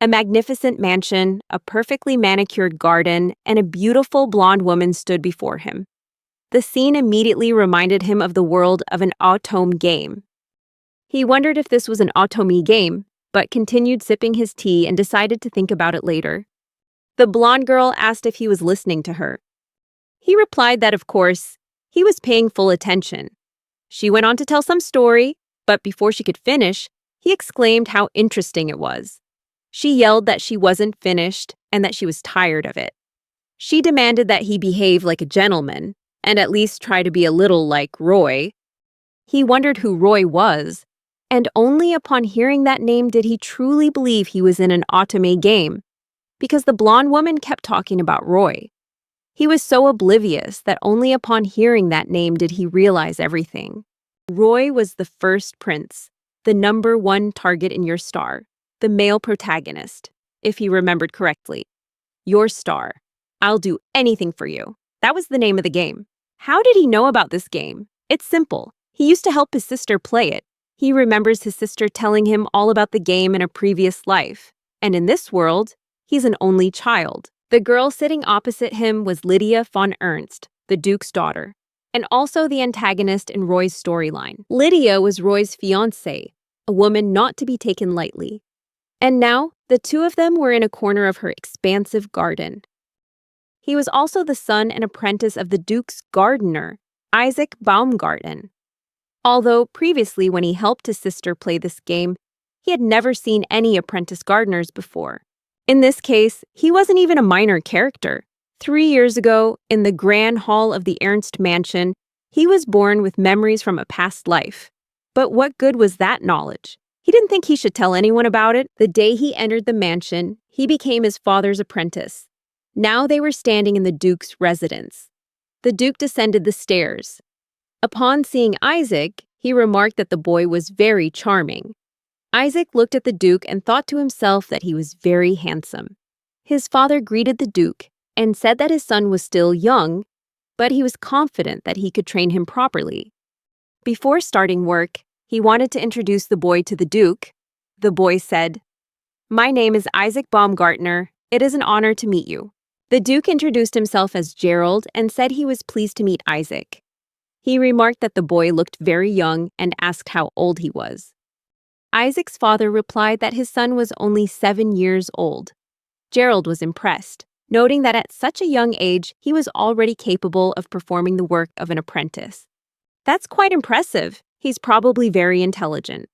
A magnificent mansion, a perfectly manicured garden, and a beautiful blonde woman stood before him. The scene immediately reminded him of the world of an otome game. He wondered if this was an otome game, but continued sipping his tea and decided to think about it later. The blonde girl asked if he was listening to her. He replied that, of course, he was paying full attention. She went on to tell some story, but before she could finish, he exclaimed how interesting it was. She yelled that she wasn't finished and that she was tired of it. She demanded that he behave like a gentleman and at least try to be a little like Roy. He wondered who Roy was, and only upon hearing that name did he truly believe he was in an otome game, because the blonde woman kept talking about Roy. He was so oblivious that only upon hearing that name did he realize everything. Roy was the first prince, the number one target in your star, the male protagonist, if he remembered correctly. Your star. I'll do anything for you. That was the name of the game. How did he know about this game? It's simple. He used to help his sister play it. He remembers his sister telling him all about the game in a previous life. And in this world, he's an only child. The girl sitting opposite him was Lydia von Ernst, the Duke's daughter, and also the antagonist in Roy's storyline. Lydia was Roy's fiancée, a woman not to be taken lightly. And now, the two of them were in a corner of her expansive garden. He was also the son and apprentice of the Duke's gardener, Isaac Baumgarten. Although previously when he helped his sister play this game, he had never seen any apprentice gardeners before. In this case, he wasn't even a minor character. 3 years ago, in the grand hall of the Ernst mansion, he was born with memories from a past life. But what good was that knowledge? He didn't think he should tell anyone about it. The day he entered the mansion, he became his father's apprentice. Now they were standing in the Duke's residence. The Duke descended the stairs. Upon seeing Isaac, he remarked that the boy was very charming. Isaac looked at the Duke and thought to himself that he was very handsome. His father greeted the Duke and said that his son was still young, but he was confident that he could train him properly. Before starting work, he wanted to introduce the boy to the Duke. The boy said, "My name is Isaac Baumgartner. It is an honor to meet you." The Duke introduced himself as Gerald and said he was pleased to meet Isaac. He remarked that the boy looked very young and asked how old he was. Isaac's father replied that his son was only 7 years old. Gerald was impressed, noting that at such a young age, he was already capable of performing the work of an apprentice. That's quite impressive. He's probably very intelligent.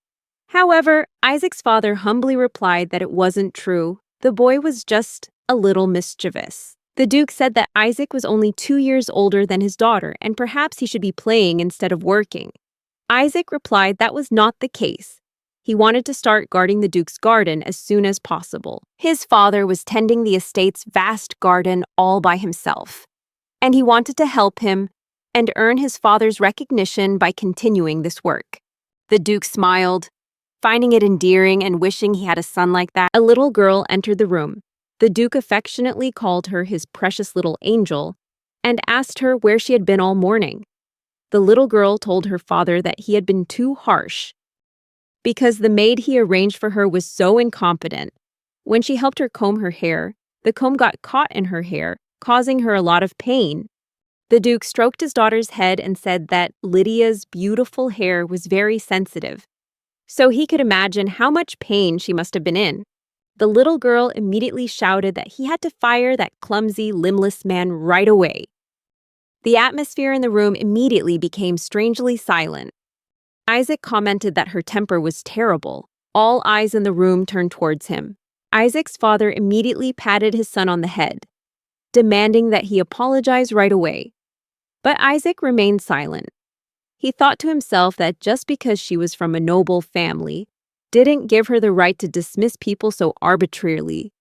However, Isaac's father humbly replied that it wasn't true. The boy was just a little mischievous. The Duke said that Isaac was only 2 years older than his daughter, and perhaps he should be playing instead of working. Isaac replied that was not the case. He wanted to start guarding the Duke's garden as soon as possible. His father was tending the estate's vast garden all by himself, and he wanted to help him and earn his father's recognition by continuing this work. The Duke smiled, finding it endearing and wishing he had a son like that. A little girl entered the room. The Duke affectionately called her his precious little angel and asked her where she had been all morning. The little girl told her father that he had been too harsh because the maid he arranged for her was so incompetent. When she helped her comb her hair, the comb got caught in her hair, causing her a lot of pain. The Duke stroked his daughter's head and said that Lydia's beautiful hair was very sensitive, so he could imagine how much pain she must have been in. The little girl immediately shouted that he had to fire that clumsy, limbless man right away. The atmosphere in the room immediately became strangely silent. Isaac commented that her temper was terrible. All eyes in the room turned towards him. Isaac's father immediately patted his son on the head, demanding that he apologize right away. But Isaac remained silent. He thought to himself that just because she was from a noble family didn't give her the right to dismiss people so arbitrarily.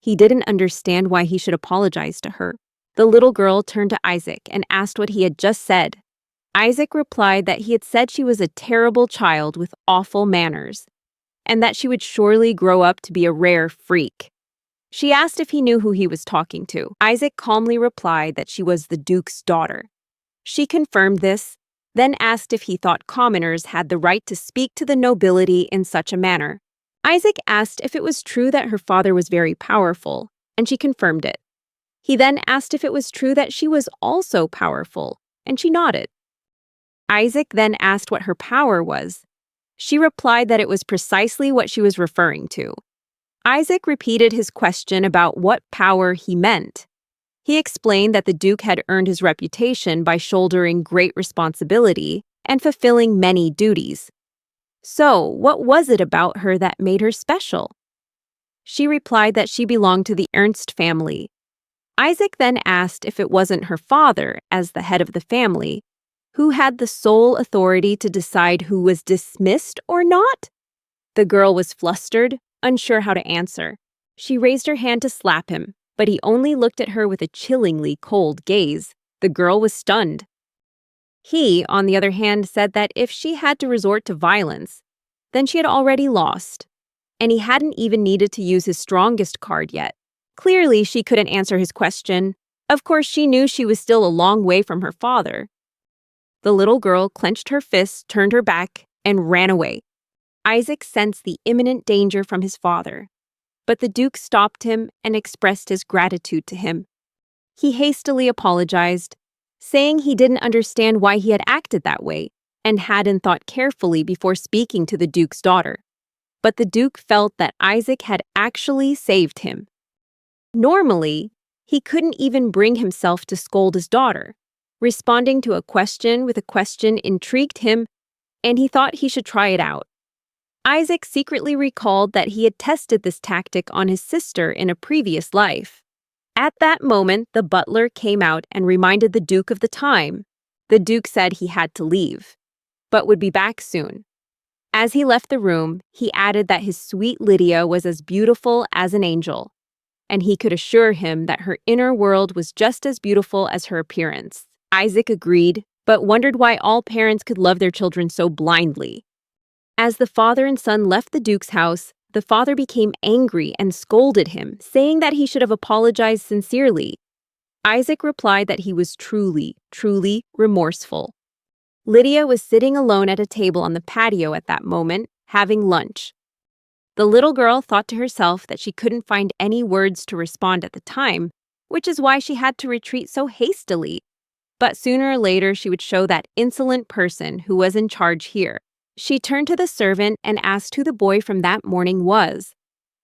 He didn't understand why he should apologize to her. The little girl turned to Isaac and asked what he had just said. Isaac replied that he had said she was a terrible child with awful manners, and that she would surely grow up to be a rare freak. She asked if he knew who he was talking to. Isaac calmly replied that she was the Duke's daughter. She confirmed this, then asked if he thought commoners had the right to speak to the nobility in such a manner. Isaac asked if it was true that her father was very powerful, and she confirmed it. He then asked if it was true that she was also powerful, and she nodded. Isaac then asked what her power was. She replied that it was precisely what she was referring to. Isaac repeated his question about what power he meant. He explained that the Duke had earned his reputation by shouldering great responsibility and fulfilling many duties. So, what was it about her that made her special? She replied that she belonged to the Ernst family. Isaac then asked if it wasn't her father, as the head of the family, who had the sole authority to decide who was dismissed or not. The girl was flustered, unsure how to answer. She raised her hand to slap him, but he only looked at her with a chillingly cold gaze. The girl was stunned. He, on the other hand, said that if she had to resort to violence, then she had already lost, and he hadn't even needed to use his strongest card yet. Clearly, she couldn't answer his question. Of course, she knew she was still a long way from her father. The little girl clenched her fists, turned her back, and ran away. Isaac sensed the imminent danger from his father, but the Duke stopped him and expressed his gratitude to him. He hastily apologized, saying he didn't understand why he had acted that way and hadn't thought carefully before speaking to the Duke's daughter. But the Duke felt that Isaac had actually saved him. Normally, he couldn't even bring himself to scold his daughter. Responding to a question with a question intrigued him, and he thought he should try it out. Isaac secretly recalled that he had tested this tactic on his sister in a previous life. At that moment, the butler came out and reminded the Duke of the time. The Duke said he had to leave, but would be back soon. As he left the room, he added that his sweet Lydia was as beautiful as an angel, and he could assure him that her inner world was just as beautiful as her appearance. Isaac agreed, but wondered why all parents could love their children so blindly. As the father and son left the Duke's house, the father became angry and scolded him, saying that he should have apologized sincerely. Isaac replied that he was truly, truly remorseful. Lydia was sitting alone at a table on the patio at that moment, having lunch. The little girl thought to herself that she couldn't find any words to respond at the time, which is why she had to retreat so hastily. But sooner or later, she would show that insolent person who was in charge here. She turned to the servant and asked who the boy from that morning was.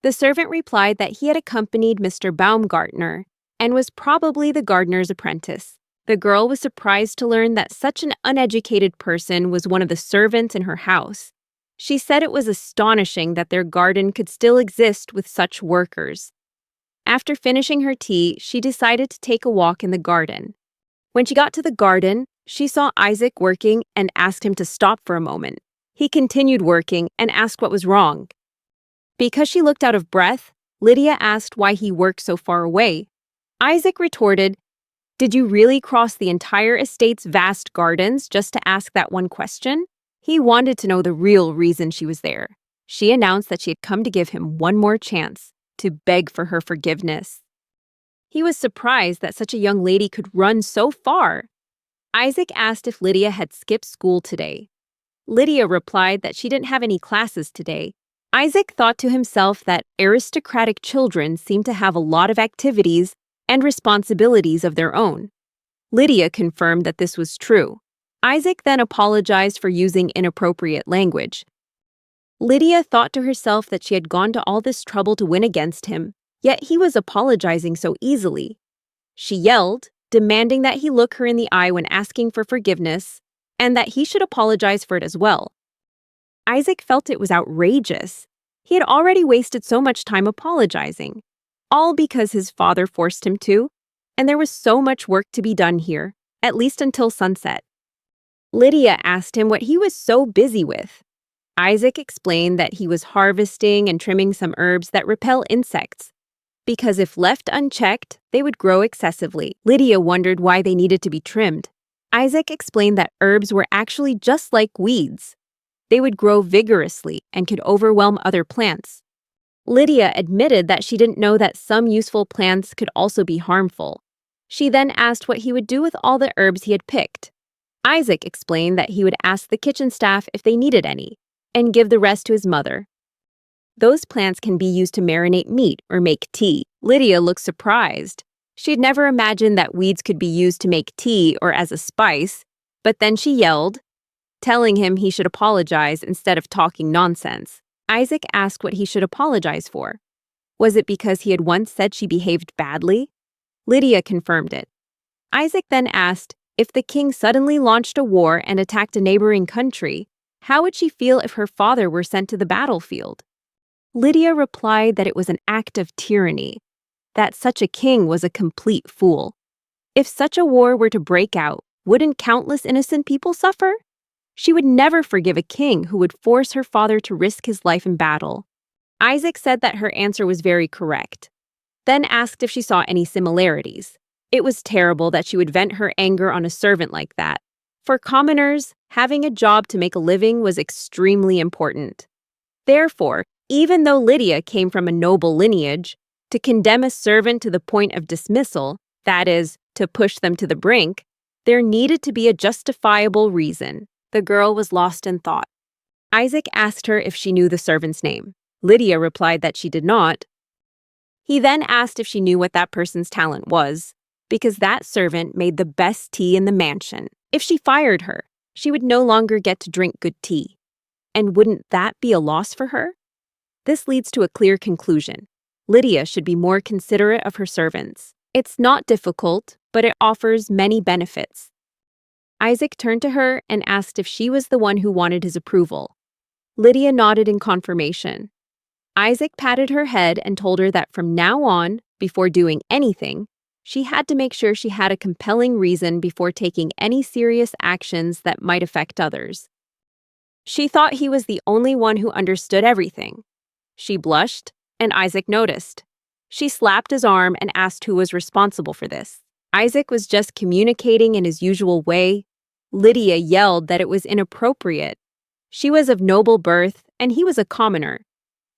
The servant replied that he had accompanied Mr. Baumgartner and was probably the gardener's apprentice. The girl was surprised to learn that such an uneducated person was one of the servants in her house. She said it was astonishing that their garden could still exist with such workers. After finishing her tea, she decided to take a walk in the garden. When she got to the garden, she saw Isaac working and asked him to stop for a moment. He continued working and asked what was wrong. Because she looked out of breath, Lydia asked why he worked so far away. Isaac retorted, "Did you really cross the entire estate's vast gardens just to ask that one question?" He wanted to know the real reason she was there. She announced that she had come to give him one more chance, to beg for her forgiveness. He was surprised that such a young lady could run so far. Isaac asked if Lydia had skipped school today. Lydia replied that she didn't have any classes today. Isaac thought to himself that aristocratic children seemed to have a lot of activities and responsibilities of their own. Lydia confirmed that this was true. Isaac then apologized for using inappropriate language. Lydia thought to herself that she had gone to all this trouble to win against him, yet he was apologizing so easily. She yelled, demanding that he look her in the eye when asking for forgiveness, and that he should apologize for it as well. Isaac felt it was outrageous. He had already wasted so much time apologizing, all because his father forced him to, and there was so much work to be done here, at least until sunset. Lydia asked him what he was so busy with. Isaac explained that he was harvesting and trimming some herbs that repel insects, because if left unchecked, they would grow excessively. Lydia wondered why they needed to be trimmed. Isaac explained that herbs were actually just like weeds. They would grow vigorously and could overwhelm other plants. Lydia admitted that she didn't know that some useful plants could also be harmful. She then asked what he would do with all the herbs he had picked. Isaac explained that he would ask the kitchen staff if they needed any, and give the rest to his mother. Those plants can be used to marinate meat or make tea. Lydia looked surprised. She'd never imagined that weeds could be used to make tea or as a spice, but then she yelled, telling him he should apologize instead of talking nonsense. Isaac asked what he should apologize for. Was it because he had once said she behaved badly? Lydia confirmed it. Isaac then asked if the king suddenly launched a war and attacked a neighboring country, how would she feel if her father were sent to the battlefield? Lydia replied that it was an act of tyranny, that such a king was a complete fool. If such a war were to break out, wouldn't countless innocent people suffer? She would never forgive a king who would force her father to risk his life in battle. Isaac said that her answer was very correct, then asked if she saw any similarities. It was terrible that she would vent her anger on a servant like that. For commoners, having a job to make a living was extremely important. Therefore, even though Lydia came from a noble lineage, to condemn a servant to the point of dismissal, that is, to push them to the brink, there needed to be a justifiable reason. The girl was lost in thought. Isaac asked her if she knew the servant's name. Lydia replied that she did not. He then asked if she knew what that person's talent was, because that servant made the best tea in the mansion. If she fired her, she would no longer get to drink good tea. And wouldn't that be a loss for her? This leads to a clear conclusion. Lydia should be more considerate of her servants. It's not difficult, but it offers many benefits. Isaac turned to her and asked if she was the one who wanted his approval. Lydia nodded in confirmation. Isaac patted her head and told her that from now on, before doing anything, she had to make sure she had a compelling reason before taking any serious actions that might affect others. She thought he was the only one who understood everything. She blushed, and Isaac noticed. She slapped his arm and asked who was responsible for this. Isaac was just communicating in his usual way. Lydia yelled that it was inappropriate. She was of noble birth, and he was a commoner.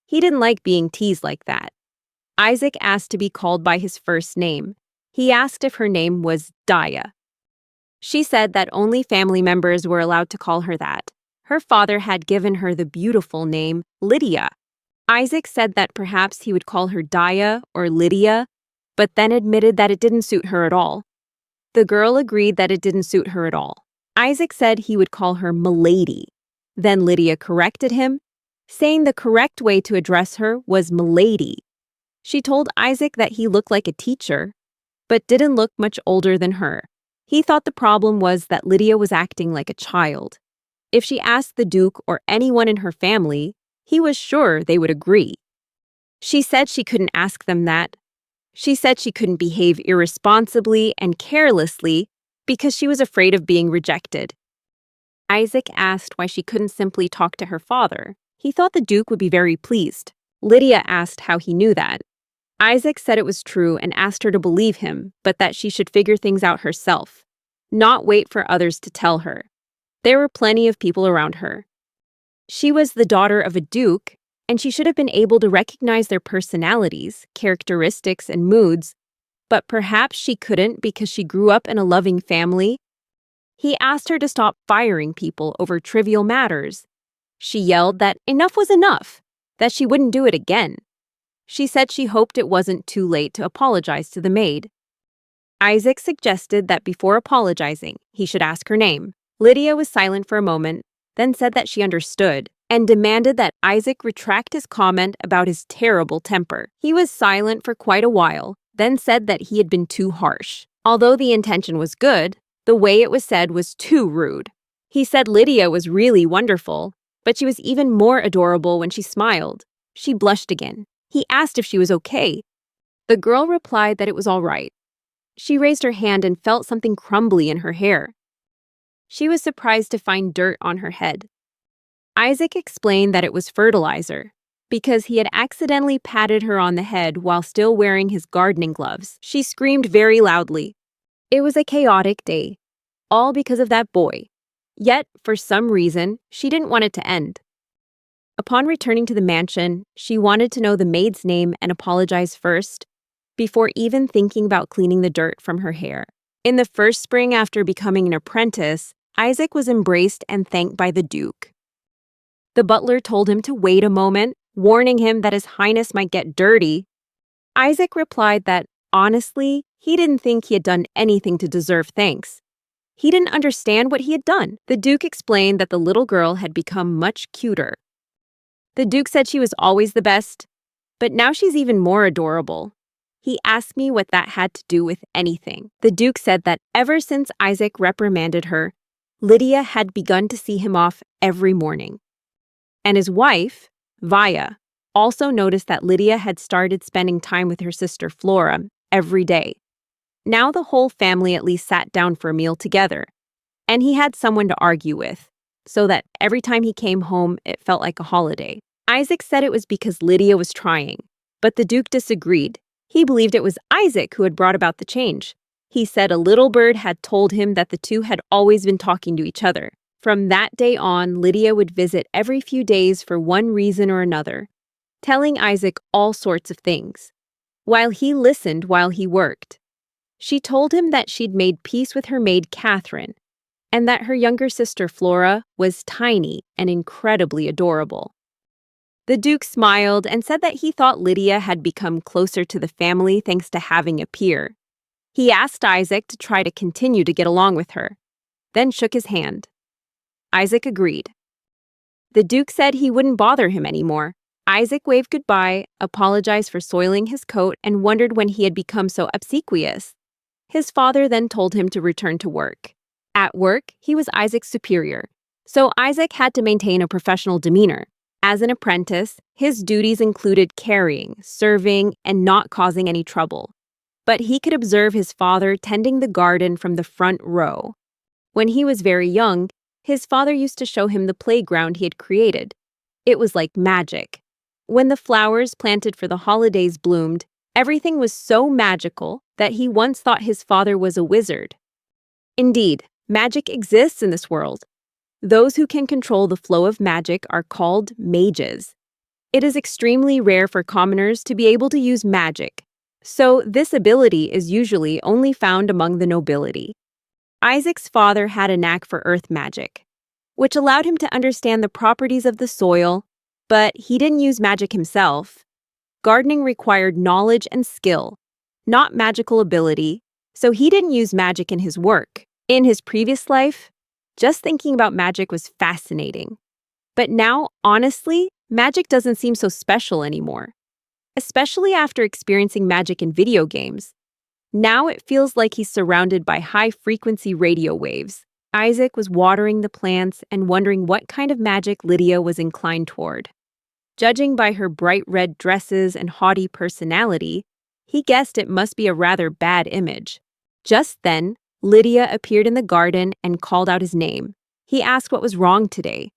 He didn't like being teased like that. Isaac asked to be called by his first name. He asked if her name was Daya. She said that only family members were allowed to call her that. Her father had given her the beautiful name Lydia. Isaac said that perhaps he would call her Daya or Lydia, but then admitted that it didn't suit her at all. The girl agreed that it didn't suit her at all. Isaac said he would call her Milady. Then Lydia corrected him, saying the correct way to address her was Milady. She told Isaac that he looked like a teacher, but didn't look much older than her. He thought the problem was that Lydia was acting like a child. If she asked the Duke or anyone in her family, he was sure they would agree. She said she couldn't ask them that. She said she couldn't behave irresponsibly and carelessly because she was afraid of being rejected. Isaac asked why she couldn't simply talk to her father. He thought the Duke would be very pleased. Lydia asked how he knew that. Isaac said it was true and asked her to believe him, but that she should figure things out herself, not wait for others to tell her. There were plenty of people around her. She was the daughter of a duke, and she should have been able to recognize their personalities, characteristics, and moods, but perhaps she couldn't because she grew up in a loving family. He asked her to stop firing people over trivial matters. She yelled that enough was enough, that she wouldn't do it again. She said she hoped it wasn't too late to apologize to the maid. Isaac suggested that before apologizing, he should ask her name. Lydia was silent for a moment, then said that she understood, and demanded that Isaac retract his comment about his terrible temper. He was silent for quite a while, then said that he had been too harsh. Although the intention was good, the way it was said was too rude. He said Lydia was really wonderful, but she was even more adorable when she smiled. She blushed again. He asked if she was okay. The girl replied that it was all right. She raised her hand and felt something crumbly in her hair. She was surprised to find dirt on her head. Isaac explained that it was fertilizer, because he had accidentally patted her on the head while still wearing his gardening gloves. She screamed very loudly. It was a chaotic day, all because of that boy. Yet, for some reason, she didn't want it to end. Upon returning to the mansion, she wanted to know the maid's name and apologize first, before even thinking about cleaning the dirt from her hair. In the first spring after becoming an apprentice, Isaac was embraced and thanked by the Duke. The butler told him to wait a moment, warning him that His Highness might get dirty. Isaac replied that, honestly, he didn't think he had done anything to deserve thanks. He didn't understand what he had done. The Duke explained that the little girl had become much cuter. The Duke said she was always the best, but now she's even more adorable. He asked me what that had to do with anything. The Duke said that ever since Isaac reprimanded her, Lydia had begun to see him off every morning. And his wife, Vaya, also noticed that Lydia had started spending time with her sister Flora every day. Now the whole family at least sat down for a meal together, and he had someone to argue with, so that every time he came home, it felt like a holiday. Isaac said it was because Lydia was trying, but the Duke disagreed. He believed it was Isaac who had brought about the change. He said a little bird had told him that the two had always been talking to each other. From that day on, Lydia would visit every few days for one reason or another, telling Isaac all sorts of things, while he listened while he worked. She told him that she'd made peace with her maid Catherine, and that her younger sister Flora was tiny and incredibly adorable. The Duke smiled and said that he thought Lydia had become closer to the family thanks to having a peer. He asked Isaac to try to continue to get along with her, then shook his hand. Isaac agreed. The Duke said he wouldn't bother him anymore. Isaac waved goodbye, apologized for soiling his coat, and wondered when he had become so obsequious. His father then told him to return to work. At work, he was Isaac's superior, so Isaac had to maintain a professional demeanor. As an apprentice, his duties included carrying, serving, and not causing any trouble. But he could observe his father tending the garden from the front row. When he was very young, his father used to show him the playground he had created. It was like magic. When the flowers planted for the holidays bloomed, everything was so magical that he once thought his father was a wizard. Indeed, magic exists in this world. Those who can control the flow of magic are called mages. It is extremely rare for commoners to be able to use magic, so this ability is usually only found among the nobility. Isaac's father had a knack for earth magic, which allowed him to understand the properties of the soil, but he didn't use magic himself. Gardening required knowledge and skill, not magical ability, so he didn't use magic in his work. In his previous life, just thinking about magic was fascinating. But now, honestly, magic doesn't seem so special anymore, especially after experiencing magic in video games. Now it feels like he's surrounded by high-frequency radio waves. Isaac was watering the plants and wondering what kind of magic Lydia was inclined toward. Judging by her bright red dresses and haughty personality, he guessed it must be a rather bad image. Just then, Lydia appeared in the garden and called out his name. He asked what was wrong today.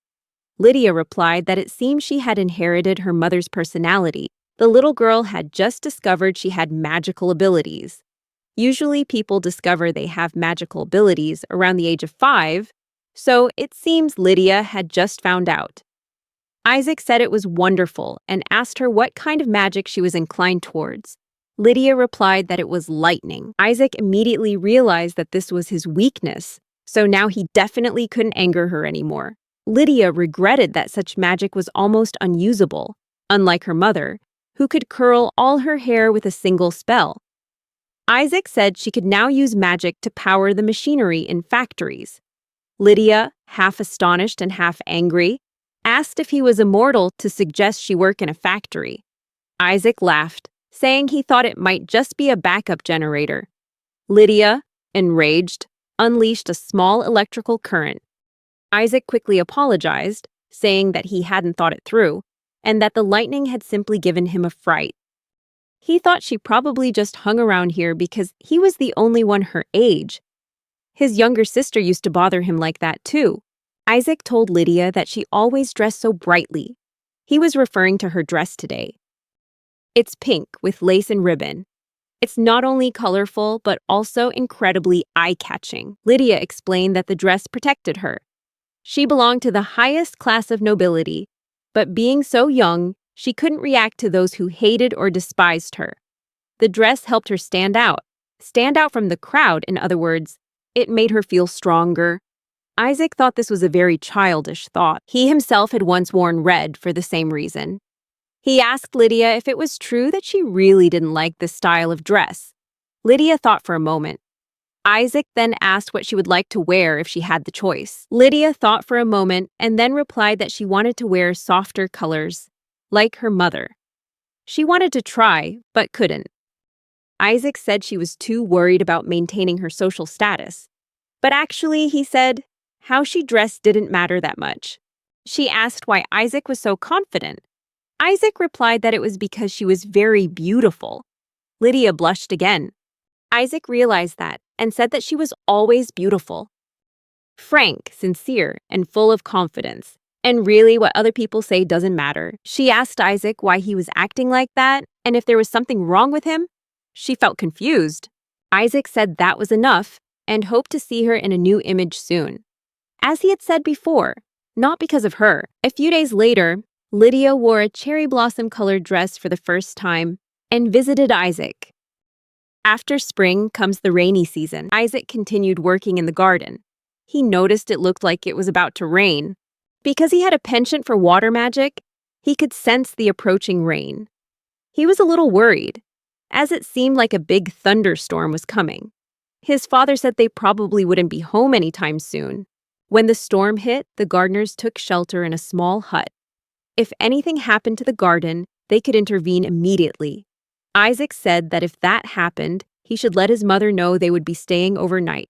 Lydia replied that it seemed she had inherited her mother's personality. The little girl had just discovered she had magical abilities. Usually people discover they have magical abilities around the age of 5, so it seems Lydia had just found out. Isaac said it was wonderful and asked her what kind of magic she was inclined towards. Lydia replied that it was lightning. Isaac immediately realized that this was his weakness, so now he definitely couldn't anger her anymore. Lydia regretted that such magic was almost unusable, unlike her mother, who could curl all her hair with a single spell. Isaac said she could now use magic to power the machinery in factories. Lydia, half astonished and half angry, asked if he was immortal to suggest she work in a factory. Isaac laughed, saying he thought it might just be a backup generator. Lydia, enraged, unleashed a small electrical current. Isaac quickly apologized, saying that he hadn't thought it through, and that the lightning had simply given him a fright. He thought she probably just hung around here because he was the only one her age. His younger sister used to bother him like that too. Isaac told Lydia that she always dressed so brightly. He was referring to her dress today. It's pink with lace and ribbon. It's not only colorful, but also incredibly eye-catching. Lydia explained that the dress protected her. She belonged to the highest class of nobility, but being so young, she couldn't react to those who hated or despised her. The dress helped her stand out from the crowd, in other words. It made her feel stronger. Isaac thought this was a very childish thought. He himself had once worn red for the same reason. He asked Lydia if it was true that she really didn't like this style of dress. Lydia thought for a moment. Isaac then asked what she would like to wear if she had the choice. Lydia thought for a moment and then replied that she wanted to wear softer colors, like her mother. She wanted to try, but couldn't. Isaac said she was too worried about maintaining her social status. But actually, he said, how she dressed didn't matter that much. She asked why Isaac was so confident. Isaac replied that it was because she was very beautiful. Lydia blushed again. Isaac realized that and said that she was always beautiful. Frank, sincere, and full of confidence. And really, what other people say doesn't matter. She asked Isaac why he was acting like that and if there was something wrong with him. She felt confused. Isaac said that was enough and hoped to see her in a new image soon. As he had said before, not because of her. A few days later, Lydia wore a cherry blossom-colored dress for the first time and visited Isaac. After spring comes the rainy season. Isaac continued working in the garden. He noticed it looked like it was about to rain. Because he had a penchant for water magic, he could sense the approaching rain. He was a little worried, as it seemed like a big thunderstorm was coming. His father said they probably wouldn't be home anytime soon. When the storm hit, the gardeners took shelter in a small hut. If anything happened to the garden, they could intervene immediately. Isaac said that if that happened, he should let his mother know they would be staying overnight.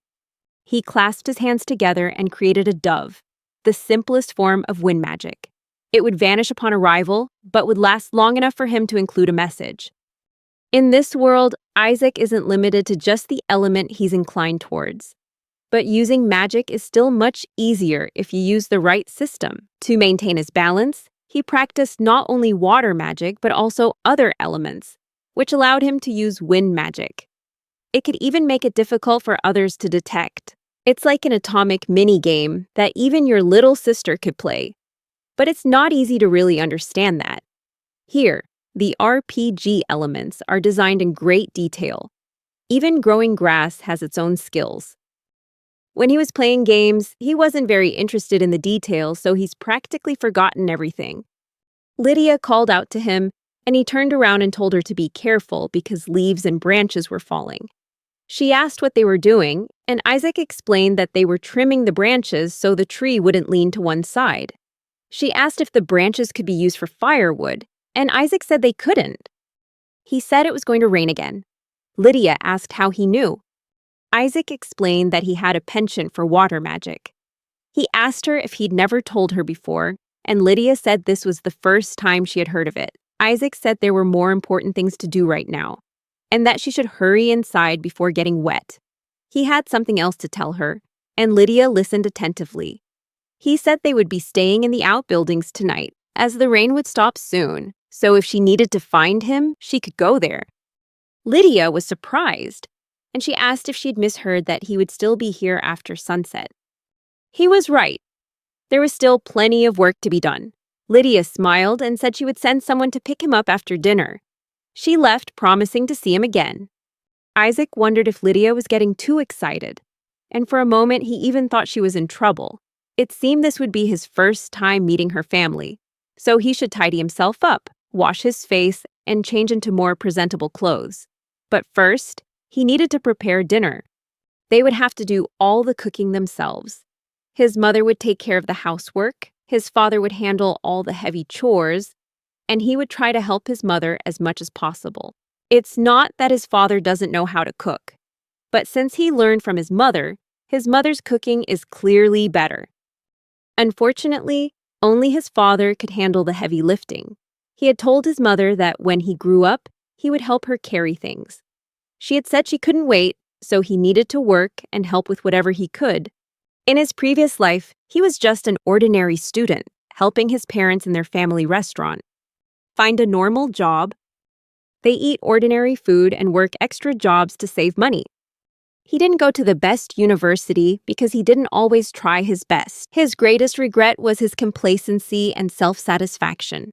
He clasped his hands together and created a dove, the simplest form of wind magic. It would vanish upon arrival, but would last long enough for him to include a message. In this world, Isaac isn't limited to just the element he's inclined towards. But using magic is still much easier if you use the right system. To maintain his balance, he practiced not only water magic but also other elements, which allowed him to use wind magic. It could even make it difficult for others to detect. It's like an atomic mini-game that even your little sister could play. But it's not easy to really understand that. Here, the RPG elements are designed in great detail. Even growing grass has its own skills. When he was playing games, he wasn't very interested in the details, so he's practically forgotten everything. Lydia called out to him, and he turned around and told her to be careful because leaves and branches were falling. She asked what they were doing, and Isaac explained that they were trimming the branches so the tree wouldn't lean to one side. She asked if the branches could be used for firewood, and Isaac said they couldn't. He said it was going to rain again. Lydia asked how he knew. Isaac explained that he had a penchant for water magic. He asked her if he'd never told her before, and Lydia said this was the first time she had heard of it. Isaac said there were more important things to do right now, and that she should hurry inside before getting wet. He had something else to tell her, and Lydia listened attentively. He said they would be staying in the outbuildings tonight, as the rain would stop soon, so if she needed to find him, she could go there. Lydia was surprised, and she asked if she'd misheard that he would still be here after sunset. He was right. There was still plenty of work to be done. Lydia smiled and said she would send someone to pick him up after dinner. She left, promising to see him again. Isaac wondered if Lydia was getting too excited, and for a moment he even thought she was in trouble. It seemed this would be his first time meeting her family, so he should tidy himself up, wash his face, and change into more presentable clothes. But first, he needed to prepare dinner. They would have to do all the cooking themselves. His mother would take care of the housework, his father would handle all the heavy chores, and he would try to help his mother as much as possible. It's not that his father doesn't know how to cook, but since he learned from his mother's cooking is clearly better. Unfortunately, only his father could handle the heavy lifting. He had told his mother that when he grew up, he would help her carry things. She had said she couldn't wait, so he needed to work and help with whatever he could. In his previous life, he was just an ordinary student, helping his parents in their family restaurant. Find a normal job. They eat ordinary food and work extra jobs to save money. He didn't go to the best university because he didn't always try his best. His greatest regret was his complacency and self-satisfaction.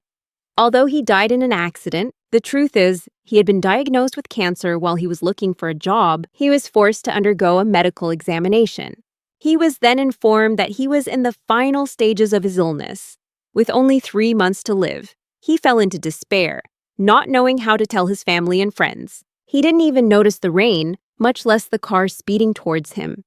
Although he died in an accident, the truth is, he had been diagnosed with cancer while he was looking for a job. He was forced to undergo a medical examination. He was then informed that he was in the final stages of his illness. With only 3 months to live, He fell into despair, not knowing how to tell his family and friends. He didn't even notice the rain, much less the car speeding towards him.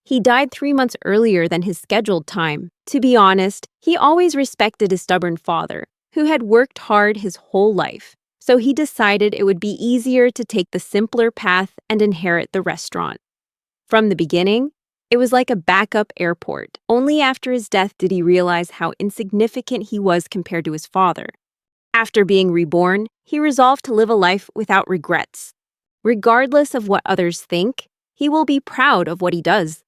He died 3 months earlier than his scheduled time. To be honest, he always respected his stubborn father, who had worked hard his whole life. So he decided it would be easier to take the simpler path and inherit the restaurant. From the beginning, it was like a backup airport. Only after his death did he realize how insignificant he was compared to his father. After being reborn, he resolved to live a life without regrets. Regardless of what others think, he will be proud of what he does.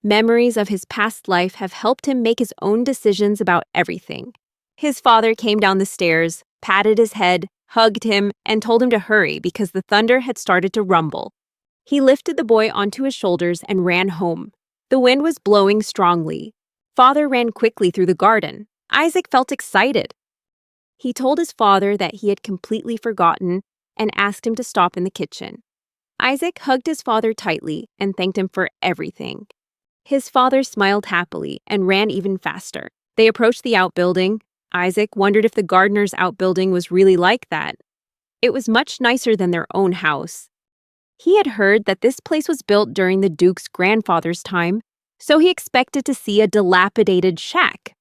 Memories of his past life have helped him make his own decisions about everything. His father came down the stairs, patted his head, hugged him, and told him to hurry because the thunder had started to rumble. He lifted the boy onto his shoulders and ran home. The wind was blowing strongly. Father ran quickly through the garden. Isaac felt excited. He told his father that he had completely forgotten and asked him to stop in the kitchen. Isaac hugged his father tightly and thanked him for everything. His father smiled happily and ran even faster. They approached the outbuilding. Isaac wondered if the gardener's outbuilding was really like that. It was much nicer than their own house. He had heard that this place was built during the Duke's grandfather's time, so he expected to see a dilapidated shack.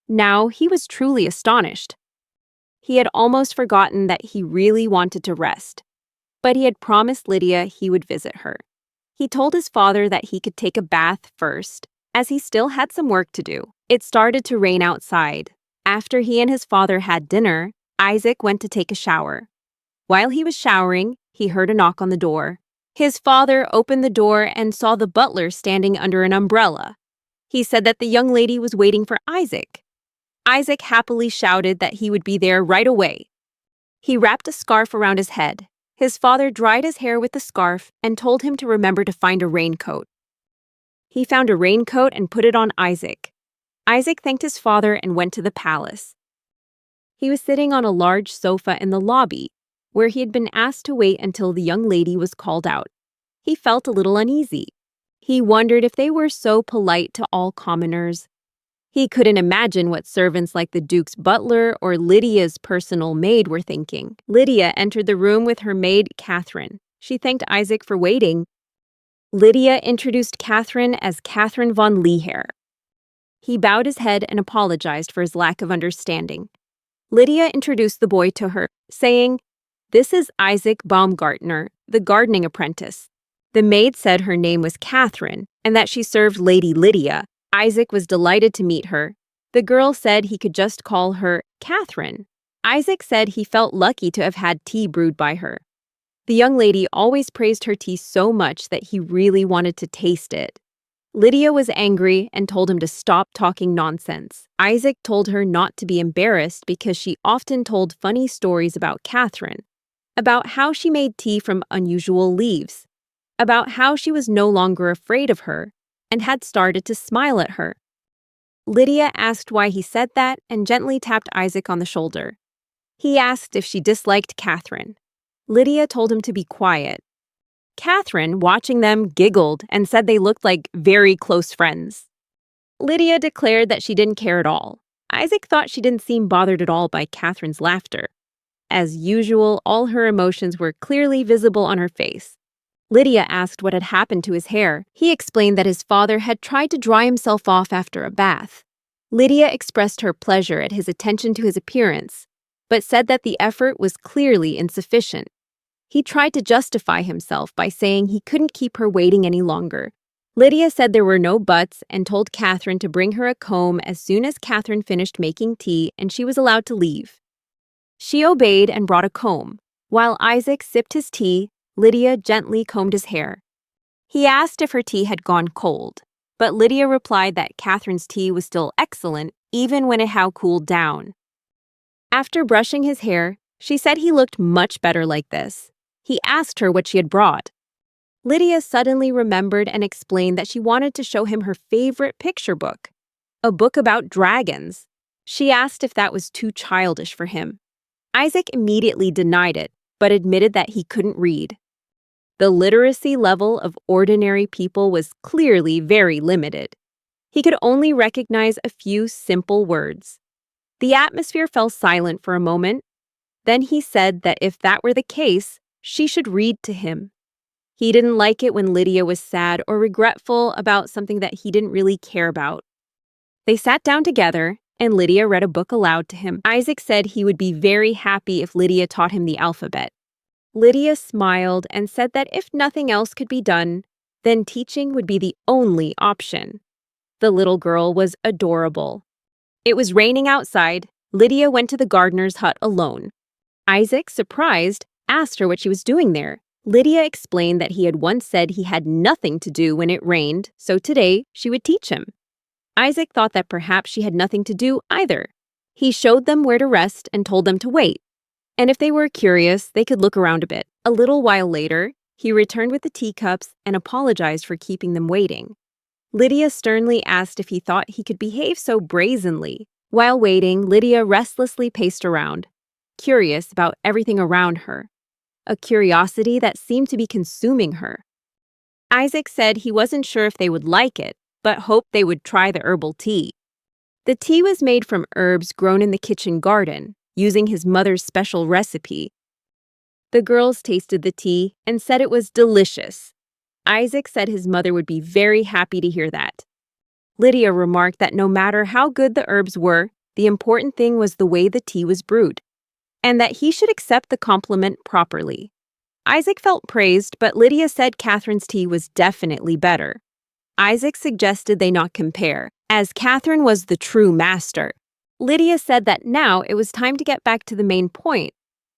Now he was truly astonished. He had almost forgotten that he really wanted to rest, but he had promised Lydia he would visit her. He told his father that he could take a bath first, as he still had some work to do. It started to rain outside. After he and his father had dinner, Isaac went to take a shower. While he was showering, he heard a knock on the door. His father opened the door and saw the butler standing under an umbrella. He said that the young lady was waiting for Isaac. Isaac happily shouted that he would be there right away. He wrapped a scarf around his head. His father dried his hair with the scarf and told him to remember to find a raincoat. He found a raincoat and put it on Isaac. Isaac thanked his father and went to the palace. He was sitting on a large sofa in the lobby, where he had been asked to wait until the young lady was called out. He felt a little uneasy. He wondered if they were so polite to all commoners. He couldn't imagine what servants like the Duke's butler or Lydia's personal maid were thinking. Lydia entered the room with her maid, Catherine. She thanked Isaac for waiting. Lydia introduced Catherine as Catherine von Lehair. He bowed his head and apologized for his lack of understanding. Lydia introduced the boy to her, saying, "This is Isaac Baumgartner, the gardening apprentice." The maid said her name was Catherine and that she served Lady Lydia. Isaac was delighted to meet her. The girl said he could just call her Catherine. Isaac said he felt lucky to have had tea brewed by her. The young lady always praised her tea so much that he really wanted to taste it. Lydia was angry and told him to stop talking nonsense. Isaac told her not to be embarrassed because she often told funny stories about Catherine, about how she made tea from unusual leaves, about how she was no longer afraid of her and had started to smile at her. Lydia asked why he said that and gently tapped Isaac on the shoulder. He asked if she disliked Catherine. Lydia told him to be quiet. Catherine, watching them, giggled and said they looked like very close friends. Lydia declared that she didn't care at all. Isaac thought she didn't seem bothered at all by Catherine's laughter. As usual, all her emotions were clearly visible on her face. Lydia asked what had happened to his hair. He explained that his father had tried to dry himself off after a bath. Lydia expressed her pleasure at his attention to his appearance, but said that the effort was clearly insufficient. He tried to justify himself by saying he couldn't keep her waiting any longer. Lydia said there were no buts and told Catherine to bring her a comb as soon as Catherine finished making tea and she was allowed to leave. She obeyed and brought a comb. While Isaac sipped his tea, Lydia gently combed his hair. He asked if her tea had gone cold, but Lydia replied that Catherine's tea was still excellent even when it had cooled down. After brushing his hair, she said he looked much better like this. He asked her what she had brought. Lydia suddenly remembered and explained that she wanted to show him her favorite picture book, a book about dragons. She asked if that was too childish for him. Isaac immediately denied it, but admitted that he couldn't read. The literacy level of ordinary people was clearly very limited. He could only recognize a few simple words. The atmosphere fell silent for a moment, Then he said that if that were the case, she should read to him. He didn't like it when Lydia was sad or regretful about something that he didn't really care about. They sat down together, and Lydia read a book aloud to him. Isaac said he would be very happy if Lydia taught him the alphabet. Lydia smiled and said that if nothing else could be done, then teaching would be the only option. The little girl was adorable. It was raining outside. Lydia went to the gardener's hut alone. Isaac, surprised, asked her what she was doing there. Lydia explained that he had once said he had nothing to do when it rained, so today she would teach him. Isaac thought that perhaps she had nothing to do either. He showed them where to rest and told them to wait. And if they were curious, they could look around a bit. A little while later, he returned with the teacups and apologized for keeping them waiting. Lydia sternly asked if he thought he could behave so brazenly. While waiting, Lydia restlessly paced around, curious about everything around her, a curiosity that seemed to be consuming her. Isaac said he wasn't sure if they would like it, but hoped they would try the herbal tea. The tea was made from herbs grown in the kitchen garden, using his mother's special recipe. The girls tasted the tea and said it was delicious. Isaac said his mother would be very happy to hear that. Lydia remarked that no matter how good the herbs were, the important thing was the way the tea was brewed, and that he should accept the compliment properly. Isaac felt praised, but Lydia said Catherine's tea was definitely better. Isaac suggested they not compare, as Catherine was the true master. Lydia said that now it was time to get back to the main point.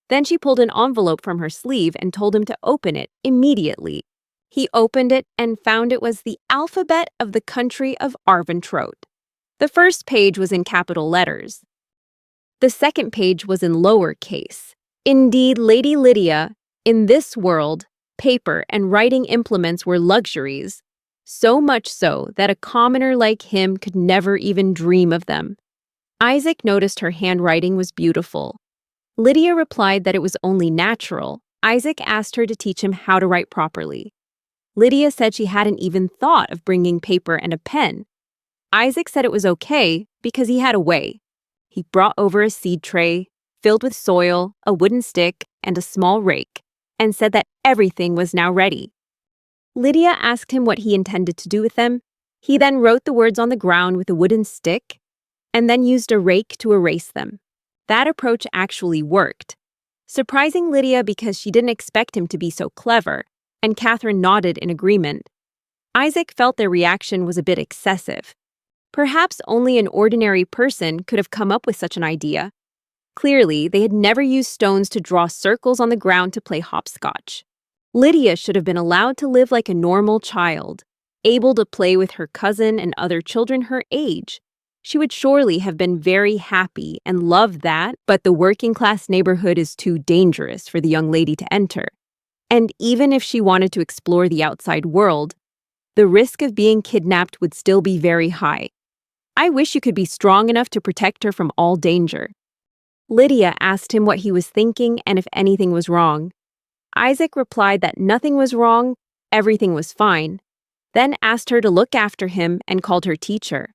Then she pulled an envelope from her sleeve and told him to open it immediately. He opened it and found it was the alphabet of the country of Arventrout. The first page was in capital letters. The second page was in lowercase. Indeed, Lady Lydia, in this world, paper and writing implements were luxuries, so much so that a commoner like him could never even dream of them. Isaac noticed her handwriting was beautiful. Lydia replied that it was only natural. Isaac asked her to teach him how to write properly. Lydia said she hadn't even thought of bringing paper and a pen. Isaac said it was okay because he had a way. He brought over a seed tray, filled with soil, a wooden stick, and a small rake, and said that everything was now ready. Lydia asked him what he intended to do with them. He then wrote the words on the ground with a wooden stick, and then used a rake to erase them. That approach actually worked, surprising Lydia because she didn't expect him to be so clever, and Catherine nodded in agreement. Isaac felt their reaction was a bit excessive. Perhaps only an ordinary person could have come up with such an idea. Clearly, they had never used stones to draw circles on the ground to play hopscotch. Lydia should have been allowed to live like a normal child, able to play with her cousin and other children her age. She would surely have been very happy and loved that, but the working-class neighborhood is too dangerous for the young lady to enter. And even if she wanted to explore the outside world, the risk of being kidnapped would still be very high. I wish you could be strong enough to protect her from all danger. Lydia asked him what he was thinking and if anything was wrong. Isaac replied that nothing was wrong, everything was fine, then asked her to look after him and called her teacher.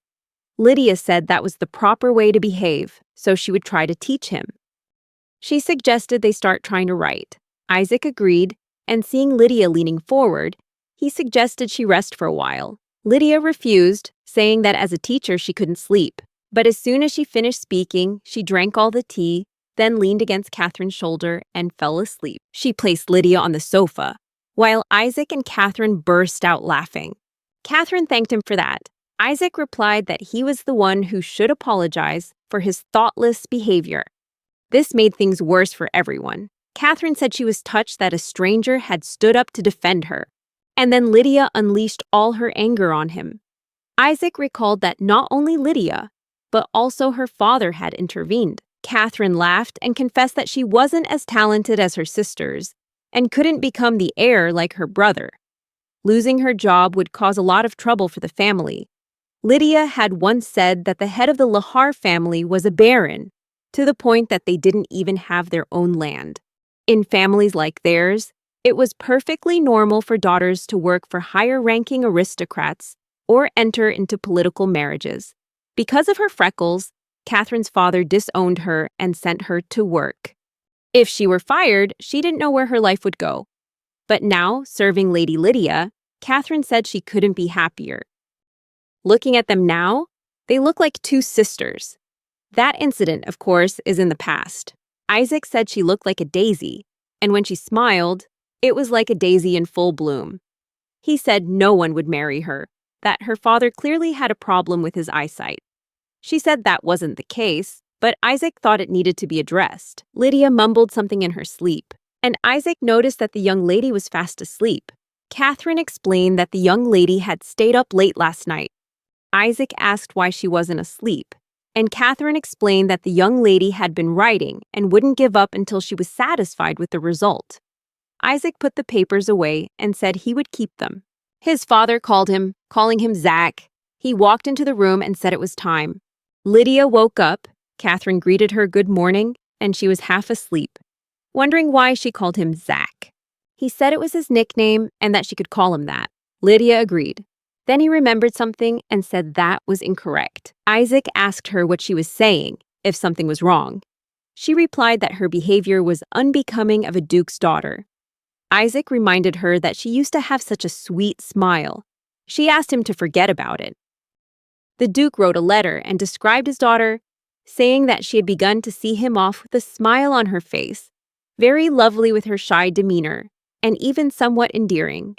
Lydia said that was the proper way to behave, so she would try to teach him. She suggested they start trying to write. Isaac agreed, and seeing Lydia leaning forward, he suggested she rest for a while. Lydia refused, saying that as a teacher she couldn't sleep. But as soon as she finished speaking, she drank all the tea, then leaned against Catherine's shoulder and fell asleep. She placed Lydia on the sofa, while Isaac and Catherine burst out laughing. Catherine thanked him for that. Isaac replied that he was the one who should apologize for his thoughtless behavior. This made things worse for everyone. Catherine said she was touched that a stranger had stood up to defend her, and then Lydia unleashed all her anger on him. Isaac recalled that not only Lydia, but also her father had intervened. Catherine laughed and confessed that she wasn't as talented as her sisters and couldn't become the heir like her brother. Losing her job would cause a lot of trouble for the family. Lydia had once said that the head of the Lahar family was a baron, to the point that they didn't even have their own land. In families like theirs, it was perfectly normal for daughters to work for higher-ranking aristocrats or enter into political marriages. Because of her freckles, Catherine's father disowned her and sent her to work. If she were fired, she didn't know where her life would go. But now, serving Lady Lydia, Catherine said she couldn't be happier. Looking at them now, they look like two sisters. That incident, of course, is in the past. Isaac said she looked like a daisy, and when she smiled, it was like a daisy in full bloom. He said no one would marry her, that her father clearly had a problem with his eyesight. She said that wasn't the case, but Isaac thought it needed to be addressed. Lydia mumbled something in her sleep, and Isaac noticed that the young lady was fast asleep. Catherine explained that the young lady had stayed up late last night. Isaac asked why she wasn't asleep, and Catherine explained that the young lady had been writing and wouldn't give up until she was satisfied with the result. Isaac put the papers away and said he would keep them. His father called him, calling him Zach. He walked into the room and said it was time. Lydia woke up, Catherine greeted her good morning, and she was half asleep, wondering why she called him Zach. He said it was his nickname and that she could call him that. Lydia agreed. Then he remembered something and said that was incorrect. Isaac asked her what she was saying, if something was wrong. She replied that her behavior was unbecoming of a duke's daughter. Isaac reminded her that she used to have such a sweet smile. She asked him to forget about it. The duke wrote a letter and described his daughter, saying that she had begun to see him off with a smile on her face, very lovely with her shy demeanor, and even somewhat endearing.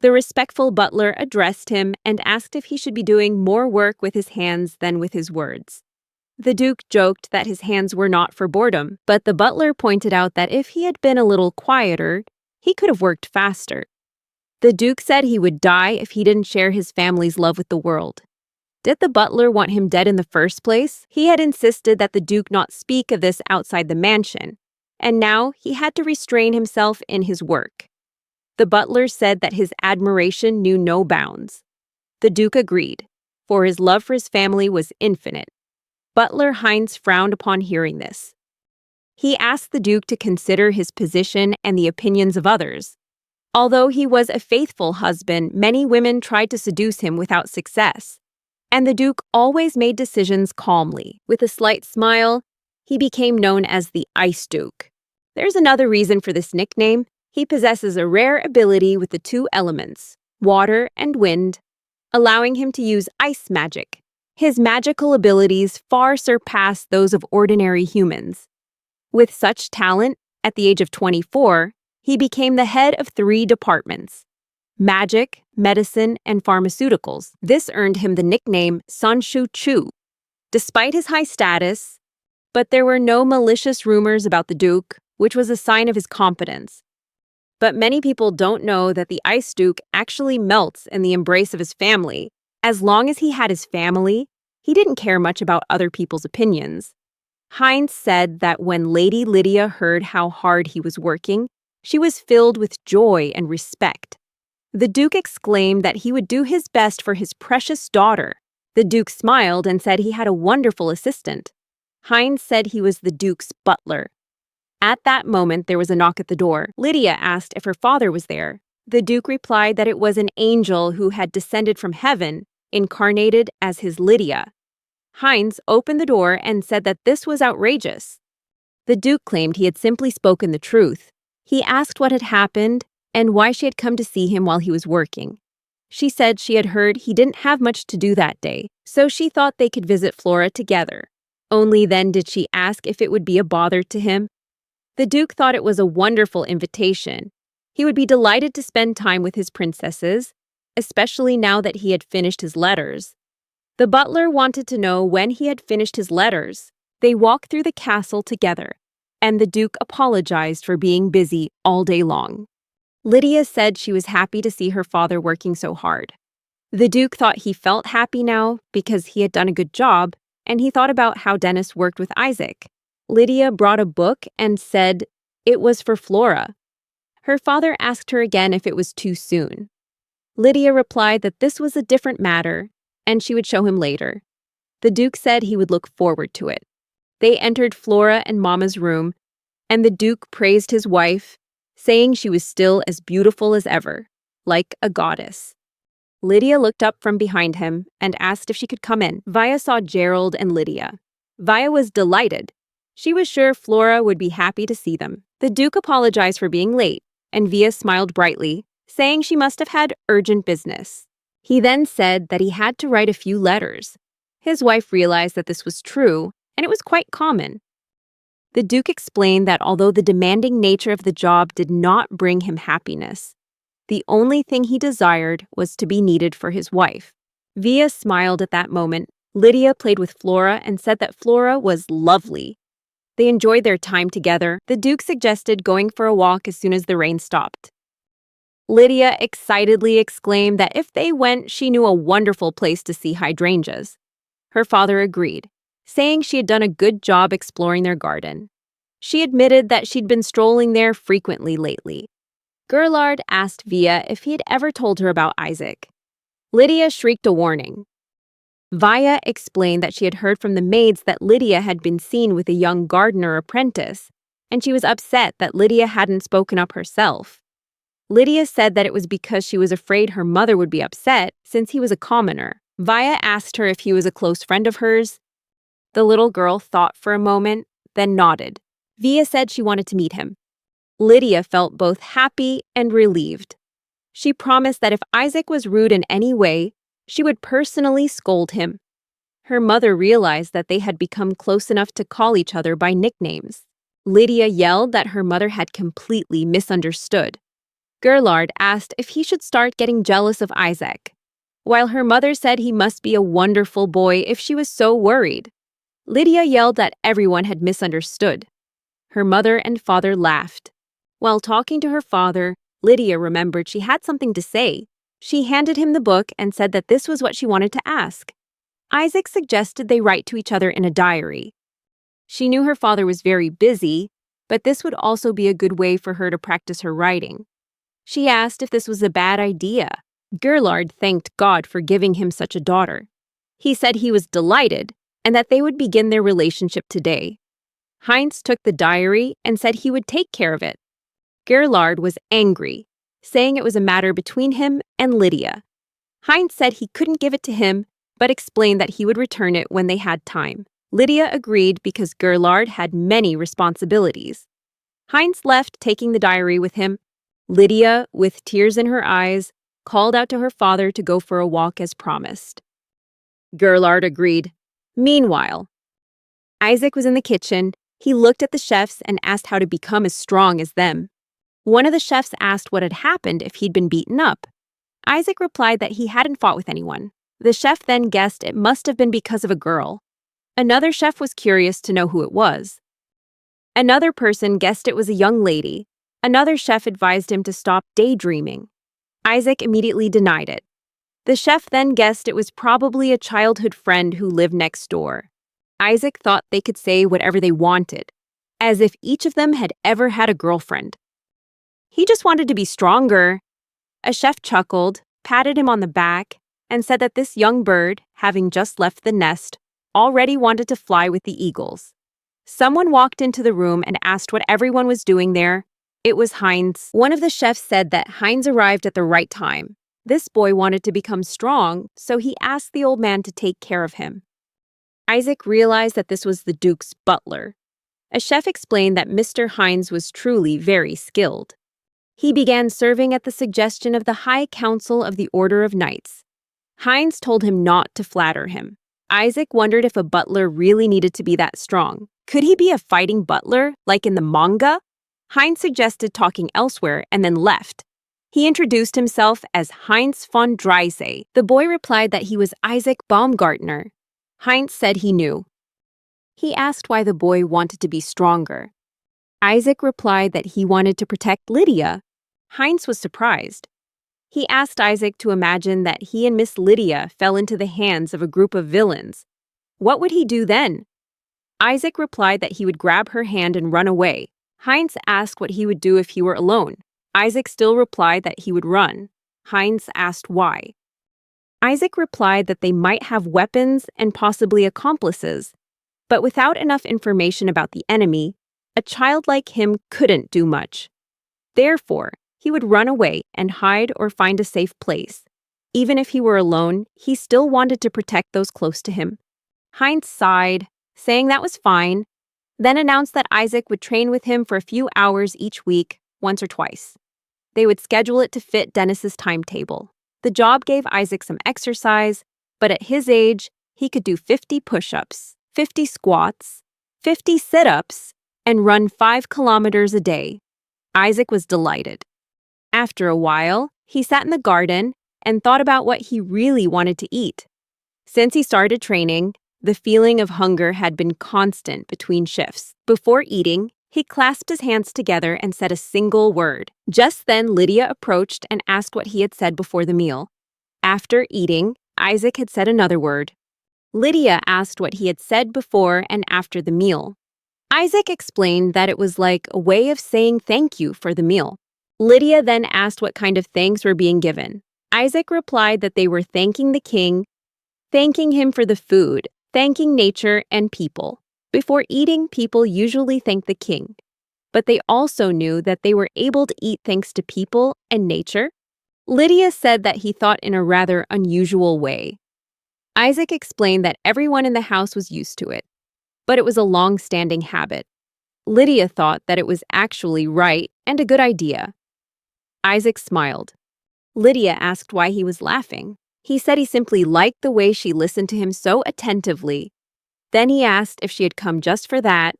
The respectful butler addressed him and asked if he should be doing more work with his hands than with his words. The duke joked that his hands were not for boredom, but the butler pointed out that if he had been a little quieter, he could have worked faster. The duke said he would die if he didn't share his family's love with the world. Did the butler want him dead in the first place? He had insisted that the duke not speak of this outside the mansion, and now he had to restrain himself in his work. The butler said that his admiration knew no bounds. The duke agreed, for his love for his family was infinite. Butler Heinz frowned upon hearing this. He asked the duke to consider his position and the opinions of others. Although he was a faithful husband, many women tried to seduce him without success, and the duke always made decisions calmly. With a slight smile, he became known as the Ice Duke. There's another reason for this nickname. He possesses a rare ability with the two elements, water and wind, allowing him to use ice magic. His magical abilities far surpass those of ordinary humans. With such talent, at the age of 24, he became the head of 3 departments: magic, medicine, and pharmaceuticals. This earned him the nickname Sanshu Chu. Despite his high status, but there were no malicious rumors about the duke, which was a sign of his competence. But many people don't know that the Ice Duke actually melts in the embrace of his family. As long as he had his family, he didn't care much about other people's opinions. Heinz said that when Lady Lydia heard how hard he was working, she was filled with joy and respect. The Duke exclaimed that he would do his best for his precious daughter. The Duke smiled and said he had a wonderful assistant. Heinz said he was the Duke's butler. At that moment, there was a knock at the door. Lydia asked if her father was there. The Duke replied that it was an angel who had descended from heaven, incarnated as his Lydia. Heinz opened the door and said that this was outrageous. The Duke claimed he had simply spoken the truth. He asked what had happened and why she had come to see him while he was working. She said she had heard he didn't have much to do that day, so she thought they could visit Flora together. Only then did she ask if it would be a bother to him. The Duke thought it was a wonderful invitation. He would be delighted to spend time with his princesses, especially now that he had finished his letters. The butler wanted to know when he had finished his letters. They walked through the castle together, and the Duke apologized for being busy all day long. Lydia said she was happy to see her father working so hard. The Duke thought he felt happy now because he had done a good job, and he thought about how Dennis worked with Isaac. Lydia brought a book and said it was for Flora. Her father asked her again if it was too soon. Lydia replied that this was a different matter, and she would show him later. The Duke said he would look forward to it. They entered Flora and Mama's room, and the Duke praised his wife, saying she was still as beautiful as ever, like a goddess. Lydia looked up from behind him and asked if she could come in. Via saw Gerald and Lydia. Via was delighted. She was sure Flora would be happy to see them. The Duke apologized for being late, and Via smiled brightly, saying she must have had urgent business. He then said that he had to write a few letters. His wife realized that this was true, and it was quite common. The Duke explained that although the demanding nature of the job did not bring him happiness, the only thing he desired was to be needed for his wife. Via smiled at that moment. Lydia played with Flora and said that Flora was lovely. They enjoyed their time together. The Duke suggested going for a walk as soon as the rain stopped. Lydia excitedly exclaimed that if they went, she knew a wonderful place to see hydrangeas. Her father agreed, saying she had done a good job exploring their garden. She admitted that she'd been strolling there frequently lately. Gerlard asked Via if he had ever told her about Isaac. Lydia shrieked a warning. Via explained that she had heard from the maids that Lydia had been seen with a young gardener apprentice, and she was upset that Lydia hadn't spoken up herself. Lydia said that it was because she was afraid her mother would be upset since he was a commoner. Via asked her if he was a close friend of hers. The little girl thought for a moment, then nodded. Via said she wanted to meet him. Lydia felt both happy and relieved. She promised that if Isaac was rude in any way, she would personally scold him. Her mother realized that they had become close enough to call each other by nicknames. Lydia yelled that her mother had completely misunderstood. Gerlard asked if he should start getting jealous of Isaac, while her mother said he must be a wonderful boy if she was so worried. Lydia yelled that everyone had misunderstood. Her mother and father laughed. While talking to her father, Lydia remembered she had something to say. She handed him the book and said that this was what she wanted to ask. Isaac suggested they write to each other in a diary. She knew her father was very busy, but this would also be a good way for her to practice her writing. She asked if this was a bad idea. Gerlard thanked God for giving him such a daughter. He said he was delighted and that they would begin their relationship today. Heinz took the diary and said he would take care of it. Gerlard was angry, saying it was a matter between him and Lydia. Heinz said he couldn't give it to him, but explained that he would return it when they had time. Lydia agreed because Gerlard had many responsibilities. Heinz left, taking the diary with him. Lydia, with tears in her eyes, called out to her father to go for a walk as promised. Gerlard agreed. Meanwhile, Isaac was in the kitchen. He looked at the chefs and asked how to become as strong as them. One of the chefs asked what had happened if he'd been beaten up. Isaac replied that he hadn't fought with anyone. The chef then guessed it must have been because of a girl. Another chef was curious to know who it was. Another person guessed it was a young lady. Another chef advised him to stop daydreaming. Isaac immediately denied it. The chef then guessed it was probably a childhood friend who lived next door. Isaac thought they could say whatever they wanted, as if each of them had ever had a girlfriend. He just wanted to be stronger. A chef chuckled, patted him on the back, and said that this young bird, having just left the nest, already wanted to fly with the eagles. Someone walked into the room and asked what everyone was doing there. It was Heinz. One of the chefs said that Heinz arrived at the right time. This boy wanted to become strong, so he asked the old man to take care of him. Isaac realized that this was the Duke's butler. A chef explained that Mr. Heinz was truly very skilled. He began serving at the suggestion of the High Council of the Order of Knights. Heinz told him not to flatter him. Isaac wondered if a butler really needed to be that strong. Could he be a fighting butler, like in the manga? Heinz suggested talking elsewhere and then left. He introduced himself as Heinz von Dreise. The boy replied that he was Isaac Baumgartner. Heinz said he knew. He asked why the boy wanted to be stronger. Isaac replied that he wanted to protect Lydia. Heinz was surprised. He asked Isaac to imagine that he and Miss Lydia fell into the hands of a group of villains. What would he do then? Isaac replied that he would grab her hand and run away. Heinz asked what he would do if he were alone. Isaac still replied that he would run. Heinz asked why. Isaac replied that they might have weapons and possibly accomplices, but without enough information about the enemy, a child like him couldn't do much. Therefore, he would run away and hide or find a safe place. Even if he were alone, he still wanted to protect those close to him. Heinz sighed, saying that was fine. then announced that Isaac would train with him for a few hours each week, once or twice. They would schedule it to fit Dennis's timetable. The job gave Isaac some exercise, but at his age, he could do 50 push-ups, 50 squats, 50 sit-ups, and run 5 kilometers a day. Isaac was delighted. After a while, he sat in the garden and thought about what he really wanted to eat. Since he started training, the feeling of hunger had been constant between shifts. Before eating, he clasped his hands together and said a single word. Just then, Lydia approached and asked what he had said before the meal. After eating, Isaac had said another word. Lydia asked what he had said before and after the meal. Isaac explained that it was like a way of saying thank you for the meal. Lydia then asked what kind of thanks were being given. Isaac replied that they were thanking the king, thanking him for the food, thanking nature and people. Before eating, people usually thank the king, but they also knew that they were able to eat thanks to people and nature. Lydia said that he thought in a rather unusual way. Isaac explained that everyone in the house was used to it, but it was a long-standing habit. Lydia thought that it was actually right and a good idea. Isaac smiled. Lydia asked why he was laughing. He said he simply liked the way she listened to him so attentively. Then he asked if she had come just for that,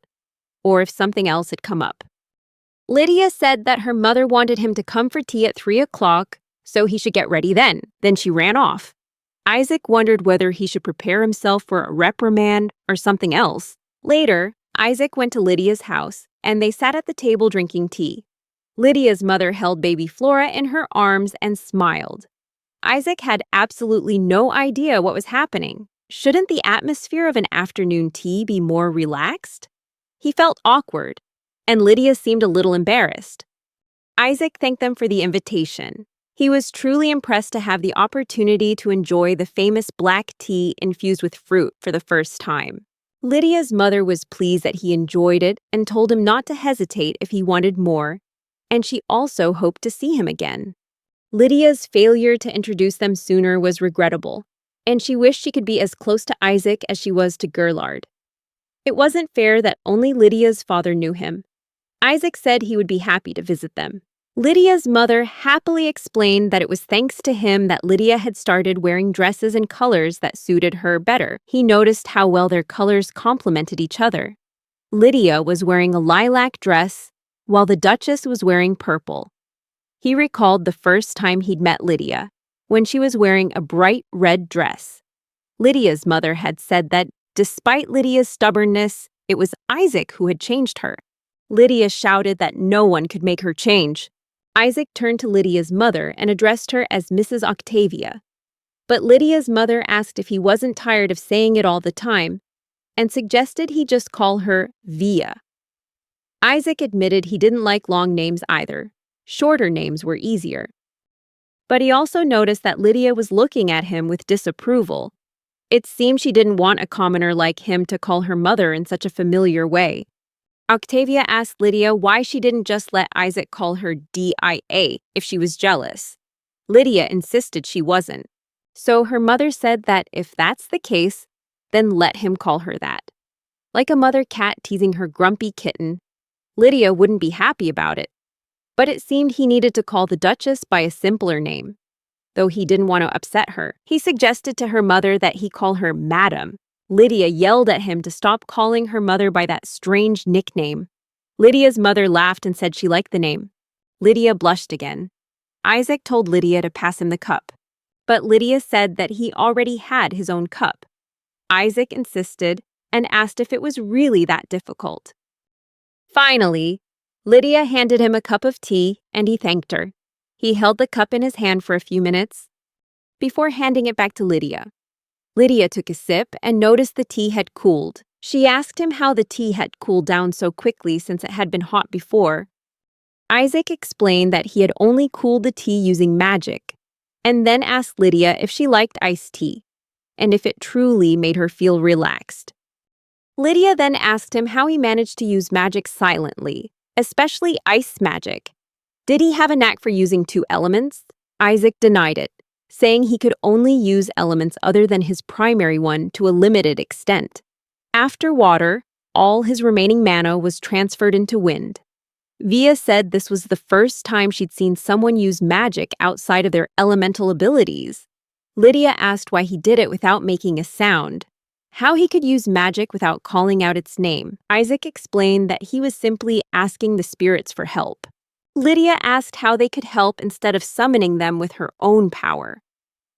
or if something else had come up. Lydia said that her mother wanted him to come for tea at 3 o'clock, so he should get ready then. Then she ran off. Isaac wondered whether he should prepare himself for a reprimand or something else. Later, Isaac went to Lydia's house, and they sat at the table drinking tea. Lydia's mother held baby Flora in her arms and smiled. Isaac had absolutely no idea what was happening. Shouldn't the atmosphere of an afternoon tea be more relaxed? He felt awkward, and Lydia seemed a little embarrassed. Isaac thanked them for the invitation. He was truly impressed to have the opportunity to enjoy the famous black tea infused with fruit for the first time. Lydia's mother was pleased that he enjoyed it and told him not to hesitate if he wanted more, and she also hoped to see him again. Lydia's failure to introduce them sooner was regrettable, and she wished she could be as close to Isaac as she was to Gerlard. It wasn't fair that only Lydia's father knew him. Isaac said he would be happy to visit them. Lydia's mother happily explained that it was thanks to him that Lydia had started wearing dresses and colors that suited her better. He noticed how well their colors complemented each other. Lydia was wearing a lilac dress, while the Duchess was wearing purple. He recalled the first time he'd met Lydia, when she was wearing a bright red dress. Lydia's mother had said that, despite Lydia's stubbornness, it was Isaac who had changed her. Lydia shouted that no one could make her change. Isaac turned to Lydia's mother and addressed her as Mrs. Octavia. But Lydia's mother asked if he wasn't tired of saying it all the time, and suggested he just call her Via. Isaac admitted he didn't like long names either. Shorter names were easier. But he also noticed that Lydia was looking at him with disapproval. It seemed she didn't want a commoner like him to call her mother in such a familiar way. Octavia asked Lydia why she didn't just let Isaac call her Dia if she was jealous. Lydia insisted she wasn't. So her mother said that if that's the case, then let him call her that. Like a mother cat teasing her grumpy kitten, Lydia wouldn't be happy about it. But it seemed he needed to call the Duchess by a simpler name. Though he didn't want to upset her, he suggested to her mother that he call her Madam. Lydia yelled at him to stop calling her mother by that strange nickname. Lydia's mother laughed and said she liked the name. Lydia blushed again. Isaac told Lydia to pass him the cup, but Lydia said that he already had his own cup. Isaac insisted and asked if it was really that difficult. Finally, Lydia handed him a cup of tea and he thanked her. He held the cup in his hand for a few minutes before handing it back to Lydia. Lydia took a sip and noticed the tea had cooled. She asked him how the tea had cooled down so quickly since it had been hot before. Isaac explained that he had only cooled the tea using magic, and then asked Lydia if she liked iced tea, and if it truly made her feel relaxed. Lydia then asked him how he managed to use magic silently, especially ice magic. Did he have a knack for using 2 elements? Isaac denied it, saying he could only use elements other than his primary one to a limited extent. After water, all his remaining mana was transferred into wind. Via said this was the first time she'd seen someone use magic outside of their elemental abilities. Lydia asked why he did it without making a sound, how he could use magic without calling out its name. Isaac explained that he was simply asking the spirits for help. Lydia asked how they could help instead of summoning them with her own power.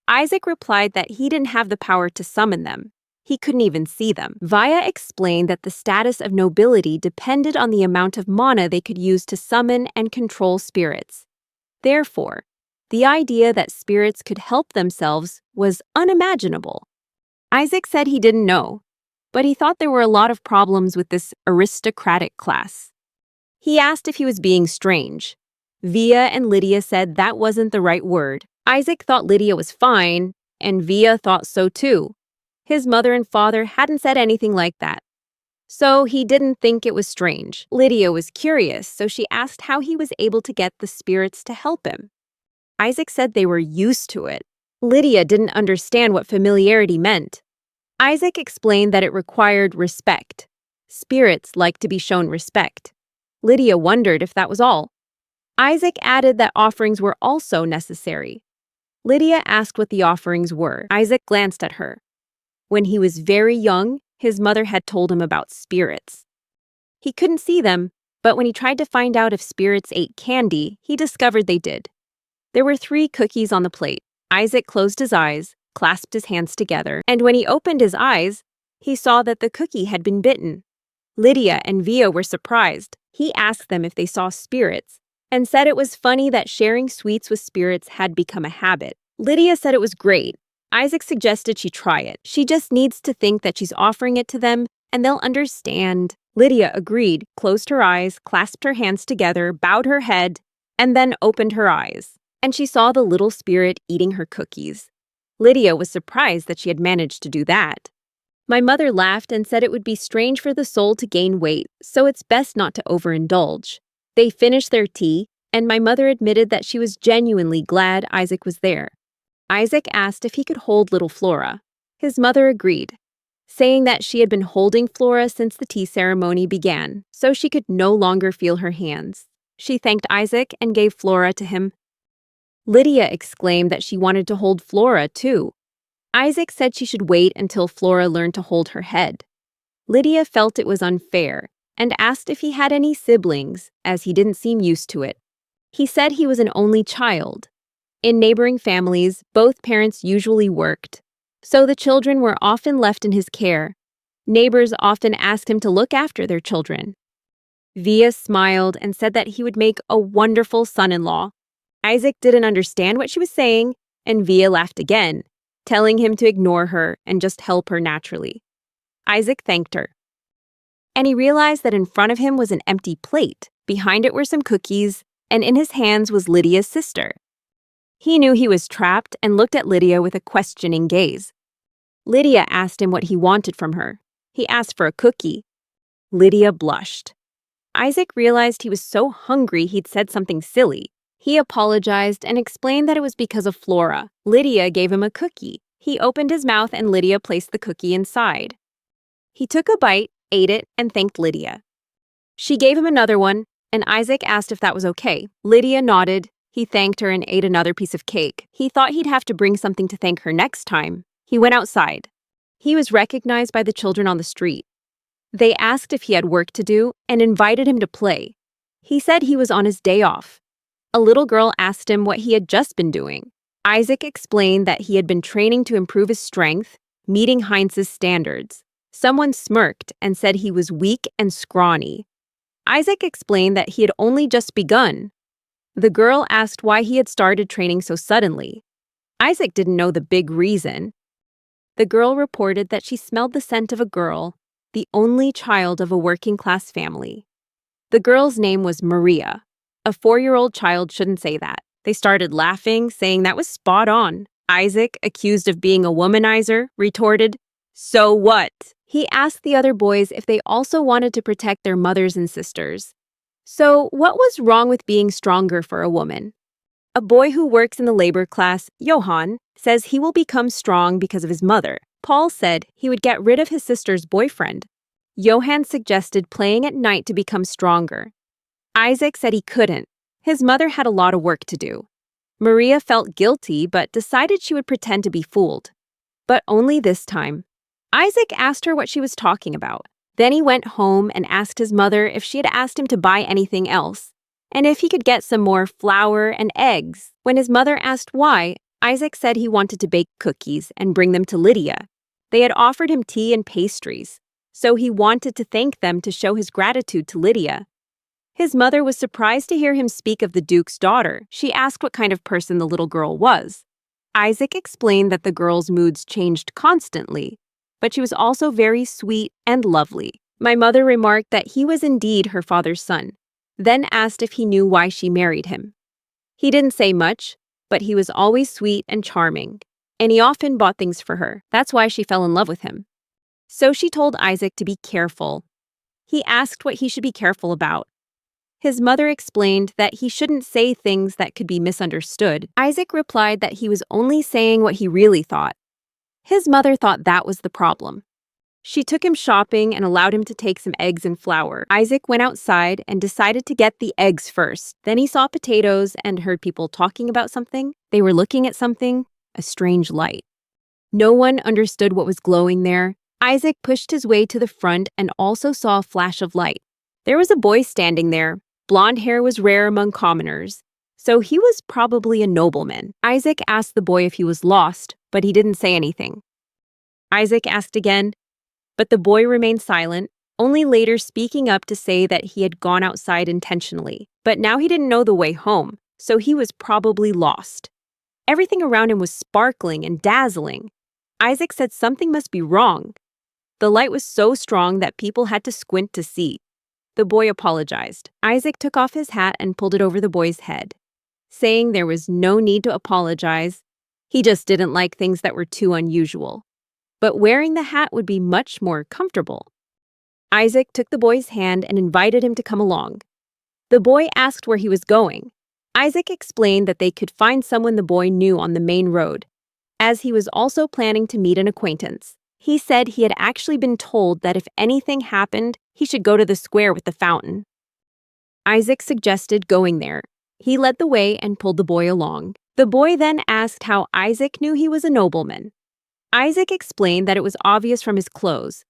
Isaac replied that he didn't have the power to summon them. He couldn't even see them. Via explained that the status of nobility depended on the amount of mana they could use to summon and control spirits. Therefore, the idea that spirits could help themselves was unimaginable. Isaac said he didn't know, but he thought there were a lot of problems with this aristocratic class. He asked if he was being strange. Via and Lydia said that wasn't the right word. Isaac thought Lydia was fine, and Via thought so too. His mother and father hadn't said anything like that, so he didn't think it was strange. Lydia was curious, so she asked how he was able to get the spirits to help him. Isaac said they were used to it. Lydia didn't understand what familiarity meant. Isaac explained that it required respect. Spirits like to be shown respect. Lydia wondered if that was all. Isaac added that offerings were also necessary. Lydia asked what the offerings were. Isaac glanced at her. When he was very young, his mother had told him about spirits. He couldn't see them, but when he tried to find out if spirits ate candy, he discovered they did. There were 3 cookies on the plate. Isaac closed his eyes, clasped his hands together, and when he opened his eyes, he saw that the cookie had been bitten. Lydia and Via were surprised. He asked them if they saw spirits, and said it was funny that sharing sweets with spirits had become a habit. Lydia said it was great. Isaac suggested she try it. She just needs to think that she's offering it to them, and they'll understand. Lydia agreed, closed her eyes, clasped her hands together, bowed her head, and then opened her eyes. And she saw the little spirit eating her cookies. Lydia was surprised that she had managed to do that. My mother laughed and said it would be strange for the soul to gain weight, so it's best not to overindulge. They finished their tea, and my mother admitted that she was genuinely glad Isaac was there. Isaac asked if he could hold little Flora. His mother agreed, saying that she had been holding Flora since the tea ceremony began, so she could no longer feel her hands. She thanked Isaac and gave Flora to him. Lydia exclaimed that she wanted to hold Flora, too. Isaac said she should wait until Flora learned to hold her head. Lydia felt it was unfair and asked if he had any siblings, as he didn't seem used to it. He said he was an only child. In neighboring families, both parents usually worked, so the children were often left in his care. Neighbors often asked him to look after their children. Via smiled and said that he would make a wonderful son-in-law. Isaac didn't understand what she was saying, and Via laughed again, telling him to ignore her and just help her naturally. Isaac thanked her. And he realized that in front of him was an empty plate. Behind it were some cookies, and in his hands was Lydia's sister. He knew he was trapped and looked at Lydia with a questioning gaze. Lydia asked him what he wanted from her. He asked for a cookie. Lydia blushed. Isaac realized he was so hungry he'd said something silly. He apologized and explained that it was because of Flora. Lydia gave him a cookie. He opened his mouth and Lydia placed the cookie inside. He took a bite, ate it, and thanked Lydia. She gave him another one, and Isaac asked if that was okay. Lydia nodded. He thanked her and ate another piece of cake. He thought he'd have to bring something to thank her next time. He went outside. He was recognized by the children on the street. They asked if he had work to do and invited him to play. He said he was on his day off. A little girl asked him what he had just been doing. Isaac explained that he had been training to improve his strength, meeting Heinz's standards. Someone smirked and said he was weak and scrawny. Isaac explained that he had only just begun. The girl asked why he had started training so suddenly. Isaac didn't know the big reason. The girl reported that she smelled the scent of a girl, the only child of a working-class family. The girl's name was Maria. A 4-year-old child shouldn't say that. They started laughing, saying that was spot on. Isaac, accused of being a womanizer, retorted, "So what?" He asked the other boys if they also wanted to protect their mothers and sisters. So what was wrong with being stronger for a woman? A boy who works in the labor class, Johann, says he will become strong because of his mother. Paul said he would get rid of his sister's boyfriend. Johann suggested playing at night to become stronger. Isaac said he couldn't. His mother had a lot of work to do. Maria felt guilty but decided she would pretend to be fooled. But only this time. Isaac asked her what she was talking about. Then he went home and asked his mother if she had asked him to buy anything else, and if he could get some more flour and eggs. When his mother asked why, Isaac said he wanted to bake cookies and bring them to Lydia. They had offered him tea and pastries, so he wanted to thank them to show his gratitude to Lydia. His mother was surprised to hear him speak of the Duke's daughter. She asked what kind of person the little girl was. Isaac explained that the girl's moods changed constantly, but she was also very sweet and lovely. My mother remarked that he was indeed her father's son, then asked if he knew why she married him. He didn't say much, but he was always sweet and charming, and he often bought things for her. That's why she fell in love with him. So she told Isaac to be careful. He asked what he should be careful about. His mother explained that he shouldn't say things that could be misunderstood. Isaac replied that he was only saying what he really thought. His mother thought that was the problem. She took him shopping and allowed him to take some eggs and flour. Isaac went outside and decided to get the eggs first. Then he saw potatoes and heard people talking about something. They were looking at something, a strange light. No one understood what was glowing there. Isaac pushed his way to the front and also saw a flash of light. There was a boy standing there. Blonde hair was rare among commoners, so he was probably a nobleman. Isaac asked the boy if he was lost, but he didn't say anything. Isaac asked again, but the boy remained silent, only later speaking up to say that he had gone outside intentionally. But now he didn't know the way home, so he was probably lost. Everything around him was sparkling and dazzling. Isaac said something must be wrong. The light was so strong that people had to squint to see. The boy apologized. Isaac took off his hat and pulled it over the boy's head, saying there was no need to apologize. He just didn't like things that were too unusual. But wearing the hat would be much more comfortable. Isaac took the boy's hand and invited him to come along. The boy asked where he was going. Isaac explained that they could find someone the boy knew on the main road, as he was also planning to meet an acquaintance. He said he had actually been told that if anything happened, he should go to the square with the fountain. Isaac suggested going there. He led the way and pulled the boy along. The boy then asked how Isaac knew he was a nobleman. Isaac explained that it was obvious from his clothes,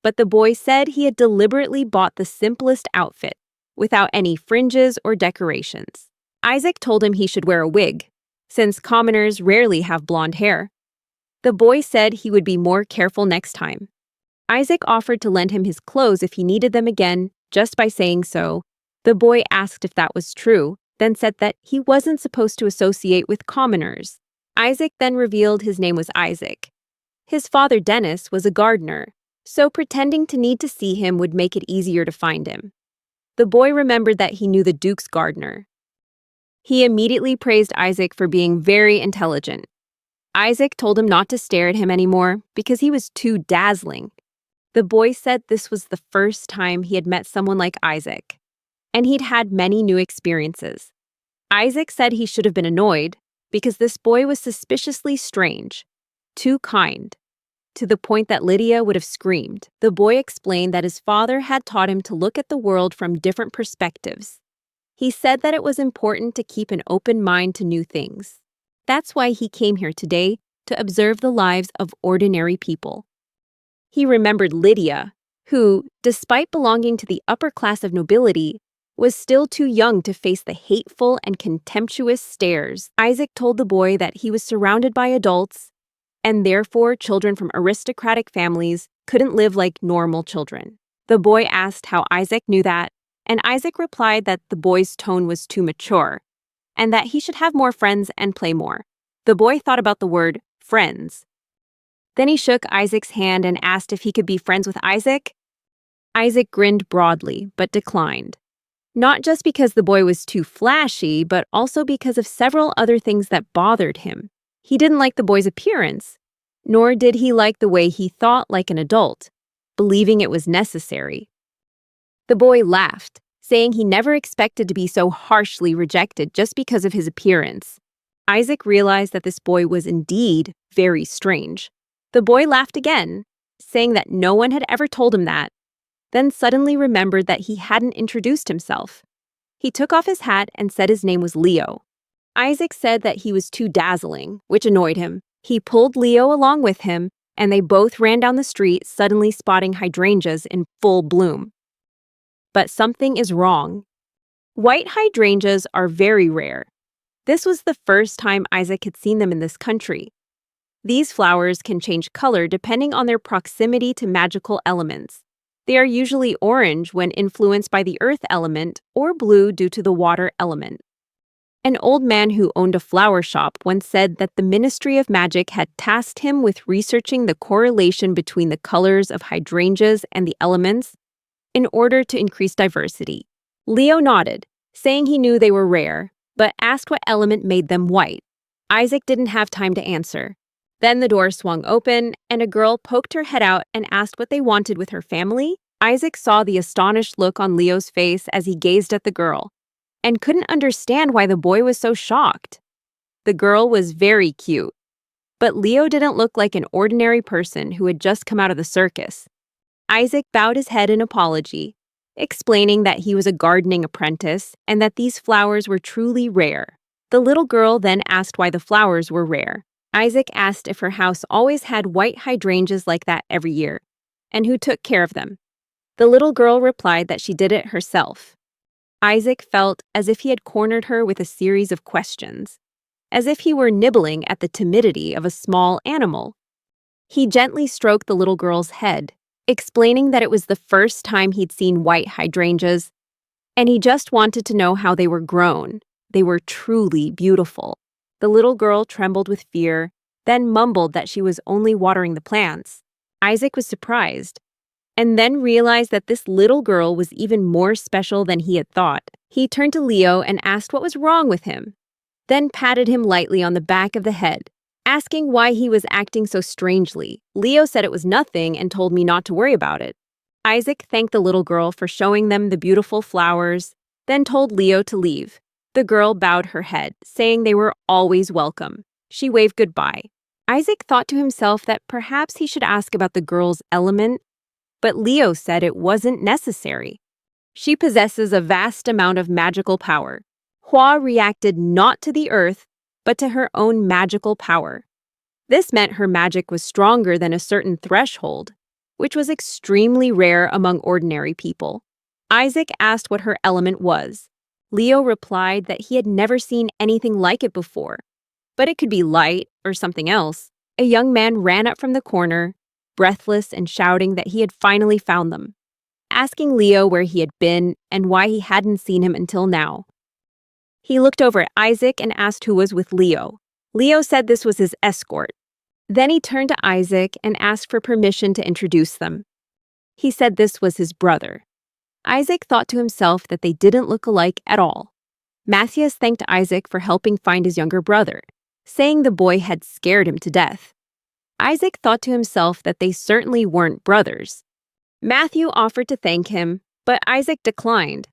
but the boy said he had deliberately bought the simplest outfit, without any fringes or decorations. Isaac told him he should wear a wig, since commoners rarely have blonde hair. The boy said he would be more careful next time. Isaac offered to lend him his clothes if he needed them again, just by saying so. The boy asked if that was true, then said that he wasn't supposed to associate with commoners. Isaac then revealed his name was Isaac. His father, Dennis, was a gardener, so pretending to need to see him would make it easier to find him. The boy remembered that he knew the Duke's gardener. He immediately praised Isaac for being very intelligent. Isaac told him not to stare at him anymore because he was too dazzling. The boy said this was the first time he had met someone like Isaac, and he'd had many new experiences. Isaac said he should have been annoyed because this boy was suspiciously strange, too kind, to the point that Lydia would have screamed. The boy explained that his father had taught him to look at the world from different perspectives. He said that it was important to keep an open mind to new things. That's why he came here today, to observe the lives of ordinary people. He remembered Lydia, who, despite belonging to the upper class of nobility, was still too young to face the hateful and contemptuous stares. Isaac told the boy that he was surrounded by adults, and therefore children from aristocratic families couldn't live like normal children. The boy asked how Isaac knew that, and Isaac replied that the boy's tone was too mature, and that he should have more friends and play more. The boy thought about the word friends. Then he shook Isaac's hand and asked if he could be friends with Isaac. Isaac grinned broadly, but declined. Not just because the boy was too flashy, but also because of several other things that bothered him. He didn't like the boy's appearance, nor did he like the way he thought like an adult, believing it was necessary. The boy laughed, saying he never expected to be so harshly rejected just because of his appearance. Isaac realized that this boy was indeed very strange. The boy laughed again, saying that no one had ever told him that, then suddenly remembered that he hadn't introduced himself. He took off his hat and said his name was Leo. Isaac said that he was too dazzling, which annoyed him. He pulled Leo along with him, and they both ran down the street, suddenly spotting hydrangeas in full bloom. But something is wrong. White hydrangeas are very rare. This was the first time Isaac had seen them in this country. These flowers can change color depending on their proximity to magical elements. They are usually orange when influenced by the earth element or blue due to the water element. An old man who owned a flower shop once said that the Ministry of Magic had tasked him with researching the correlation between the colors of hydrangeas and the elements in order to increase diversity. Leo nodded, saying he knew they were rare, but asked what element made them white. Isaac didn't have time to answer. Then the door swung open, and a girl poked her head out and asked what they wanted with her family. Isaac saw the astonished look on Leo's face as he gazed at the girl, and couldn't understand why the boy was so shocked. The girl was very cute, but Leo didn't look like an ordinary person who had just come out of the circus. Isaac bowed his head in apology, explaining that he was a gardening apprentice and that these flowers were truly rare. The little girl then asked why the flowers were rare. Isaac asked if her house always had white hydrangeas like that every year, and who took care of them. The little girl replied that she did it herself. Isaac felt as if he had cornered her with a series of questions, as if he were nibbling at the timidity of a small animal. He gently stroked the little girl's head, explaining that it was the first time he'd seen white hydrangeas, and he just wanted to know how they were grown. They were truly beautiful. The little girl trembled with fear, then mumbled that she was only watering the plants. Isaac was surprised, and then realized that this little girl was even more special than he had thought. He turned to Leo and asked what was wrong with him, then patted him lightly on the back of the head, asking why he was acting so strangely. Leo said it was nothing and told me not to worry about it. Isaac thanked the little girl for showing them the beautiful flowers, then told Leo to leave. The girl bowed her head, saying they were always welcome. She waved goodbye. Isaac thought to himself that perhaps he should ask about the girl's element, but Leo said it wasn't necessary. She possesses a vast amount of magical power. Hua reacted not to the earth, but to her own magical power. This meant her magic was stronger than a certain threshold, which was extremely rare among ordinary people. Isaac asked what her element was. Leo replied that he had never seen anything like it before, but it could be light or something else. A young man ran up from the corner, breathless and shouting that he had finally found them, asking Leo where he had been and why he hadn't seen him until now. He looked over at Isaac and asked who was with Leo. Leo said this was his escort. Then he turned to Isaac and asked for permission to introduce them. He said this was his brother. Isaac thought to himself that they didn't look alike at all. Matthias thanked Isaac for helping find his younger brother, saying the boy had scared him to death. Isaac thought to himself that they certainly weren't brothers. Matthew offered to thank him, but Isaac declined,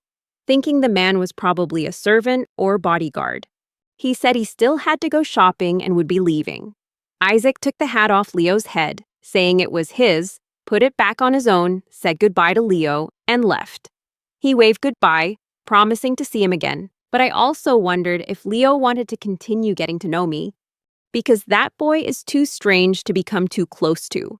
thinking the man was probably a servant or bodyguard. He said he still had to go shopping and would be leaving. Isaac took the hat off Leo's head, saying it was his, put it back on his own, said goodbye to Leo, and left. He waved goodbye, promising to see him again, but I also wondered if Leo wanted to continue getting to know me, because that boy is too strange to become too close to.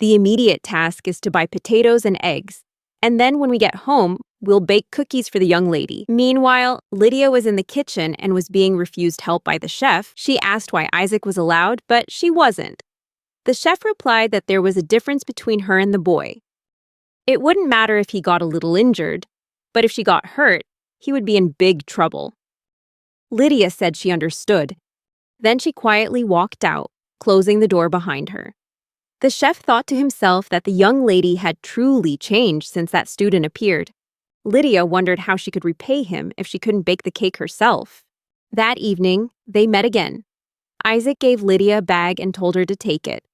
The immediate task is to buy potatoes and eggs, and then when we get home, we'll bake cookies for the young lady. Meanwhile, Lydia was in the kitchen and was being refused help by the chef. She asked why Isaac was allowed, but she wasn't. The chef replied that there was a difference between her and the boy. It wouldn't matter if he got a little injured, but if she got hurt, he would be in big trouble. Lydia said she understood. Then she quietly walked out, closing the door behind her. The chef thought to himself that the young lady had truly changed since that student appeared. Lydia wondered how she could repay him if she couldn't bake the cake herself. That evening, they met again. Isaac gave Lydia a bag and told her to take it.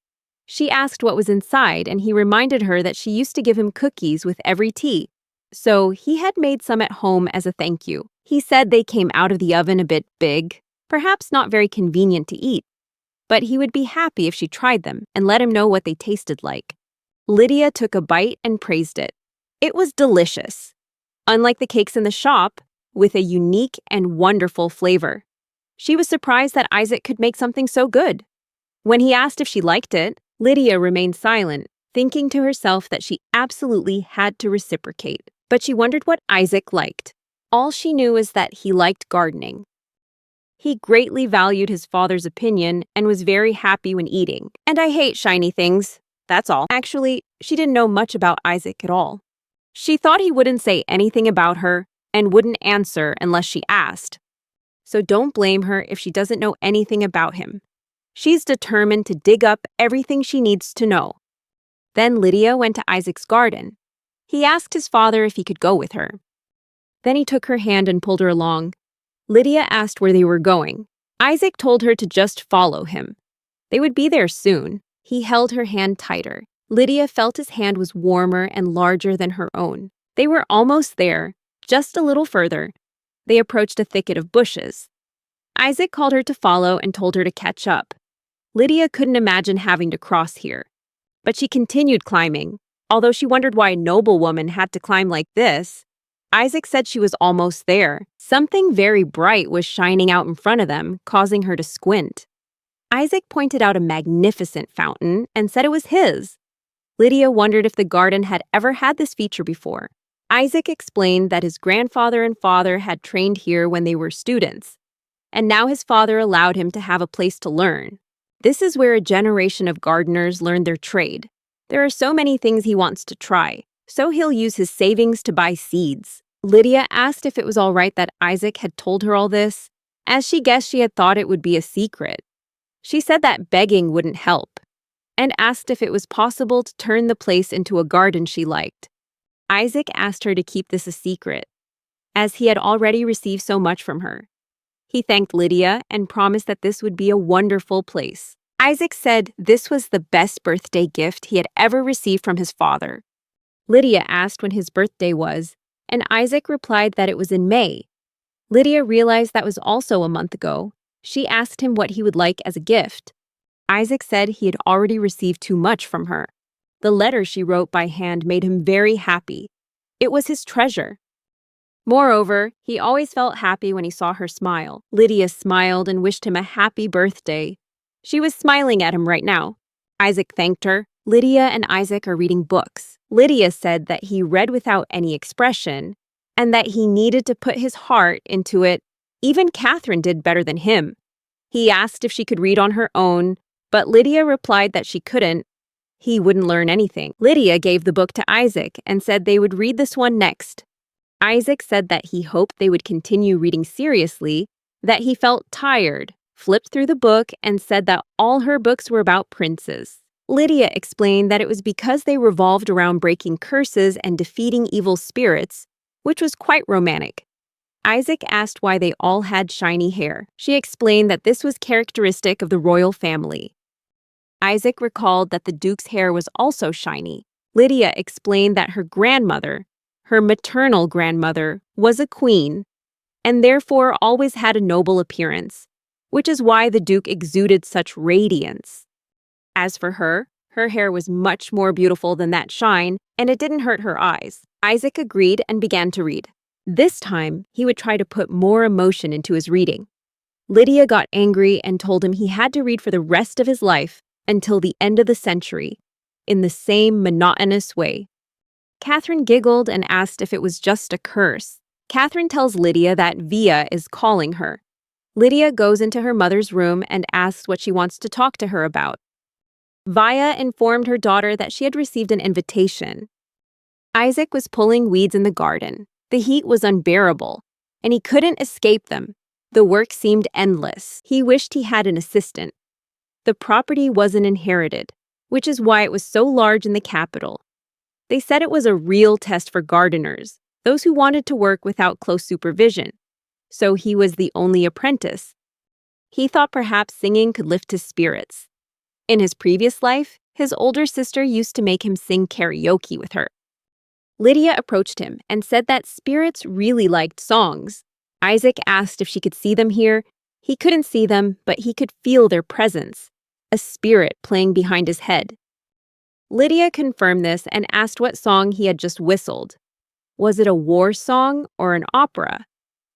She asked what was inside, and he reminded her that she used to give him cookies with every tea, so he had made some at home as a thank you. He said they came out of the oven a bit big, perhaps not very convenient to eat, but he would be happy if she tried them and let him know what they tasted like. Lydia took a bite and praised it. It was delicious, unlike the cakes in the shop, with a unique and wonderful flavor. She was surprised that Isaac could make something so good. When he asked if she liked it, Lydia remained silent, thinking to herself that she absolutely had to reciprocate. But she wondered what Isaac liked. All she knew is that he liked gardening. He greatly valued his father's opinion and was very happy when eating. And I hate shiny things. That's all. Actually, she didn't know much about Isaac at all. She thought he wouldn't say anything about her and wouldn't answer unless she asked. So don't blame her if she doesn't know anything about him. She's determined to dig up everything she needs to know. Then Lydia went to Isaac's garden. He asked his father if he could go with her. Then he took her hand and pulled her along. Lydia asked where they were going. Isaac told her to just follow him. They would be there soon. He held her hand tighter. Lydia felt his hand was warmer and larger than her own. They were almost there, just a little further. They approached a thicket of bushes. Isaac called her to follow and told her to catch up. Lydia couldn't imagine having to cross here. But she continued climbing. Although she wondered why a noblewoman had to climb like this, Isaac said she was almost there. Something very bright was shining out in front of them, causing her to squint. Isaac pointed out a magnificent fountain and said it was his. Lydia wondered if the garden had ever had this feature before. Isaac explained that his grandfather and father had trained here when they were students, and now his father allowed him to have a place to learn. This is where a generation of gardeners learn their trade. There are so many things he wants to try, so he'll use his savings to buy seeds. Lydia asked if it was all right that Isaac had told her all this, as she guessed she had thought it would be a secret. She said that begging wouldn't help, and asked if it was possible to turn the place into a garden she liked. Isaac asked her to keep this a secret, as he had already received so much from her. He thanked Lydia and promised that this would be a wonderful place. Isaac said this was the best birthday gift he had ever received from his father. Lydia asked when his birthday was, and Isaac replied that it was in May. Lydia realized that was also a month ago. She asked him what he would like as a gift. Isaac said he had already received too much from her. The letter she wrote by hand made him very happy. It was his treasure. Moreover, he always felt happy when he saw her smile. Lydia smiled and wished him a happy birthday. She was smiling at him right now. Isaac thanked her. Lydia and Isaac are reading books. Lydia said that he read without any expression and that he needed to put his heart into it. Even Catherine did better than him. He asked if she could read on her own, but Lydia replied that she couldn't. He wouldn't learn anything. Lydia gave the book to Isaac and said they would read this one next. Isaac said that he hoped they would continue reading seriously, that he felt tired, flipped through the book, and said that all her books were about princes. Lydia explained that it was because they revolved around breaking curses and defeating evil spirits, which was quite romantic. Isaac asked why they all had shiny hair. She explained that this was characteristic of the royal family. Isaac recalled that the Duke's hair was also shiny. Lydia explained that her grandmother, her maternal grandmother, was a queen, and therefore always had a noble appearance, which is why the Duke exuded such radiance. As for her hair was much more beautiful than that shine, and it didn't hurt her eyes. Isaac agreed and began to read. This time, he would try to put more emotion into his reading. Lydia got angry and told him he had to read for the rest of his life until the end of the century, in the same monotonous way. Catherine giggled and asked if it was just a curse. Catherine tells Lydia that Via is calling her. Lydia goes into her mother's room and asks what she wants to talk to her about. Via informed her daughter that she had received an invitation. Isaac was pulling weeds in the garden. The heat was unbearable, and he couldn't escape them. The work seemed endless. He wished he had an assistant. The property wasn't inherited, which is why it was so large in the capital. They said it was a real test for gardeners, those who wanted to work without close supervision. So he was the only apprentice. He thought perhaps singing could lift his spirits. In his previous life, his older sister used to make him sing karaoke with her. Lydia approached him and said that spirits really liked songs. Isaac asked if she could see them here. He couldn't see them, but he could feel their presence, a spirit playing behind his head. Lydia confirmed this and asked what song he had just whistled. Was it a war song or an opera?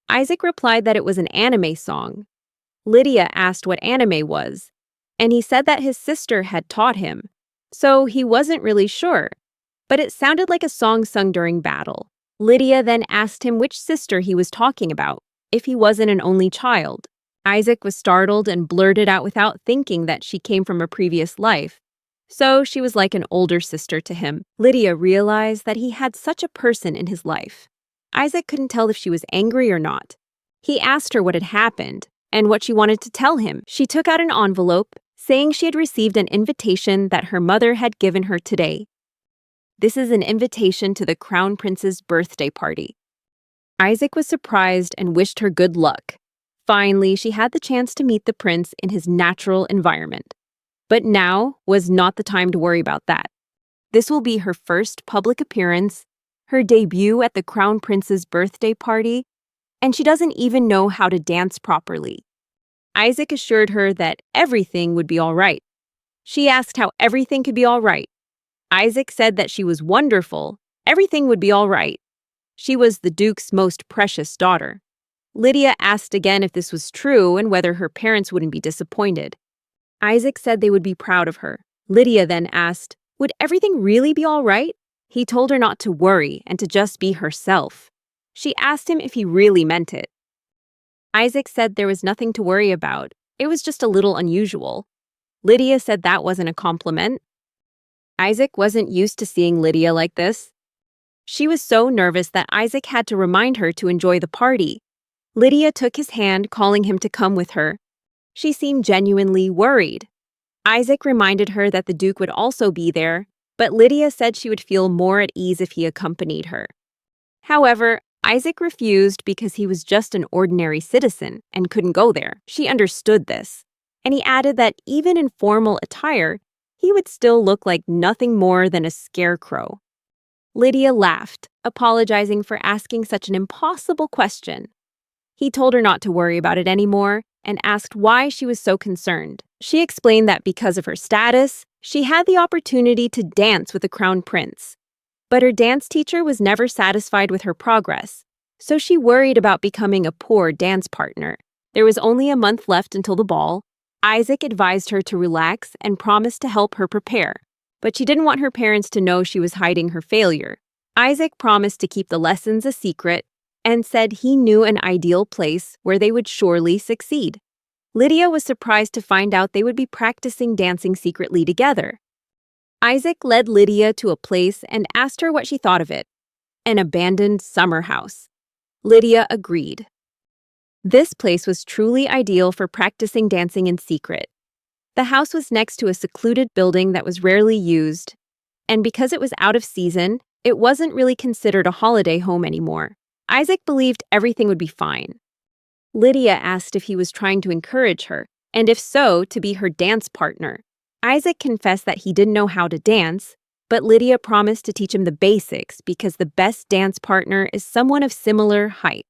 Isaac replied that it was an anime song. Lydia asked what anime was, and he said that his sister had taught him, so he wasn't really sure, but it sounded like a song sung during battle. Lydia then asked him which sister he was talking about, if he wasn't an only child. Isaac was startled and blurted out without thinking that she came from a previous life, so she was like an older sister to him. Lydia realized that he had such a person in his life. Isaac couldn't tell if she was angry or not. He asked her what had happened and what she wanted to tell him. She took out an envelope, saying she had received an invitation that her mother had given her today. This is an invitation to the Crown Prince's birthday party. Isaac was surprised and wished her good luck. Finally, she had the chance to meet the prince in his natural environment. But now was not the time to worry about that. This will be her first public appearance, her debut at the Crown Prince's birthday party, and she doesn't even know how to dance properly. Isaac assured her that everything would be all right. She asked how everything could be all right. Isaac said that she was wonderful, everything would be all right. She was the Duke's most precious daughter. Lydia asked again if this was true and whether her parents wouldn't be disappointed. Isaac said they would be proud of her. Lydia then asked, would everything really be all right? He told her not to worry and to just be herself. She asked him if he really meant it. Isaac said there was nothing to worry about. It was just a little unusual. Lydia said that wasn't a compliment. Isaac wasn't used to seeing Lydia like this. She was so nervous that Isaac had to remind her to enjoy the party. Lydia took his hand, calling him to come with her. She seemed genuinely worried. Isaac reminded her that the Duke would also be there, but Lydia said she would feel more at ease if he accompanied her. However, Isaac refused because he was just an ordinary citizen and couldn't go there. She understood this, and he added that even in formal attire, he would still look like nothing more than a scarecrow. Lydia laughed, apologizing for asking such an impossible question. He told her not to worry about it anymore and asked why she was so concerned. She explained that because of her status, she had the opportunity to dance with the crown prince. But her dance teacher was never satisfied with her progress, so she worried about becoming a poor dance partner. There was only a month left until the ball. Isaac advised her to relax and promised to help her prepare, but she didn't want her parents to know she was hiding her failure. Isaac promised to keep the lessons a secret and said he knew an ideal place where they would surely succeed. Lydia was surprised to find out they would be practicing dancing secretly together. Isaac led Lydia to a place and asked her what she thought of it, an abandoned summer house. Lydia agreed. This place was truly ideal for practicing dancing in secret. The house was next to a secluded building that was rarely used, and because it was out of season, it wasn't really considered a holiday home anymore. Isaac believed everything would be fine. Lydia asked if he was trying to encourage her, and if so, to be her dance partner. Isaac confessed that he didn't know how to dance, but Lydia promised to teach him the basics because the best dance partner is someone of similar height.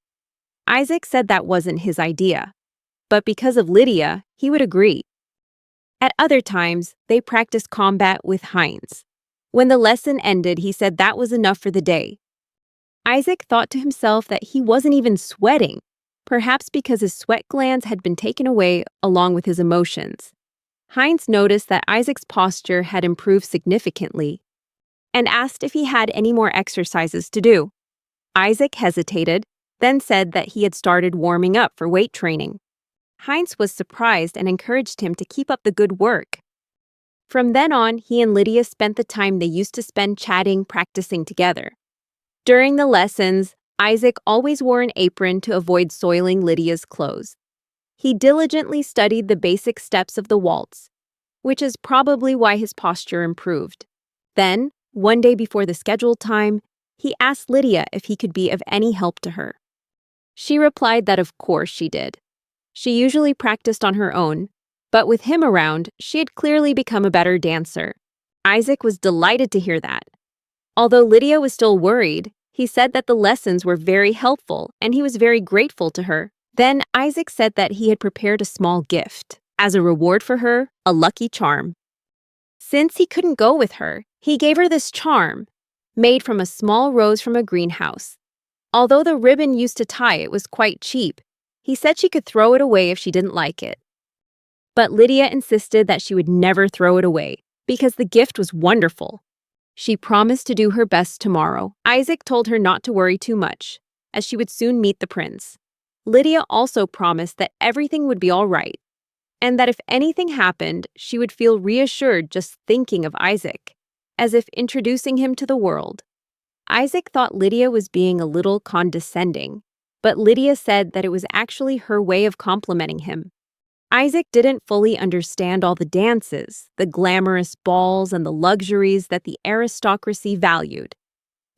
Isaac said that wasn't his idea, but because of Lydia, he would agree. At other times, they practiced combat with Heinz. When the lesson ended, he said that was enough for the day. Isaac thought to himself that he wasn't even sweating, perhaps because his sweat glands had been taken away along with his emotions. Heinz noticed that Isaac's posture had improved significantly and asked if he had any more exercises to do. Isaac hesitated, then said that he had started warming up for weight training. Heinz was surprised and encouraged him to keep up the good work. From then on, he and Lydia spent the time they used to spend chatting, practicing together. During the lessons, Isaac always wore an apron to avoid soiling Lydia's clothes. He diligently studied the basic steps of the waltz, which is probably why his posture improved. Then, one day before the scheduled time, he asked Lydia if he could be of any help to her. She replied that of course she did. She usually practiced on her own, but with him around, she had clearly become a better dancer. Isaac was delighted to hear that. Although Lydia was still worried, he said that the lessons were very helpful and he was very grateful to her. Then Isaac said that he had prepared a small gift. As a reward for her, a lucky charm. Since he couldn't go with her, he gave her this charm. made from a small rose from a greenhouse. Although the ribbon used to tie it was quite cheap, he said she could throw it away if she didn't like it. But Lydia insisted that she would never throw it away, because the gift was wonderful. She promised to do her best tomorrow. Isaac told her not to worry too much, as she would soon meet the prince. Lydia also promised that everything would be all right, and that if anything happened, she would feel reassured just thinking of Isaac, as if introducing him to the world. Isaac thought Lydia was being a little condescending, but Lydia said that it was actually her way of complimenting him. Isaac didn't fully understand all the dances, the glamorous balls, and the luxuries that the aristocracy valued,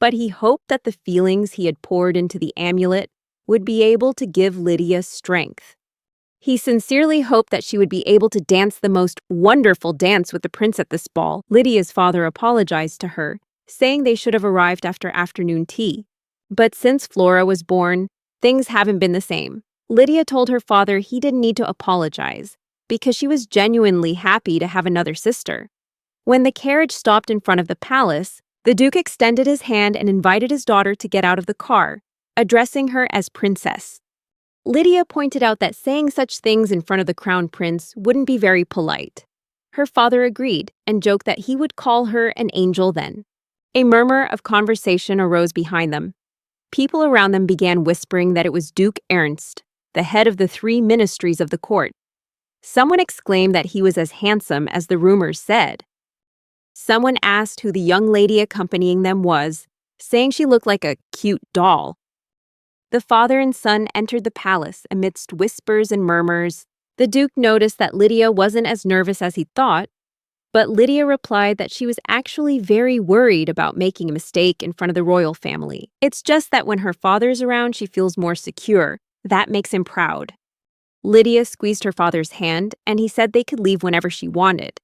but he hoped that the feelings he had poured into the amulet would be able to give Lydia strength. He sincerely hoped that she would be able to dance the most wonderful dance with the prince at this ball. Lydia's father apologized to her, saying they should have arrived after afternoon tea. But since Flora was born, things haven't been the same. Lydia told her father he didn't need to apologize, because she was genuinely happy to have another sister. When the carriage stopped in front of the palace, the Duke extended his hand and invited his daughter to get out of the car, addressing her as princess. Lydia pointed out that saying such things in front of the crown prince wouldn't be very polite. Her father agreed and joked that he would call her an angel then. A murmur of conversation arose behind them. People around them began whispering that it was Duke Ernst, the head of the 3 ministries of the court. Someone exclaimed that he was as handsome as the rumors said. Someone asked who the young lady accompanying them was, saying she looked like a cute doll. The father and son entered the palace amidst whispers and murmurs. The Duke noticed that Lydia wasn't as nervous as he thought, but Lydia replied that she was actually very worried about making a mistake in front of the royal family. It's just that when her father's around, she feels more secure. That makes him proud. Lydia squeezed her father's hand, and he said they could leave whenever she wanted.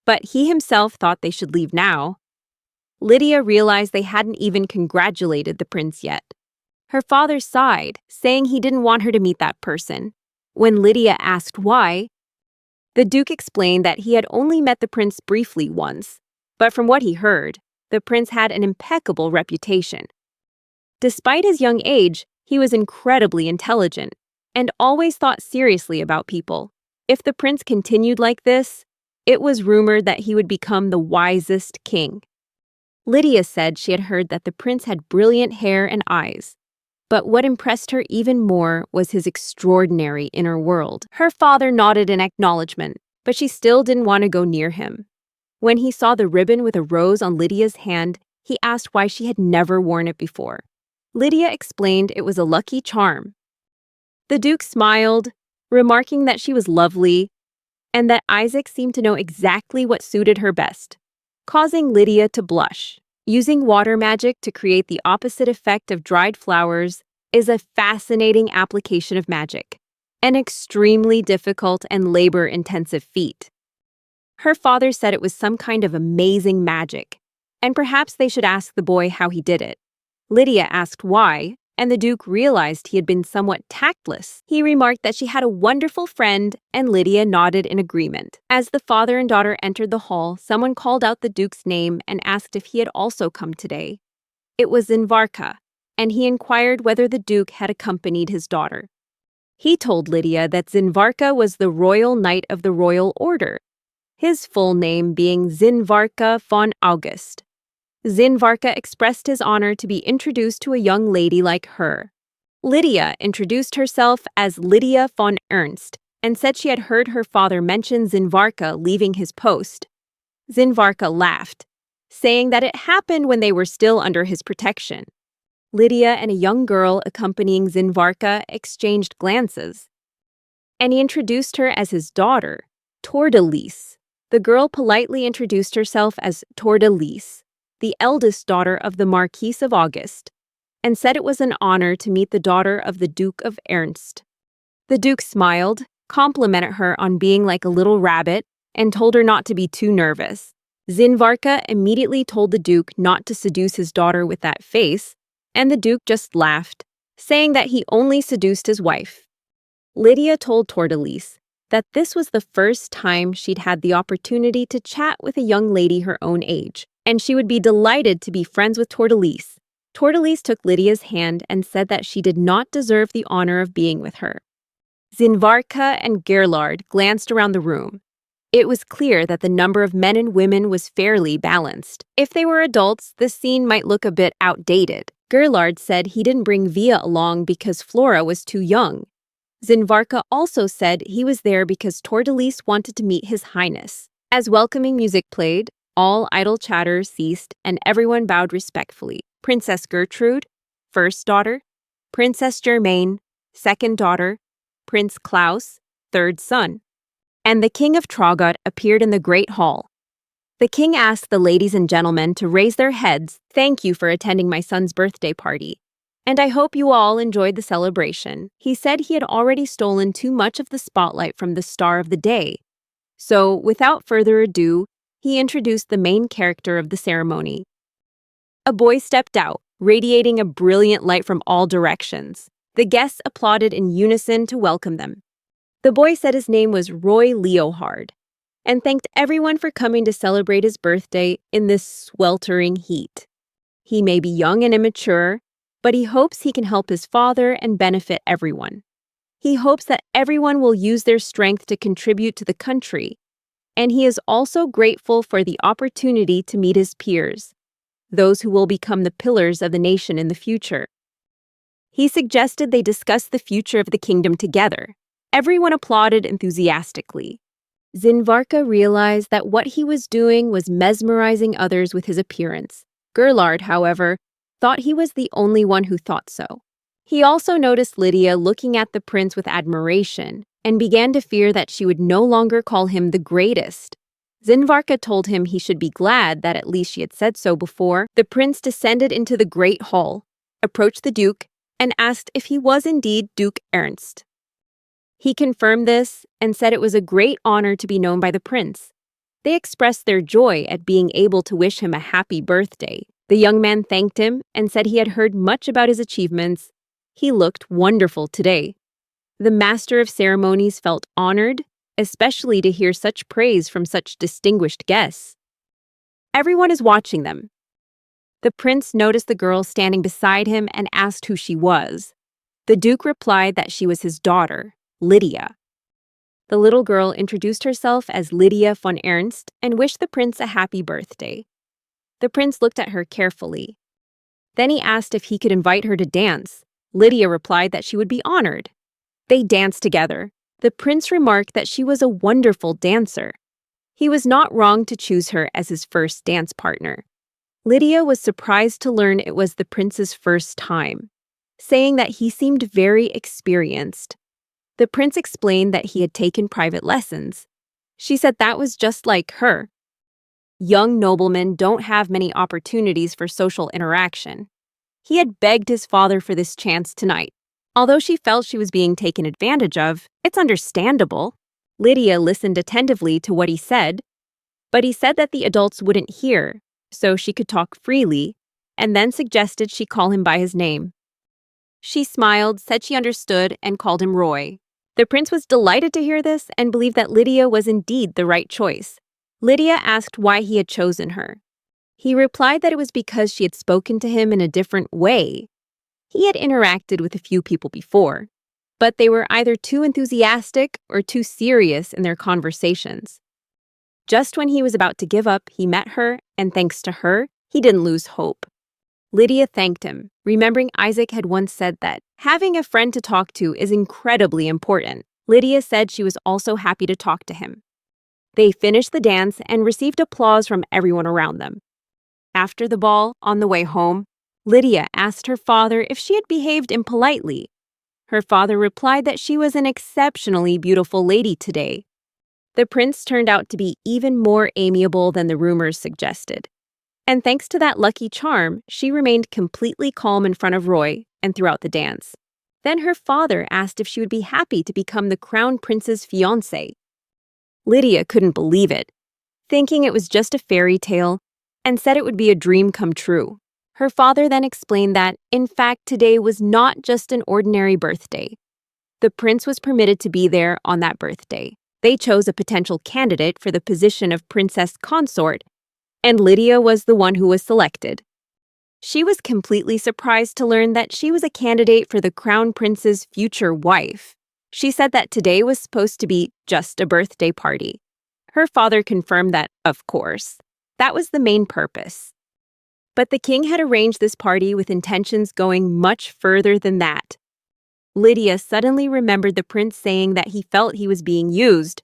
But he himself thought they should leave now. Lydia realized they hadn't even congratulated the prince yet. Her father sighed, saying he didn't want her to meet that person. When Lydia asked why, the Duke explained that he had only met the prince briefly once, but from what he heard, the prince had an impeccable reputation. Despite his young age, he was incredibly intelligent and always thought seriously about people. If the prince continued like this, it was rumored that he would become the wisest king. Lydia said she had heard that the prince had brilliant hair and eyes, but what impressed her even more was his extraordinary inner world. Her father nodded in acknowledgement, but she still didn't want to go near him. When he saw the ribbon with a rose on Lydia's hand, he asked why she had never worn it before. Lydia explained it was a lucky charm. The Duke smiled, remarking that she was lovely, and that Isaac seemed to know exactly what suited her best, causing Lydia to blush. Using water magic to create the opposite effect of dried flowers is a fascinating application of magic, an extremely difficult and labor-intensive feat. Her father said it was some kind of amazing magic, and perhaps they should ask the boy how he did it. Lydia asked why, and the Duke realized he had been somewhat tactless. He remarked that she had a wonderful friend, and Lydia nodded in agreement. As the father and daughter entered the hall, someone called out the Duke's name and asked if he had also come today. It was Zinvarka, and he inquired whether the Duke had accompanied his daughter. He told Lydia that Zinvarka was the Royal Knight of the Royal Order, his full name being Zinvarka von August. Zinvarka expressed his honor to be introduced to a young lady like her. Lydia introduced herself as Lydia von Ernst and said she had heard her father mention Zinvarka leaving his post. Zinvarka laughed, saying that it happened when they were still under his protection. Lydia and a young girl accompanying Zinvarka exchanged glances, and he introduced her as his daughter, Tordelise. The girl politely introduced herself as Tordelise, the eldest daughter of the Marquis of August, and said it was an honor to meet the daughter of the Duke of Ernst. The Duke smiled, complimented her on being like a little rabbit, and told her not to be too nervous. Zinvarka immediately told the Duke not to seduce his daughter with that face, and the Duke just laughed, saying that he only seduced his wife. Lydia told Tordelise that this was the first time she'd had the opportunity to chat with a young lady her own age. and she would be delighted to be friends with Tortoise. Tortoise took Lydia's hand and said that she did not deserve the honor of being with her. Zinvarka and Gerlard glanced around the room. It was clear that the number of men and women was fairly balanced. If they were adults, this scene might look a bit outdated. Gerlard said he didn't bring Via along because Flora was too young. Zinvarka also said he was there because Tortoise wanted to meet His Highness. As welcoming music played, all idle chatter ceased and everyone bowed respectfully. Princess Gertrude, first daughter, Princess Germaine, second daughter, Prince Klaus, third son. And the King of Traugott appeared in the Great Hall. The king asked the ladies and gentlemen to raise their heads. "Thank you for attending my son's birthday party, and I hope you all enjoyed the celebration." He said he had already stolen too much of the spotlight from the star of the day. So, without further ado, he introduced the main character of the ceremony. A boy stepped out, radiating a brilliant light from all directions. The guests applauded in unison to welcome them. The boy said his name was Roy Leohard, and thanked everyone for coming to celebrate his birthday in this sweltering heat. He may be young and immature, but he hopes he can help his father and benefit everyone. He hopes that everyone will use their strength to contribute to the country, and he is also grateful for the opportunity to meet his peers, those who will become the pillars of the nation in the future. He suggested they discuss the future of the kingdom together. Everyone applauded enthusiastically. Zinvarka realized that what he was doing was mesmerizing others with his appearance. Gerlard, however, thought he was the only one who thought so. He also noticed Lydia looking at the prince with admiration and began to fear that she would no longer call him the greatest. Zinvarka told him he should be glad that at least she had said so before. The prince descended into the great hall, approached the duke, and asked if he was indeed Duke Ernst. He confirmed this and said it was a great honor to be known by the prince. They expressed their joy at being able to wish him a happy birthday. The young man thanked him and said he had heard much about his achievements. He looked wonderful today. The master of ceremonies felt honored, especially to hear such praise from such distinguished guests. Everyone is watching them. The prince noticed the girl standing beside him and asked who she was. The duke replied that she was his daughter, Lydia. The little girl introduced herself as Lydia von Ernst and wished the prince a happy birthday. The prince looked at her carefully. Then he asked if he could invite her to dance. Lydia replied that she would be honored. They danced together. The prince remarked that she was a wonderful dancer. He was not wrong to choose her as his first dance partner. Lydia was surprised to learn it was the prince's first time, saying that he seemed very experienced. The prince explained that he had taken private lessons. She said that was just like her. Young noblemen don't have many opportunities for social interaction. He had begged his father for this chance tonight. Although she felt she was being taken advantage of, it's understandable. Lydia listened attentively to what he said, but he said that the adults wouldn't hear, so she could talk freely, and then suggested she call him by his name. She smiled, said she understood, and called him Roy. The prince was delighted to hear this and believed that Lydia was indeed the right choice. Lydia asked why he had chosen her. He replied that it was because she had spoken to him in a different way. He had interacted with a few people before, but they were either too enthusiastic or too serious in their conversations. Just when he was about to give up, he met her, and thanks to her, he didn't lose hope. Lydia thanked him, remembering Isaac had once said that having a friend to talk to is incredibly important. Lydia said she was also happy to talk to him. They finished the dance and received applause from everyone around them. After the ball, on the way home, Lydia asked her father if she had behaved impolitely. Her father replied that she was an exceptionally beautiful lady today. The prince turned out to be even more amiable than the rumors suggested. And thanks to that lucky charm, she remained completely calm in front of Roy and throughout the dance. Then her father asked if she would be happy to become the crown prince's fiancée. Lydia couldn't believe it, thinking it was just a fairy tale, and said it would be a dream come true. Her father then explained that, in fact, today was not just an ordinary birthday. The prince was permitted to be there on that birthday. They chose a potential candidate for the position of princess consort, and Lydia was the one who was selected. She was completely surprised to learn that she was a candidate for the Crown Prince's future wife. She said that today was supposed to be just a birthday party. Her father confirmed that, of course, that was the main purpose. But the king had arranged this party with intentions going much further than that. Lydia suddenly remembered the prince saying that he felt he was being used.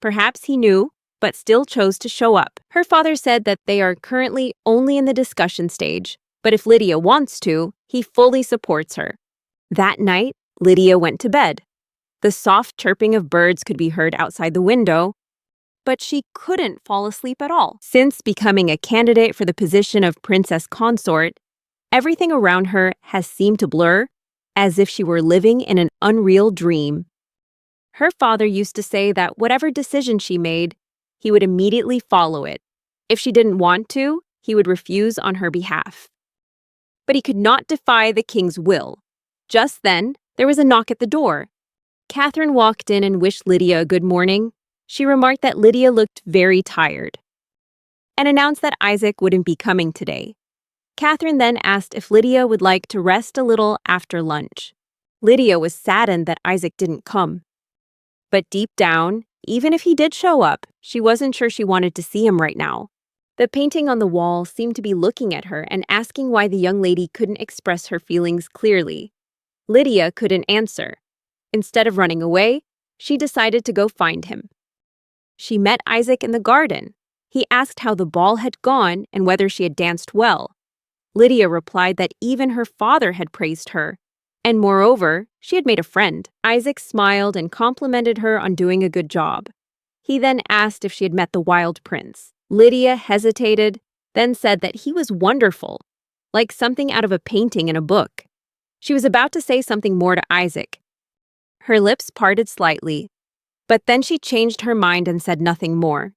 Perhaps he knew, but still chose to show up. Her father said that they are currently only in the discussion stage, but if Lydia wants to, he fully supports her. That night, Lydia went to bed. The soft chirping of birds could be heard outside the window, but she couldn't fall asleep at all. Since becoming a candidate for the position of princess consort, everything around her has seemed to blur, as if she were living in an unreal dream. Her father used to say that whatever decision she made, he would immediately follow it. If she didn't want to, he would refuse on her behalf. But he could not defy the king's will. Just then, there was a knock at the door. Catherine walked in and wished Lydia a good morning. She remarked that Lydia looked very tired and announced that Isaac wouldn't be coming today. Catherine then asked if Lydia would like to rest a little after lunch. Lydia was saddened that Isaac didn't come. But deep down, even if he did show up, she wasn't sure she wanted to see him right now. The painting on the wall seemed to be looking at her and asking why the young lady couldn't express her feelings clearly. Lydia couldn't answer. Instead of running away, she decided to go find him. She met Isaac in the garden. He asked how the ball had gone and whether she had danced well. Lydia replied that even her father had praised her, and moreover, she had made a friend. Isaac smiled and complimented her on doing a good job. He then asked if she had met the wild prince. Lydia hesitated, then said that he was wonderful, like something out of a painting in a book. She was about to say something more to Isaac. Her lips parted slightly, but then she changed her mind and said nothing more.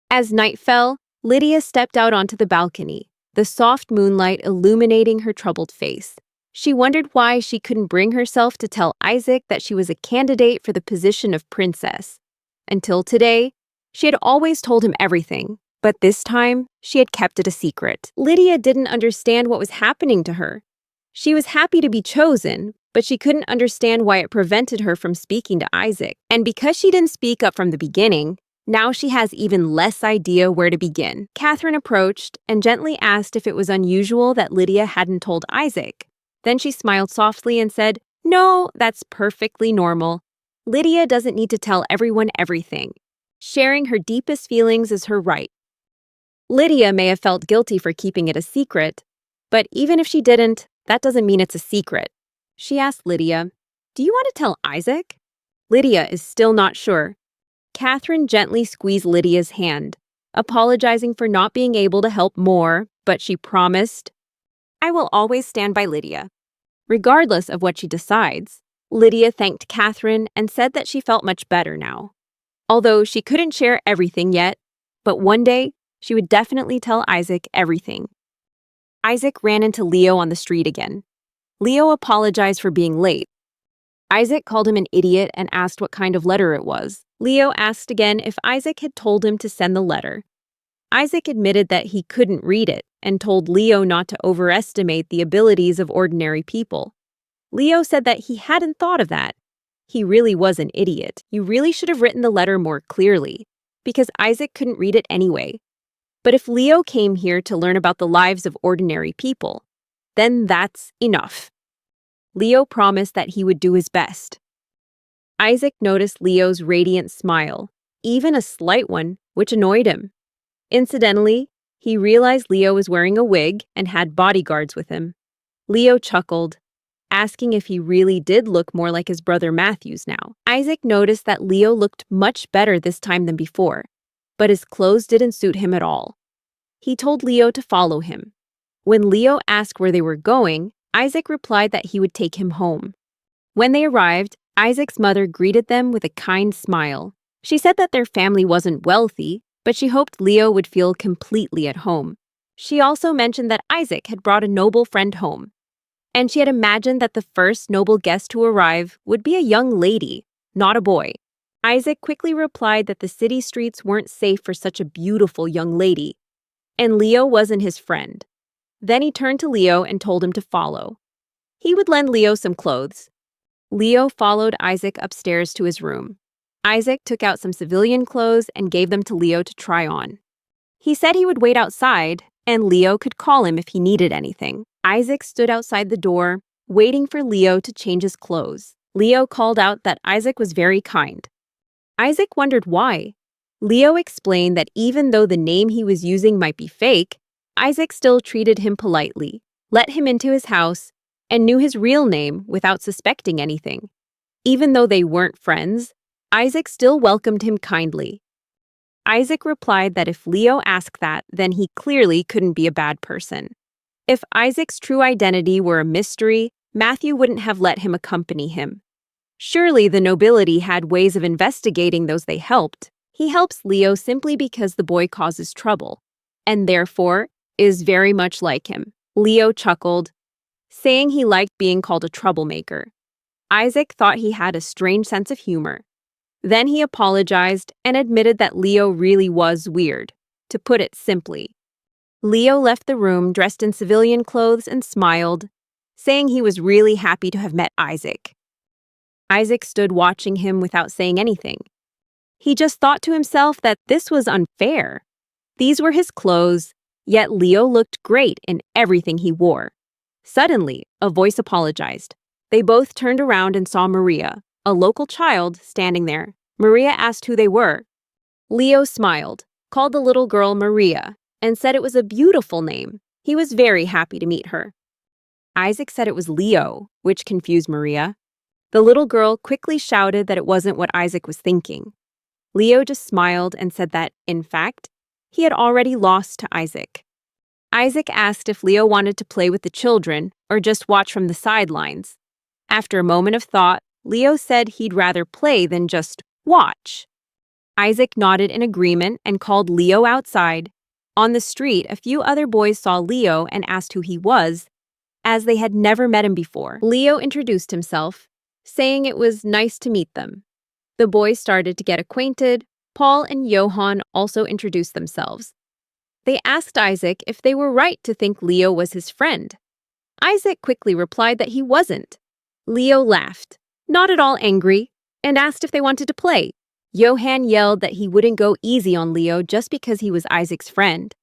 As night fell, Lydia stepped out onto the balcony, the soft moonlight illuminating her troubled face. She wondered why she couldn't bring herself to tell Isaac that she was a candidate for the position of princess. Until today, she had always told him everything, but this time, she had kept it a secret. Lydia didn't understand what was happening to her. She was happy to be chosen, but she couldn't understand why it prevented her from speaking to Isaac. And because she didn't speak up from the beginning, now she has even less idea where to begin. Catherine approached and gently asked if it was unusual that Lydia hadn't told Isaac. Then she smiled softly and said, "No, that's perfectly normal. Lydia doesn't need to tell everyone everything. Sharing her deepest feelings is her right." Lydia may have felt guilty for keeping it a secret, but even if she didn't, that doesn't mean it's a secret. She asked Lydia, "Do you want to tell Isaac?" Lydia is still not sure. Catherine gently squeezed Lydia's hand, apologizing for not being able to help more, but she promised, "I will always stand by Lydia." Regardless of what she decides, Lydia thanked Catherine and said that she felt much better now. Although she couldn't share everything yet, but one day, she would definitely tell Isaac everything. Isaac ran into Leo on the street again. Leo apologized for being late. Isaac called him an idiot and asked what kind of letter it was. Leo asked again if Isaac had told him to send the letter. Isaac admitted that he couldn't read it and told Leo not to overestimate the abilities of ordinary people. Leo said that he hadn't thought of that. He really was an idiot. You really should have written the letter more clearly, because Isaac couldn't read it anyway. But if Leo came here to learn about the lives of ordinary people, then that's enough. Leo promised that he would do his best. Isaac noticed Leo's radiant smile, even a slight one, which annoyed him. Incidentally, he realized Leo was wearing a wig and had bodyguards with him. Leo chuckled, asking if he really did look more like his brother Matthew's now. Isaac noticed that Leo looked much better this time than before, but his clothes didn't suit him at all. He told Leo to follow him. When Leo asked where they were going, Isaac replied that he would take him home. When they arrived, Isaac's mother greeted them with a kind smile. She said that their family wasn't wealthy, but she hoped Leo would feel completely at home. She also mentioned that Isaac had brought a noble friend home, and she had imagined that the first noble guest to arrive would be a young lady, not a boy. Isaac quickly replied that the city streets weren't safe for such a beautiful young lady, and Leo wasn't his friend. Then he turned to Leo and told him to follow. He would lend Leo some clothes. Leo followed Isaac upstairs to his room. Isaac took out some civilian clothes and gave them to Leo to try on. He said he would wait outside, and Leo could call him if he needed anything. Isaac stood outside the door, waiting for Leo to change his clothes. Leo called out that Isaac was very kind. Isaac wondered why. Leo explained that even though the name he was using might be fake, Isaac still treated him politely, let him into his house, and knew his real name without suspecting anything. Even though they weren't friends, Isaac still welcomed him kindly. Isaac replied that if Leo asked that, then he clearly couldn't be a bad person. If Isaac's true identity were a mystery, Matthew wouldn't have let him accompany him. Surely the nobility had ways of investigating those they helped. He helps Leo simply because the boy causes trouble, and therefore is very much like him. Leo chuckled, saying he liked being called a troublemaker. Isaac thought he had a strange sense of humor. Then he apologized and admitted that Leo really was weird, to put it simply. Leo left the room dressed in civilian clothes and smiled, saying he was really happy to have met Isaac. Isaac stood watching him without saying anything. He just thought to himself that this was unfair. These were his clothes, yet Leo looked great in everything he wore. Suddenly, a voice apologized. They both turned around and saw Maria, a local child, standing there. Maria asked who they were. Leo smiled, called the little girl Maria, and said it was a beautiful name. He was very happy to meet her. Isaac said it was Leo, which confused Maria. The little girl quickly shouted that it wasn't what Isaac was thinking. Leo just smiled and said that, in fact, he had already lost to Isaac. Isaac asked if Leo wanted to play with the children or just watch from the sidelines. After a moment of thought, Leo said he'd rather play than just watch. Isaac nodded in agreement and called Leo outside. On the street, a few other boys saw Leo and asked who he was, as they had never met him before. Leo introduced himself, saying it was nice to meet them. The boys started to get acquainted. Paul and Johann also introduced themselves. They asked Isaac if they were right to think Leo was his friend. Isaac quickly replied that he wasn't. Leo laughed, not at all angry, and asked if they wanted to play. Johann yelled that he wouldn't go easy on Leo just because he was Isaac's friend.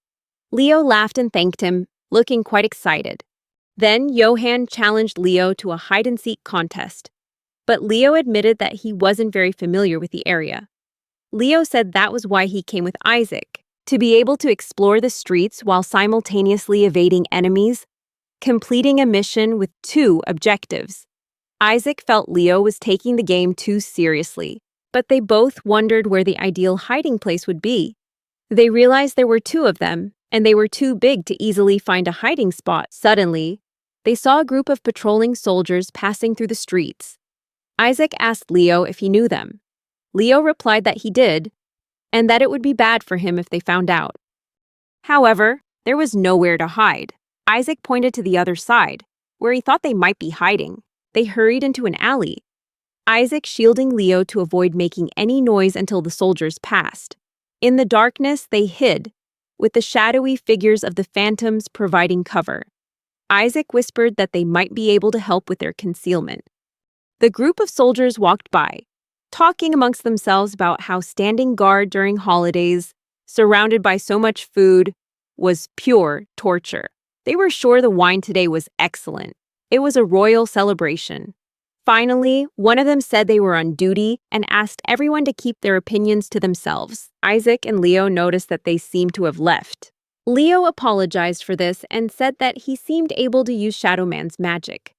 Leo laughed and thanked him, looking quite excited. Then Johann challenged Leo to a hide-and-seek contest, but Leo admitted that he wasn't very familiar with the area. Leo said that was why he came with Isaac, to be able to explore the streets while simultaneously evading enemies, completing a mission with 2 objectives. Isaac felt Leo was taking the game too seriously, but they both wondered where the ideal hiding place would be. They realized there were 2 of them, and they were too big to easily find a hiding spot. Suddenly, they saw a group of patrolling soldiers passing through the streets. Isaac asked Leo if he knew them. Leo replied that he did, and that it would be bad for him if they found out. However, there was nowhere to hide. Isaac pointed to the other side, where he thought they might be hiding. They hurried into an alley, Isaac shielding Leo to avoid making any noise until the soldiers passed. In the darkness, they hid, with the shadowy figures of the phantoms providing cover. Isaac whispered that they might be able to help with their concealment. The group of soldiers walked by, talking amongst themselves about how standing guard during holidays, surrounded by so much food, was pure torture. They were sure the wine today was excellent. It was a royal celebration. Finally, one of them said they were on duty and asked everyone to keep their opinions to themselves. Isaac and Leo noticed that they seemed to have left. Leo apologized for this and said that he seemed able to use Shadow Man's magic.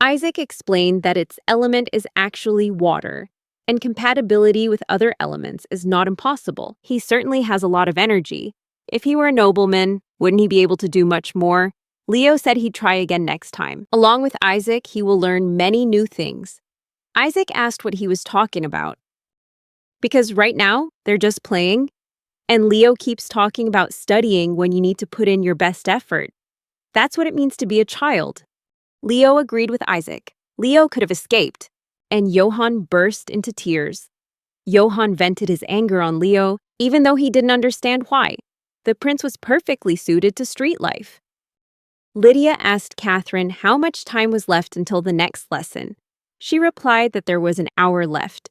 Isaac explained that its element is actually water, and compatibility with other elements is not impossible. He certainly has a lot of energy. If he were a nobleman, wouldn't he be able to do much more? Leo said he'd try again next time. Along with Isaac, he will learn many new things. Isaac asked what he was talking about. Because right now, they're just playing, and Leo keeps talking about studying when you need to put in your best effort. That's what it means to be a child. Leo agreed with Isaac. Leo could have escaped, and Johann burst into tears. Johann vented his anger on Leo, even though he didn't understand why. The prince was perfectly suited to street life. Lydia asked Catherine how much time was left until the next lesson. She replied that there was an hour left.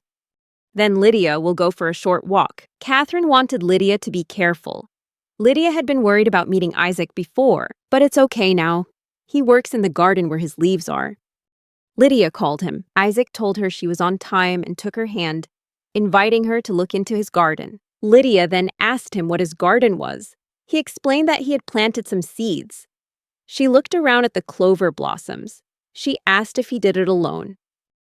Then Lydia will go for a short walk. Catherine wanted Lydia to be careful. Lydia had been worried about meeting Isaac before, but it's okay now. He works in the garden where his leaves are. Lydia called him. Isaac told her she was on time and took her hand, inviting her to look into his garden. Lydia then asked him what his garden was. He explained that he had planted some seeds. She looked around at the clover blossoms. She asked if he did it alone.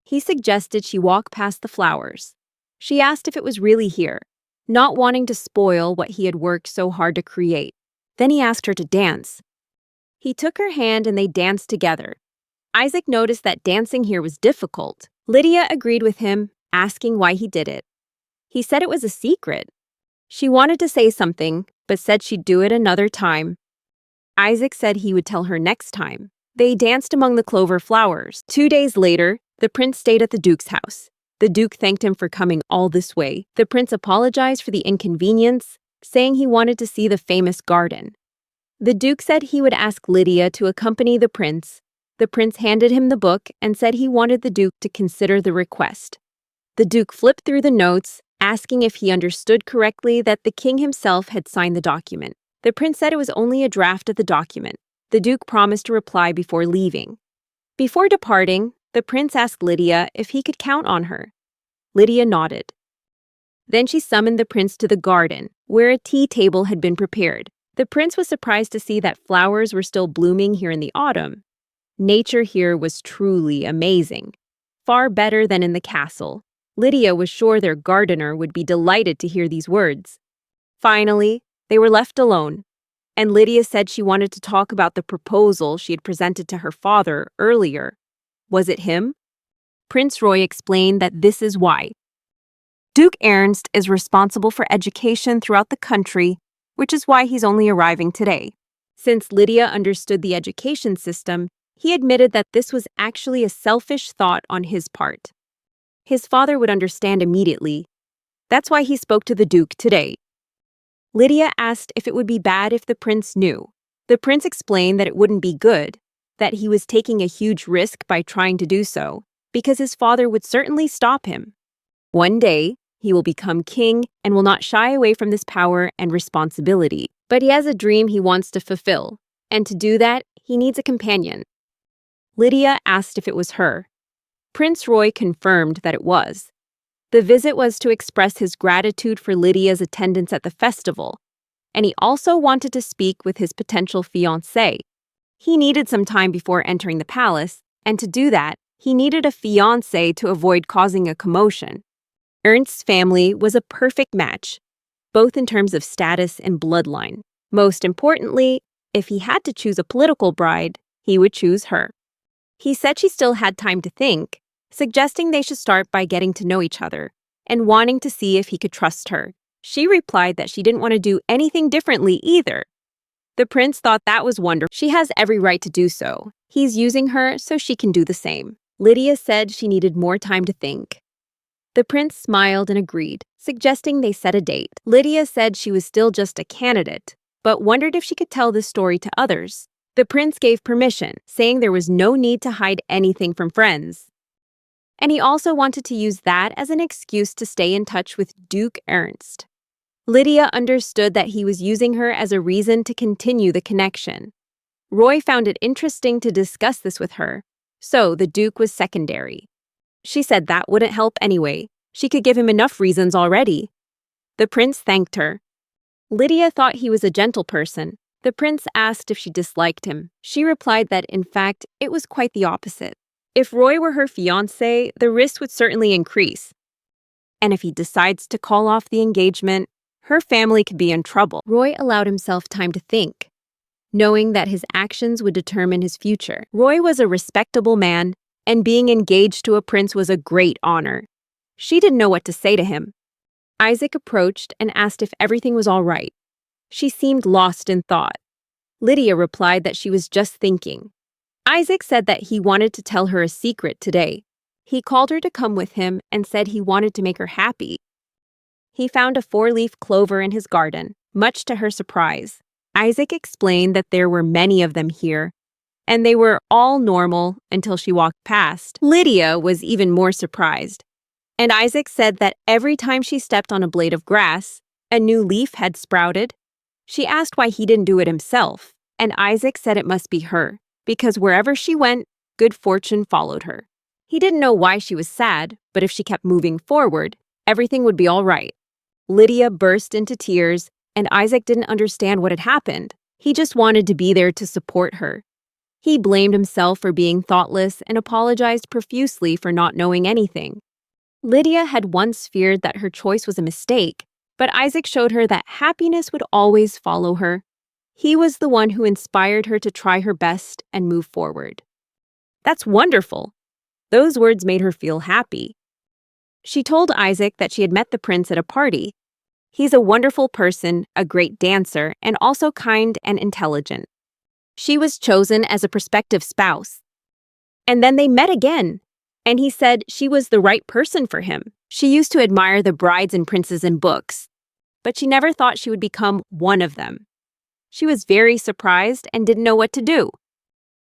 He suggested she walk past the flowers. She asked if it was really here, not wanting to spoil what he had worked so hard to create. Then he asked her to dance. He took her hand and they danced together. Isaac noticed that dancing here was difficult. Lydia agreed with him, asking why he did it. He said it was a secret. She wanted to say something, but said she'd do it another time. Isaac said he would tell her next time. They danced among the clover flowers. 2 days later, the prince stayed at the Duke's house. The Duke thanked him for coming all this way. The prince apologized for the inconvenience, saying he wanted to see the famous garden. The Duke said he would ask Lydia to accompany the prince. The prince handed him the book and said he wanted the Duke to consider the request. The Duke flipped through the notes, asking if he understood correctly that the king himself had signed the document. The prince said it was only a draft of the document. The Duke promised to reply before leaving. Before departing, the prince asked Lydia if he could count on her. Lydia nodded. Then she summoned the prince to the garden, where a tea table had been prepared. The prince was surprised to see that flowers were still blooming here in the autumn. Nature here was truly amazing, far better than in the castle. Lydia was sure their gardener would be delighted to hear these words. Finally, they were left alone, and Lydia said she wanted to talk about the proposal she had presented to her father earlier. Was it him? Prince Roy explained that this is why. Duke Ernst is responsible for education throughout the country, which is why he's only arriving today. Since Lydia understood the education system, he admitted that this was actually a selfish thought on his part. His father would understand immediately. That's why he spoke to the Duke today. Lydia asked if it would be bad if the prince knew. The prince explained that it wouldn't be good, that he was taking a huge risk by trying to do so, because his father would certainly stop him. One day, he will become king and will not shy away from this power and responsibility. But he has a dream he wants to fulfill, and to do that, he needs a companion. Lydia asked if it was her. Prince Roy confirmed that it was. The visit was to express his gratitude for Lydia's attendance at the festival, and he also wanted to speak with his potential fiancée. He needed some time before entering the palace, and to do that, he needed a fiancée to avoid causing a commotion. Ernst's family was a perfect match, both in terms of status and bloodline. Most importantly, if he had to choose a political bride, he would choose her. He said she still had time to think, suggesting they should start by getting to know each other and wanting to see if he could trust her. She replied that she didn't want to do anything differently either. The prince thought that was wonderful. She has every right to do so. He's using her so she can do the same. Lydia said she needed more time to think. The prince smiled and agreed, suggesting they set a date. Lydia said she was still just a candidate, but wondered if she could tell this story to others. The prince gave permission, saying there was no need to hide anything from friends. And he also wanted to use that as an excuse to stay in touch with Duke Ernst. Lydia understood that he was using her as a reason to continue the connection. Roy found it interesting to discuss this with her, so the Duke was secondary. She said that wouldn't help anyway. She could give him enough reasons already. The prince thanked her. Lydia thought he was a gentle person. The prince asked if she disliked him. She replied that, in fact, it was quite the opposite. If Roy were her fiancé, the risk would certainly increase. And if he decides to call off the engagement, her family could be in trouble. Roy allowed himself time to think, knowing that his actions would determine his future. Roy was a respectable man, and being engaged to a prince was a great honor. She didn't know what to say to him. Isaac approached and asked if everything was all right. She seemed lost in thought. Lydia replied that she was just thinking. Isaac said that he wanted to tell her a secret today. He called her to come with him and said he wanted to make her happy. He found a 4-leaf clover in his garden. much to her surprise. Isaac explained that there were many of them here, and they were all normal until she walked past. Lydia was even more surprised, and Isaac said that every time she stepped on a blade of grass, a new leaf had sprouted. She asked why he didn't do it himself, and Isaac said it must be her, because wherever she went, good fortune followed her. He didn't know why she was sad, but if she kept moving forward, everything would be all right. Lydia burst into tears, and Isaac didn't understand what had happened. He just wanted to be there to support her. He blamed himself for being thoughtless and apologized profusely for not knowing anything. Lydia had once feared that her choice was a mistake, but Isaac showed her that happiness would always follow her. He was the one who inspired her to try her best and move forward. That's wonderful. Those words made her feel happy. She told Isaac that she had met the prince at a party. He's a wonderful person, a great dancer, and also kind and intelligent. She was chosen as a prospective spouse. And then they met again, and he said she was the right person for him. She used to admire the brides and princes in books, but she never thought she would become one of them. She was very surprised and didn't know what to do.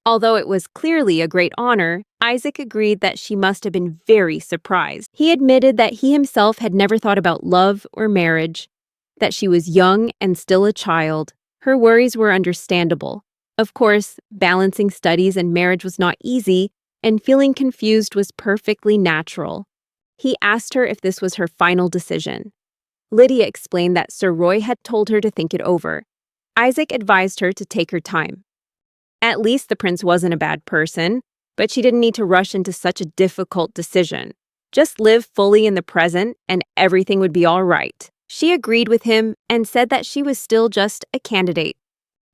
Although it was clearly a great honor, Isaac agreed that she must have been very surprised. He admitted that he himself had never thought about love or marriage, that she was young and still a child. Her worries were understandable. Of course, balancing studies and marriage was not easy, and feeling confused was perfectly natural. He asked her if this was her final decision. Lydia explained that Sir Roy had told her to think it over. Isaac advised her to take her time. At least the prince wasn't a bad person, but she didn't need to rush into such a difficult decision. Just live fully in the present and everything would be all right. She agreed with him and said that she was still just a candidate.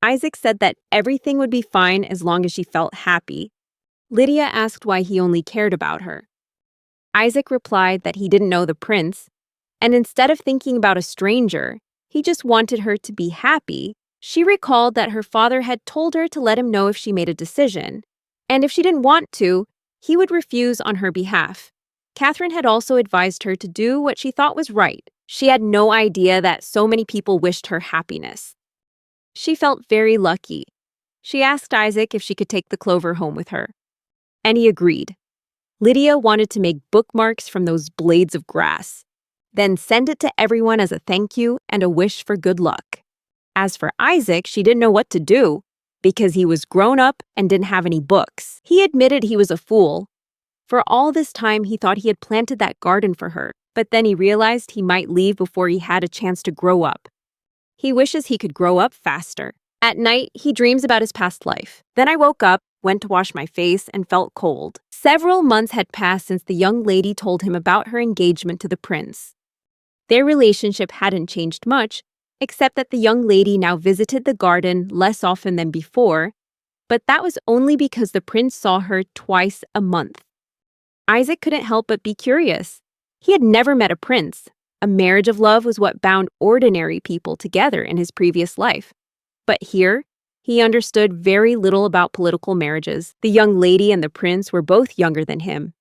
Isaac said that everything would be fine as long as she felt happy. Lydia asked why he only cared about her. Isaac replied that he didn't know the prince, and instead of thinking about a stranger, he just wanted her to be happy. She recalled that her father had told her to let him know if she made a decision, and if she didn't want to, he would refuse on her behalf. Catherine had also advised her to do what she thought was right. She had no idea that so many people wished her happiness. She felt very lucky. She asked Isaac if she could take the clover home with her, and he agreed. Lydia wanted to make bookmarks from those blades of grass, then send it to everyone as a thank you and a wish for good luck. As for Isaac, she didn't know what to do because he was grown up and didn't have any books. He admitted he was a fool. For all this time, he thought he had planted that garden for her, but then he realized he might leave before he had a chance to grow up. He wishes he could grow up faster. At night, he dreams about his past life. Then I woke up, went to wash my face, and felt cold. Several months had passed since the young lady told him about her engagement to the prince. Their relationship hadn't changed much, except that the young lady now visited the garden less often than before, but that was only because the prince saw her twice a month. Isaac couldn't help but be curious. He had never met a prince. A marriage of love was what bound ordinary people together in his previous life. But here, he understood very little about political marriages. The young lady and the prince were both younger than him.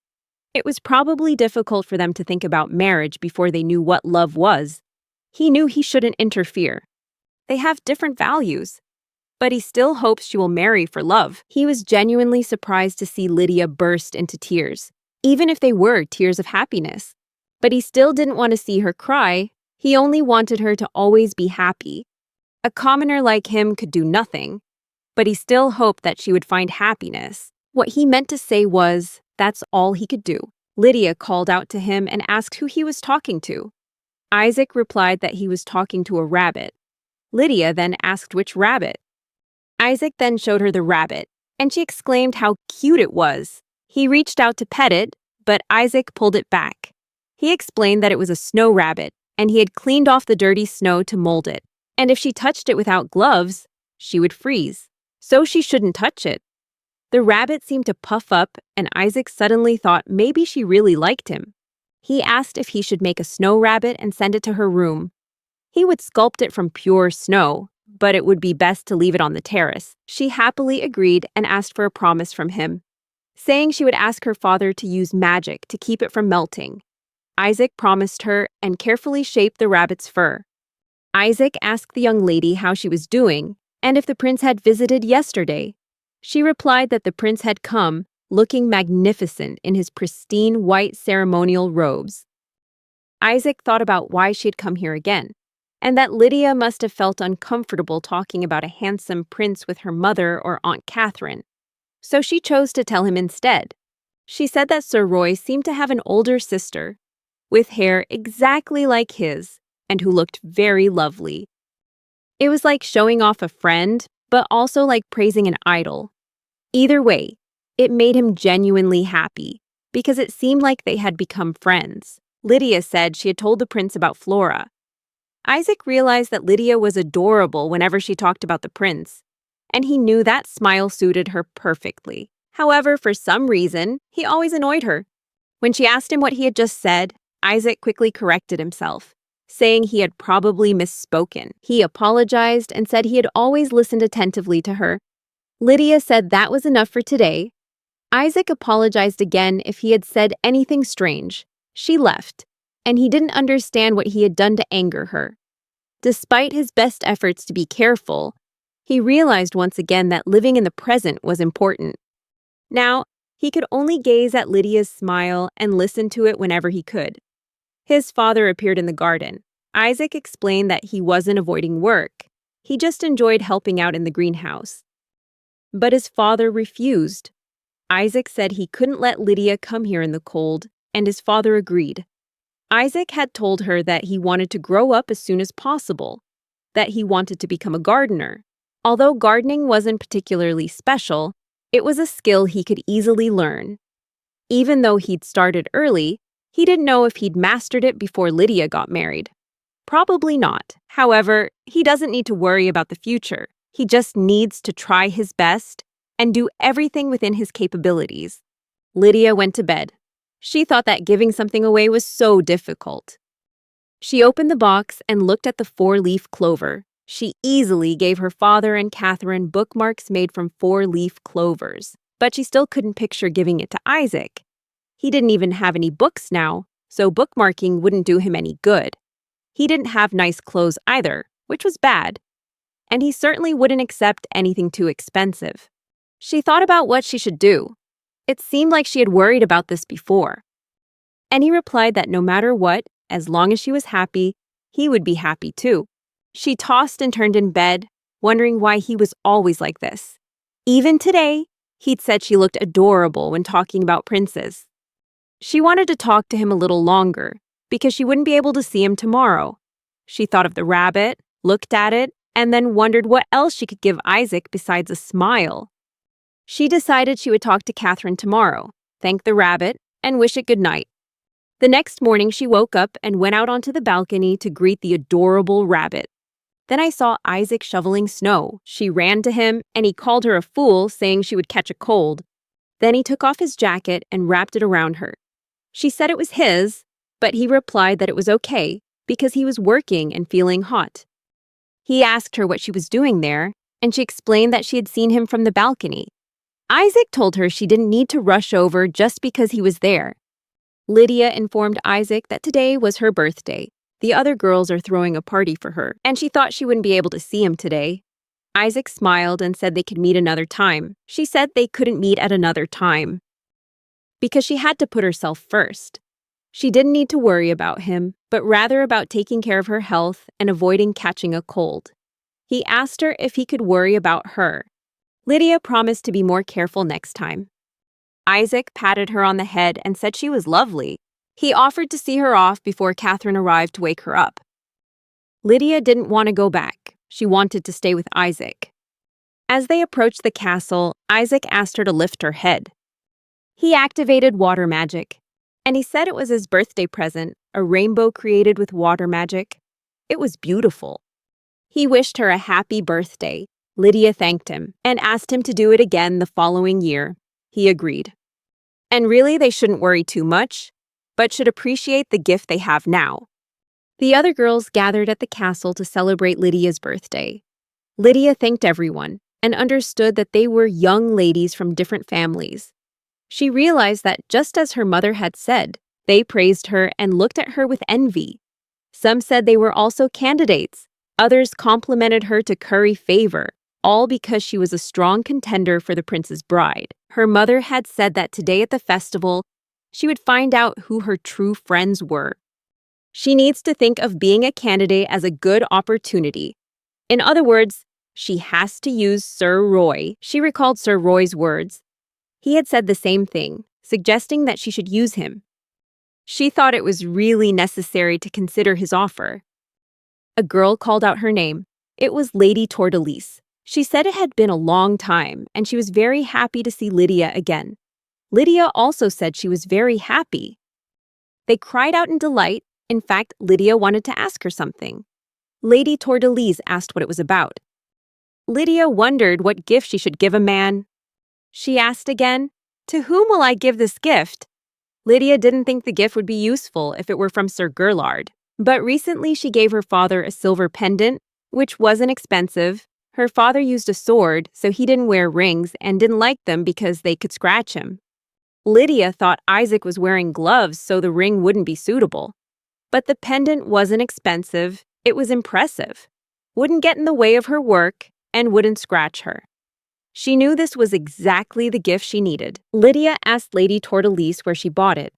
It was probably difficult for them to think about marriage before they knew what love was. He knew he shouldn't interfere. They have different values, but he still hopes she will marry for love. He was genuinely surprised to see Lydia burst into tears, even if they were tears of happiness. But he still didn't want to see her cry. He only wanted her to always be happy. A commoner like him could do nothing, but he still hoped that she would find happiness. What he meant to say was, that's all he could do. Lydia called out to him and asked who he was talking to. Isaac replied that he was talking to a rabbit. Lydia then asked which rabbit. Isaac then showed her the rabbit, and she exclaimed how cute it was. He reached out to pet it, but Isaac pulled it back. He explained that it was a snow rabbit, and he had cleaned off the dirty snow to mold it. And if she touched it without gloves, she would freeze. So she shouldn't touch it. The rabbit seemed to puff up, and Isaac suddenly thought maybe she really liked him. He asked if he should make a snow rabbit and send it to her room. He would sculpt it from pure snow, but it would be best to leave it on the terrace. She happily agreed and asked for a promise from him, saying she would ask her father to use magic to keep it from melting. Isaac promised her and carefully shaped the rabbit's fur. Isaac asked the young lady how she was doing and if the prince had visited yesterday. She replied that the prince had come, looking magnificent in his pristine white ceremonial robes. Isaac thought about why she had come here again, and that Lydia must have felt uncomfortable talking about a handsome prince with her mother or Aunt Catherine. So she chose to tell him instead. She said that Sir Roy seemed to have an older sister, with hair exactly like his, and who looked very lovely. It was like showing off a friend, but also like praising an idol. Either way, it made him genuinely happy, because it seemed like they had become friends. Lydia said she had told the prince about Flora. Isaac realized that Lydia was adorable whenever she talked about the prince, and he knew that smile suited her perfectly. However, for some reason, he always annoyed her. When she asked him what he had just said, Isaac quickly corrected himself, saying he had probably misspoken. He apologized and said he had always listened attentively to her. Lydia said that was enough for today. Isaac apologized again if he had said anything strange. She left, and he didn't understand what he had done to anger her. Despite his best efforts to be careful, he realized once again that living in the present was important. Now, he could only gaze at Lydia's smile and listen to it whenever he could. His father appeared in the garden. Isaac explained that he wasn't avoiding work. He just enjoyed helping out in the greenhouse. But his father refused. Isaac said he couldn't let Lydia come here in the cold, and his father agreed. Isaac had told her that he wanted to grow up as soon as possible, that he wanted to become a gardener. Although gardening wasn't particularly special, it was a skill he could easily learn. Even though he'd started early, he didn't know if he'd mastered it before Lydia got married. Probably not. However, he doesn't need to worry about the future. He just needs to try his best and do everything within his capabilities. Lydia went to bed. She thought that giving something away was so difficult. She opened the box and looked at the 4-leaf clover. She easily gave her father and Catherine bookmarks made from 4-leaf clovers, but she still couldn't picture giving it to Isaac. He didn't even have any books now, so bookmarking wouldn't do him any good. He didn't have nice clothes either, which was bad. And he certainly wouldn't accept anything too expensive. She thought about what she should do. It seemed like she had worried about this before. And he replied that no matter what, as long as she was happy, he would be happy too. She tossed and turned in bed, wondering why he was always like this. Even today, he'd said she looked adorable when talking about princes. She wanted to talk to him a little longer, because she wouldn't be able to see him tomorrow. She thought of the rabbit, looked at it, and then wondered what else she could give Isaac besides a smile. She decided she would talk to Catherine tomorrow, thank the rabbit, and wish it good night. The next morning, she woke up and went out onto the balcony to greet the adorable rabbit. Then I saw Isaac shoveling snow. She ran to him, and he called her a fool, saying she would catch a cold. Then he took off his jacket and wrapped it around her. She said it was his, but he replied that it was okay because he was working and feeling hot. He asked her what she was doing there, and she explained that she had seen him from the balcony. Isaac told her she didn't need to rush over just because he was there. Lydia informed Isaac that today was her birthday. The other girls are throwing a party for her, and she thought she wouldn't be able to see him today. Isaac smiled and said they could meet another time. She said they couldn't meet at another time because she had to put herself first. She didn't need to worry about him, but rather about taking care of her health and avoiding catching a cold. He asked her if he could worry about her. Lydia promised to be more careful next time. Isaac patted her on the head and said she was lovely. He offered to see her off before Catherine arrived to wake her up. Lydia didn't want to go back. She wanted to stay with Isaac. As they approached the castle, Isaac asked her to lift her head. He activated water magic, and he said it was his birthday present, a rainbow created with water magic. It was beautiful. He wished her a happy birthday. Lydia thanked him and asked him to do it again the following year. He agreed. And really, they shouldn't worry too much, but should appreciate the gift they have now. The other girls gathered at the castle to celebrate Lydia's birthday. Lydia thanked everyone and understood that they were young ladies from different families. She realized that just as her mother had said, they praised her and looked at her with envy. Some said they were also candidates, Others complimented her to curry favor, all because she was a strong contender for the prince's bride. Her mother had said that today at the festival, she would find out who her true friends were. She needs to think of being a candidate as a good opportunity. In other words, she has to use Sir Roy. She recalled Sir Roy's words. He had said the same thing, suggesting that she should use him. She thought it was really necessary to consider his offer. A girl called out her name. It was Lady Tordelise. She said it had been a long time, and she was very happy to see Lydia again. Lydia also said she was very happy. They cried out in delight. In fact, Lydia wanted to ask her something. Lady Tordelise asked what it was about. Lydia wondered what gift she should give a man. She asked again, "To whom will I give this gift?" Lydia didn't think the gift would be useful if it were from Sir Gerlard, but recently she gave her father a silver pendant, which wasn't expensive. Her father used a sword, so he didn't wear rings and didn't like them because they could scratch him. Lydia thought Isaac was wearing gloves, so the ring wouldn't be suitable. But the pendant wasn't expensive, it was impressive, wouldn't get in the way of her work, and wouldn't scratch her. She knew this was exactly the gift she needed. Lydia asked Lady Tordelise where she bought it.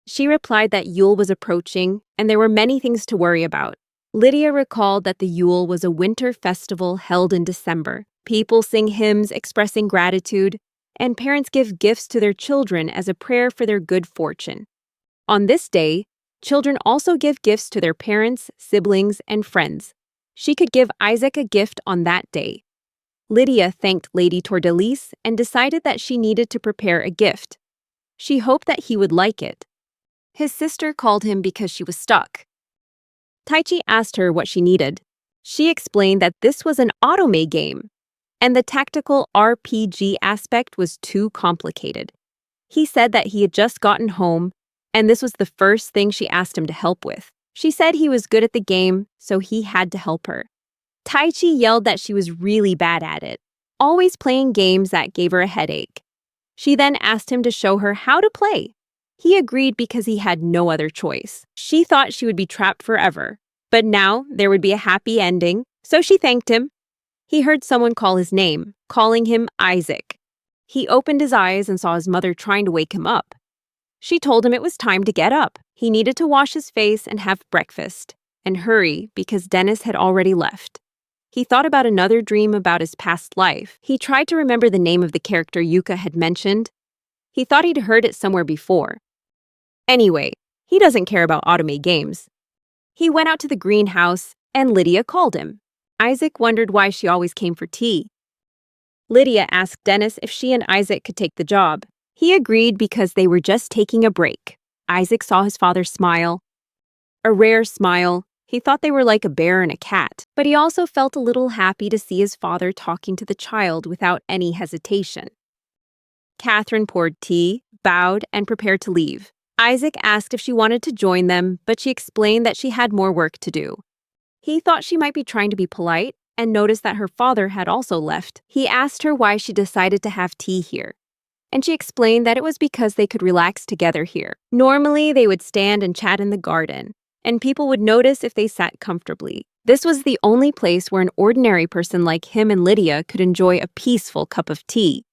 She replied that Yule was approaching, and there were many things to worry about. Lydia recalled that the Yule was a winter festival held in December. People sing hymns expressing gratitude, and parents give gifts to their children as a prayer for their good fortune. On this day, children also give gifts to their parents, siblings, and friends. She could give Isaac a gift on that day. Lydia thanked Lady Tordelise and decided that she needed to prepare a gift. She hoped that he would like it. His sister called him because she was stuck. Taichi asked her what she needed. She explained that this was an otome game, and the tactical RPG aspect was too complicated. He said that he had just gotten home, and this was the first thing she asked him to help with. She said he was good at the game, so he had to help her. Taichi yelled that she was really bad at it, always playing games that gave her a headache. She then asked him to show her how to play. He agreed because he had no other choice. She thought she would be trapped forever, but now there would be a happy ending, so she thanked him. He heard someone call his name, calling him Isaac. He opened his eyes and saw his mother trying to wake him up. She told him it was time to get up. He needed to wash his face and have breakfast, and hurry because Dennis had already left. He thought about another dream about his past life. He tried to remember the name of the character Yuka had mentioned. He thought he'd heard it somewhere before. Anyway, he doesn't care about otome games. He went out to the greenhouse, and Lydia called him. Isaac wondered why she always came for tea. Lydia asked Dennis if she and Isaac could take the job. He agreed because they were just taking a break. Isaac saw his father smile. A rare smile. He thought they were like a bear and a cat, but he also felt a little happy to see his father talking to the child without any hesitation. Catherine poured tea, bowed, and prepared to leave. Isaac asked if she wanted to join them, but she explained that she had more work to do. He thought she might be trying to be polite and noticed that her father had also left. He asked her why she decided to have tea here, and she explained that it was because they could relax together here. Normally, they would stand and chat in the garden, and people would notice if they sat comfortably. This was the only place where an ordinary person like him and Lydia could enjoy a peaceful cup of tea.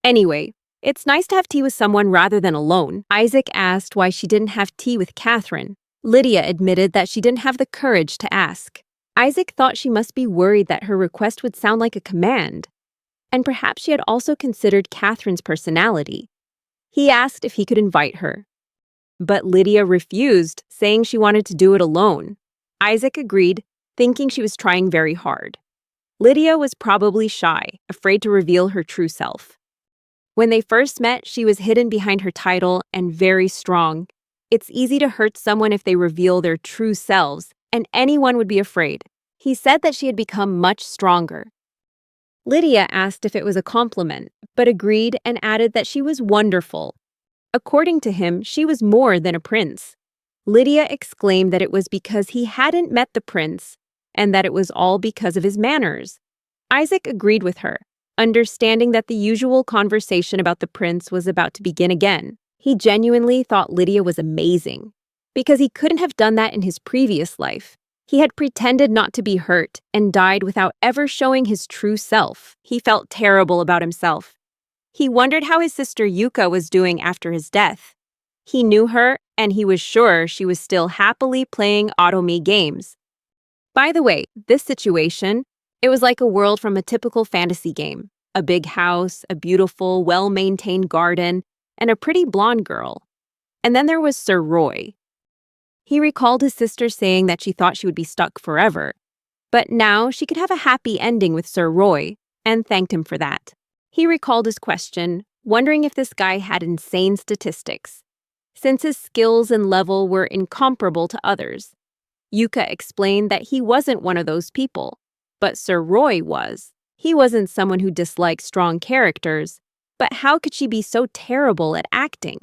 Anyway, it's nice to have tea with someone rather than alone. Isaac asked why she didn't have tea with Catherine. Lydia admitted that she didn't have the courage to ask. Isaac thought she must be worried that her request would sound like a command. And perhaps she had also considered Catherine's personality. He asked if he could invite her. But Lydia refused, saying she wanted to do it alone. Isaac agreed, thinking she was trying very hard. Lydia was probably shy, afraid to reveal her true self. When they first met, she was hidden behind her title and very strong. It's easy to hurt someone if they reveal their true selves, and anyone would be afraid. He said that she had become much stronger. Lydia asked if it was a compliment, but agreed and added that she was wonderful. According to him, she was more than a prince. Lydia exclaimed that it was because he hadn't met the prince, and that it was all because of his manners. Isaac agreed with her, understanding that the usual conversation about the prince was about to begin again. He genuinely thought Lydia was amazing, because he couldn't have done that in his previous life. He had pretended not to be hurt and died without ever showing his true self. He felt terrible about himself. He wondered how his sister Yuka was doing after his death. He knew her, and he was sure she was still happily playing Otome games. By the way, this situation, it was like a world from a typical fantasy game. A big house, a beautiful, well-maintained garden, and a pretty blonde girl. And then there was Sir Roy. He recalled his sister saying that she thought she would be stuck forever, but now she could have a happy ending with Sir Roy, and thanked him for that. He recalled his question, wondering if this guy had insane statistics, since his skills and level were incomparable to others. Yuka explained that he wasn't one of those people, but Sir Roy was. He wasn't someone who disliked strong characters, but how could she be so terrible at acting?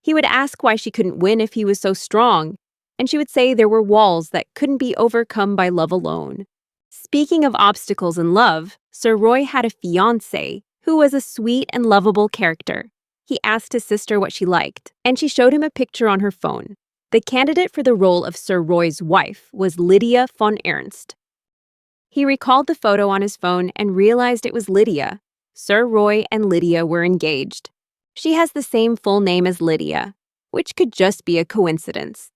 He would ask why she couldn't win if he was so strong, and she would say there were walls that couldn't be overcome by love alone. Speaking of obstacles in love, Sir Roy had a fiancé who was a sweet and lovable character. He asked his sister what she liked, and she showed him a picture on her phone. The candidate for the role of Sir Roy's wife was Lydia von Ernst. He recalled the photo on his phone and realized it was Lydia. Sir Roy and Lydia were engaged. She has the same full name as Lydia, which could just be a coincidence.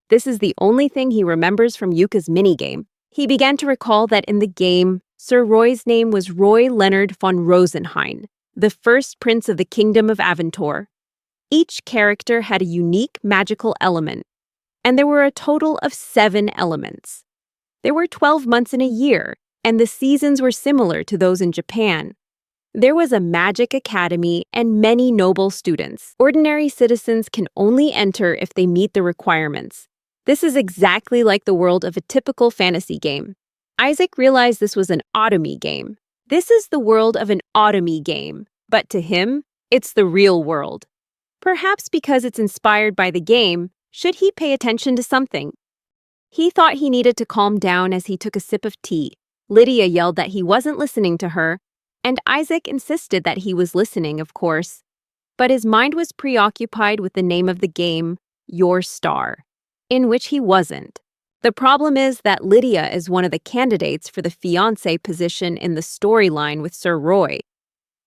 This is the only thing he remembers from Yuka's minigame. He began to recall that in the game, Sir Roy's name was Roy Leonard von Rosenheim, the first prince of the Kingdom of Aventur. Each character had a unique magical element, and there were a total of 7 elements. There were 12 months in a year, and the seasons were similar to those in Japan. There was a magic academy and many noble students. Ordinary citizens can only enter if they meet the requirements. This is exactly like the world of a typical fantasy game. Isaac realized this was an Otome game. This is the world of an Otome game, but to him, it's the real world. Perhaps because it's inspired by the game, should he pay attention to something? He thought he needed to calm down as he took a sip of tea. Lydia yelled that he wasn't listening to her, and Isaac insisted that he was listening, of course. But his mind was preoccupied with the name of the game, Your Star, in which he wasn't. The problem is that Lydia is one of the candidates for the fiancé position in the storyline with Sir Roy.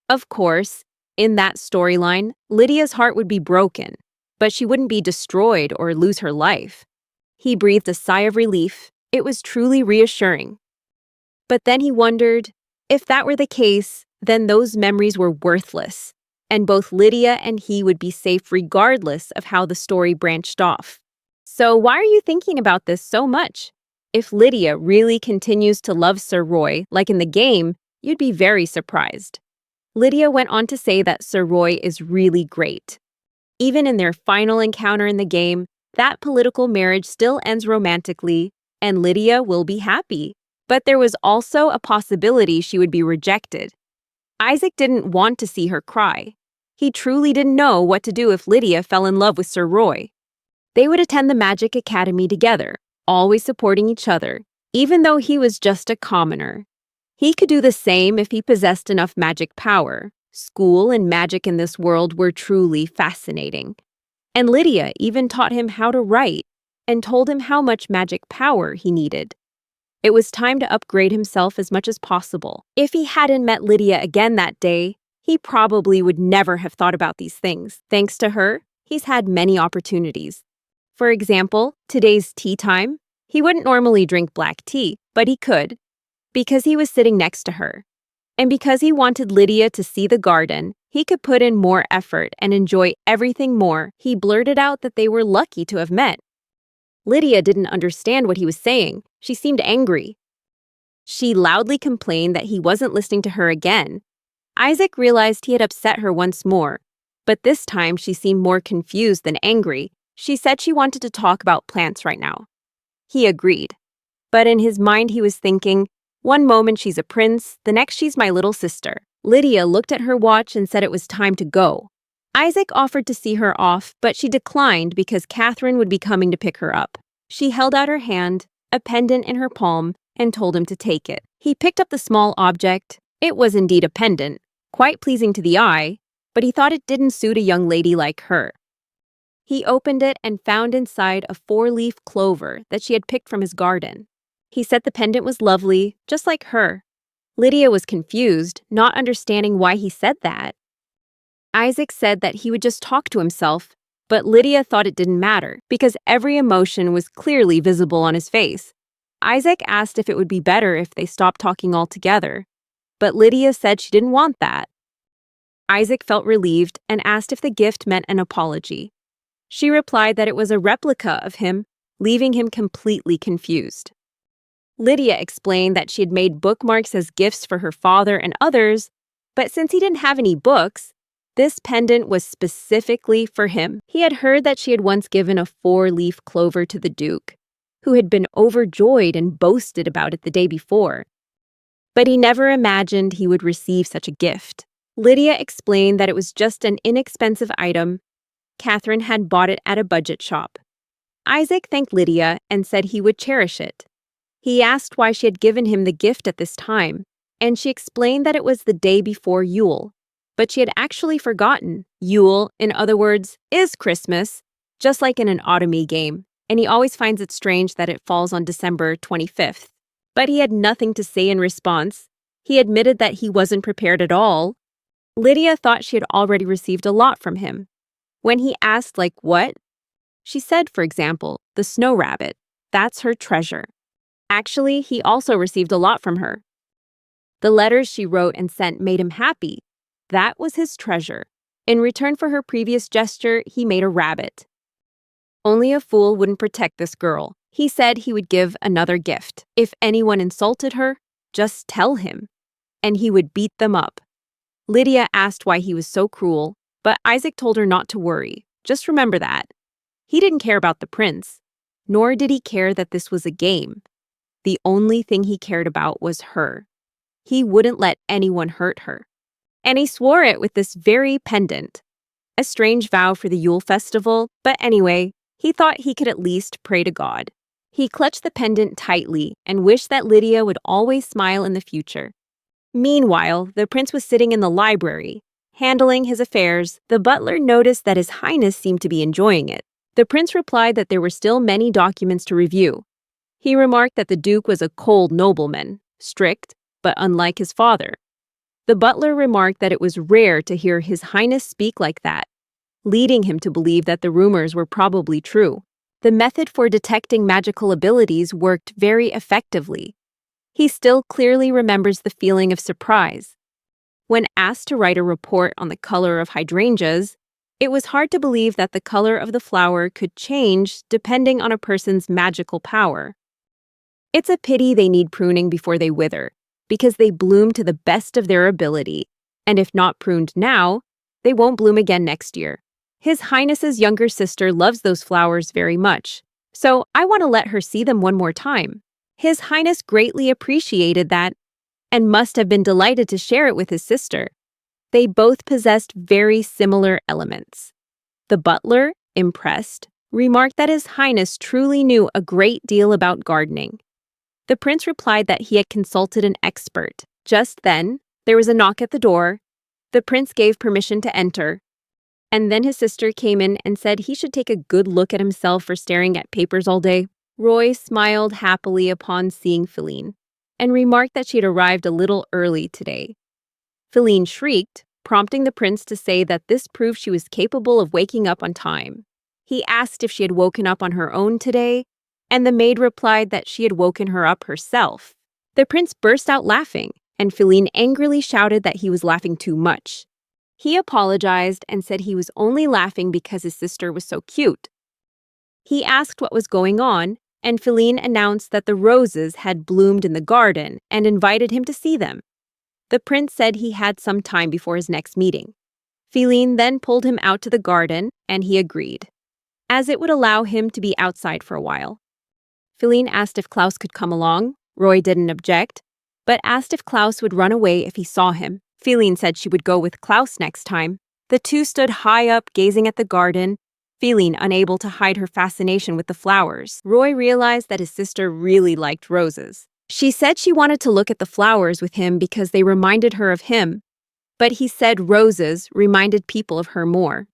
Of course, in that storyline, Lydia's heart would be broken, but she wouldn't be destroyed or lose her life. He breathed a sigh of relief. It was truly reassuring. But then he wondered, if that were the case, then those memories were worthless, and both Lydia and he would be safe regardless of how the story branched off. So why are you thinking about this so much? If Lydia really continues to love Sir Roy, like in the game, you'd be very surprised. Lydia went on to say that Sir Roy is really great. Even in their final encounter in the game, that political marriage still ends romantically, and Lydia will be happy. But there was also a possibility she would be rejected. Isaac didn't want to see her cry. He truly didn't know what to do if Lydia fell in love with Sir Roy. They would attend the Magic Academy together, always supporting each other, even though he was just a commoner. He could do the same if he possessed enough magic power. School and magic in this world were truly fascinating. And Lydia even taught him how to write and told him how much magic power he needed. It was time to upgrade himself as much as possible. If he hadn't met Lydia again that day, he probably would never have thought about these things. Thanks to her, he's had many opportunities. For example, today's tea time, he wouldn't normally drink black tea, but he could, because he was sitting next to her. And because he wanted Lydia to see the garden, he could put in more effort and enjoy everything more. He blurted out that they were lucky to have met. Lydia didn't understand what he was saying. She seemed angry. She loudly complained that he wasn't listening to her again. Isaac realized he had upset her once more, but this time she seemed more confused than angry. She said she wanted to talk about plants right now. He agreed, but in his mind he was thinking, one moment she's a prince, the next she's my little sister. Lydia looked at her watch and said it was time to go. Isaac offered to see her off, but she declined because Catherine would be coming to pick her up. She held out her hand, a pendant in her palm, and told him to take it. He picked up the small object. It was indeed a pendant, quite pleasing to the eye, but he thought it didn't suit a young lady like her. He opened it and found inside a 4-leaf clover that she had picked from his garden. He said the pendant was lovely, just like her. Lydia was confused, not understanding why he said that. Isaac said that he would just talk to himself, but Lydia thought it didn't matter because every emotion was clearly visible on his face. Isaac asked if it would be better if they stopped talking altogether, but Lydia said she didn't want that. Isaac felt relieved and asked if the gift meant an apology. She replied that it was a replica of him, leaving him completely confused. Lydia explained that she had made bookmarks as gifts for her father and others, but since he didn't have any books, this pendant was specifically for him. He had heard that she had once given a 4-leaf clover to the Duke, who had been overjoyed and boasted about it the day before. But he never imagined he would receive such a gift. Lydia explained that it was just an inexpensive item. Catherine had bought it at a budget shop. Isaac thanked Lydia and said he would cherish it. He asked why she had given him the gift at this time, and she explained that it was the day before Yule. But she had actually forgotten. Yule, in other words, is Christmas, just like in an autumny game, and he always finds it strange that it falls on December 25th. But he had nothing to say in response. He admitted that he wasn't prepared at all. Lydia thought she had already received a lot from him. When he asked, like, what? She said, for example, the snow rabbit. That's her treasure. Actually, he also received a lot from her. The letters she wrote and sent made him happy. That was his treasure. In return for her previous gesture, he made a rabbit. Only a fool wouldn't protect this girl. He said he would give another gift. If anyone insulted her, just tell him. And he would beat them up. Lydia asked why he was so cruel, but Isaac told her not to worry. Just remember that. He didn't care about the prince, nor did he care that this was a game. The only thing he cared about was her. He wouldn't let anyone hurt her. And he swore it with this very pendant. A strange vow for the Yule festival, but anyway, he thought he could at least pray to God. He clutched the pendant tightly and wished that Lydia would always smile in the future. Meanwhile, the prince was sitting in the library, handling his affairs. The butler noticed that His Highness seemed to be enjoying it. The prince replied that there were still many documents to review. He remarked that the Duke was a cold nobleman, strict, but unlike his father. The butler remarked that it was rare to hear His Highness speak like that, leading him to believe that the rumors were probably true. The method for detecting magical abilities worked very effectively. He still clearly remembers the feeling of surprise. When asked to write a report on the color of hydrangeas, it was hard to believe that the color of the flower could change depending on a person's magical power. It's a pity they need pruning before they wither, because they bloom to the best of their ability, and if not pruned now, they won't bloom again next year. His Highness's younger sister loves those flowers very much, so I want to let her see them one more time. His Highness greatly appreciated that, and must have been delighted to share it with his sister. They both possessed very similar elements. The butler, impressed, remarked that His Highness truly knew a great deal about gardening. The prince replied that he had consulted an expert. Just then, there was a knock at the door. The prince gave permission to enter, and then his sister came in and said he should take a good look at himself for staring at papers all day. Roy smiled happily upon seeing Feline, and remarked that she had arrived a little early today. Feline shrieked, prompting the prince to say that this proved she was capable of waking up on time. He asked if she had woken up on her own today, and the maid replied that she had woken her up herself. The prince burst out laughing, and Feline angrily shouted that he was laughing too much. He apologized and said he was only laughing because his sister was so cute. He asked what was going on, and Feline announced that the roses had bloomed in the garden and invited him to see them. The prince said he had some time before his next meeting. Feline then pulled him out to the garden, and he agreed, as it would allow him to be outside for a while. Feline asked if Klaus could come along. Roy didn't object, but asked if Klaus would run away if he saw him. Feline said she would go with Klaus next time. The two stood high up, gazing at the garden, Feline unable to hide her fascination with the flowers. Roy realized that his sister really liked roses. She said she wanted to look at the flowers with him because they reminded her of him, but he said roses reminded people of her more.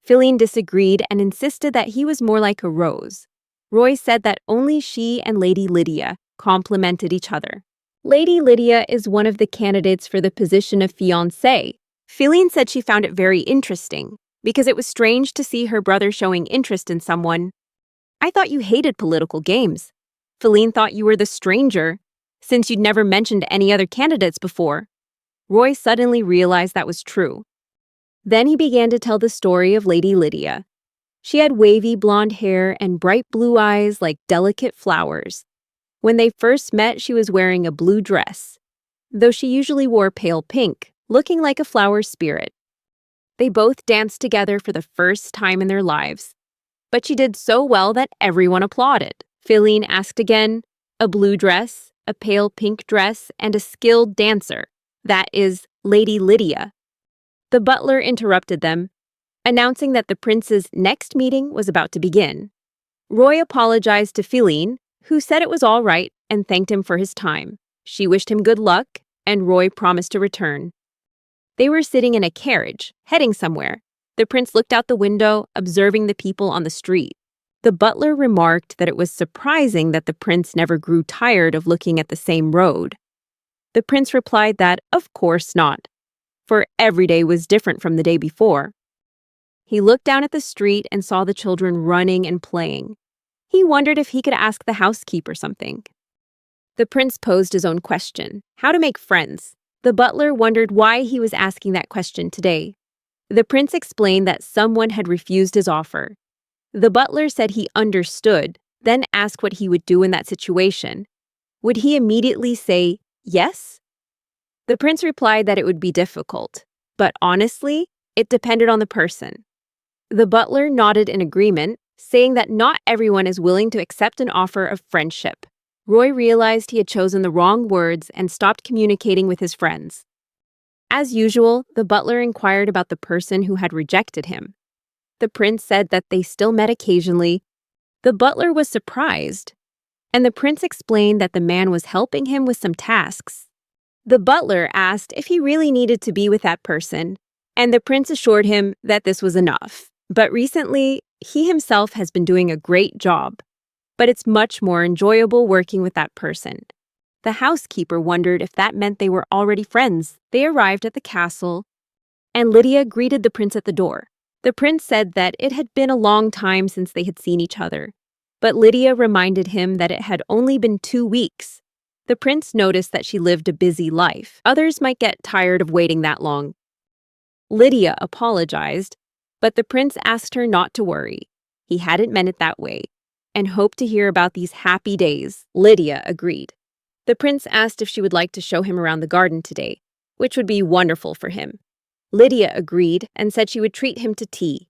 Feline disagreed and insisted that he was more like a rose. Roy said that only she and Lady Lydia complemented each other. Lady Lydia is one of the candidates for the position of fiancée. Feline said she found it very interesting, because it was strange to see her brother showing interest in someone. I thought you hated political games. Feline thought you were the stranger, since you'd never mentioned any other candidates before. Roy suddenly realized that was true. Then he began to tell the story of Lady Lydia. She had wavy blonde hair and bright blue eyes like delicate flowers. When they first met, she was wearing a blue dress, though she usually wore pale pink, looking like a flower spirit. They both danced together for the first time in their lives, but she did so well that everyone applauded. Feline asked again, a blue dress, a pale pink dress, and a skilled dancer. That is Lady Lydia. The butler interrupted them, announcing that the prince's next meeting was about to begin. Roy apologized to Feline, who said it was all right and thanked him for his time. She wished him good luck, and Roy promised to return. They were sitting in a carriage, heading somewhere. The prince looked out the window, observing the people on the street. The butler remarked that it was surprising that the prince never grew tired of looking at the same road. The prince replied that, of course not, for every day was different from the day before. He looked down at the street and saw the children running and playing. He wondered if he could ask the housekeeper something. The prince posed his own question, how to make friends. The butler wondered why he was asking that question today. The prince explained that someone had refused his offer. The butler said he understood, then asked what he would do in that situation. Would he immediately say yes? The prince replied that it would be difficult, but honestly, it depended on the person. The butler nodded in agreement, saying that not everyone is willing to accept an offer of friendship. Roy realized he had chosen the wrong words and stopped communicating with his friends. As usual, the butler inquired about the person who had rejected him. The prince said that they still met occasionally. The butler was surprised, and the prince explained that the man was helping him with some tasks. The butler asked if he really needed to be with that person, and the prince assured him that this was enough. But recently, he himself has been doing a great job, but it's much more enjoyable working with that person. The housekeeper wondered if that meant they were already friends. They arrived at the castle, and Lydia greeted the prince at the door. The prince said that it had been a long time since they had seen each other, but Lydia reminded him that it had only been 2 weeks. The prince noticed that she lived a busy life. Others might get tired of waiting that long. Lydia apologized, but the prince asked her not to worry. He hadn't meant it that way, and hoped to hear about these happy days. Lydia agreed. The prince asked if she would like to show him around the garden today, which would be wonderful for him. Lydia agreed and said she would treat him to tea.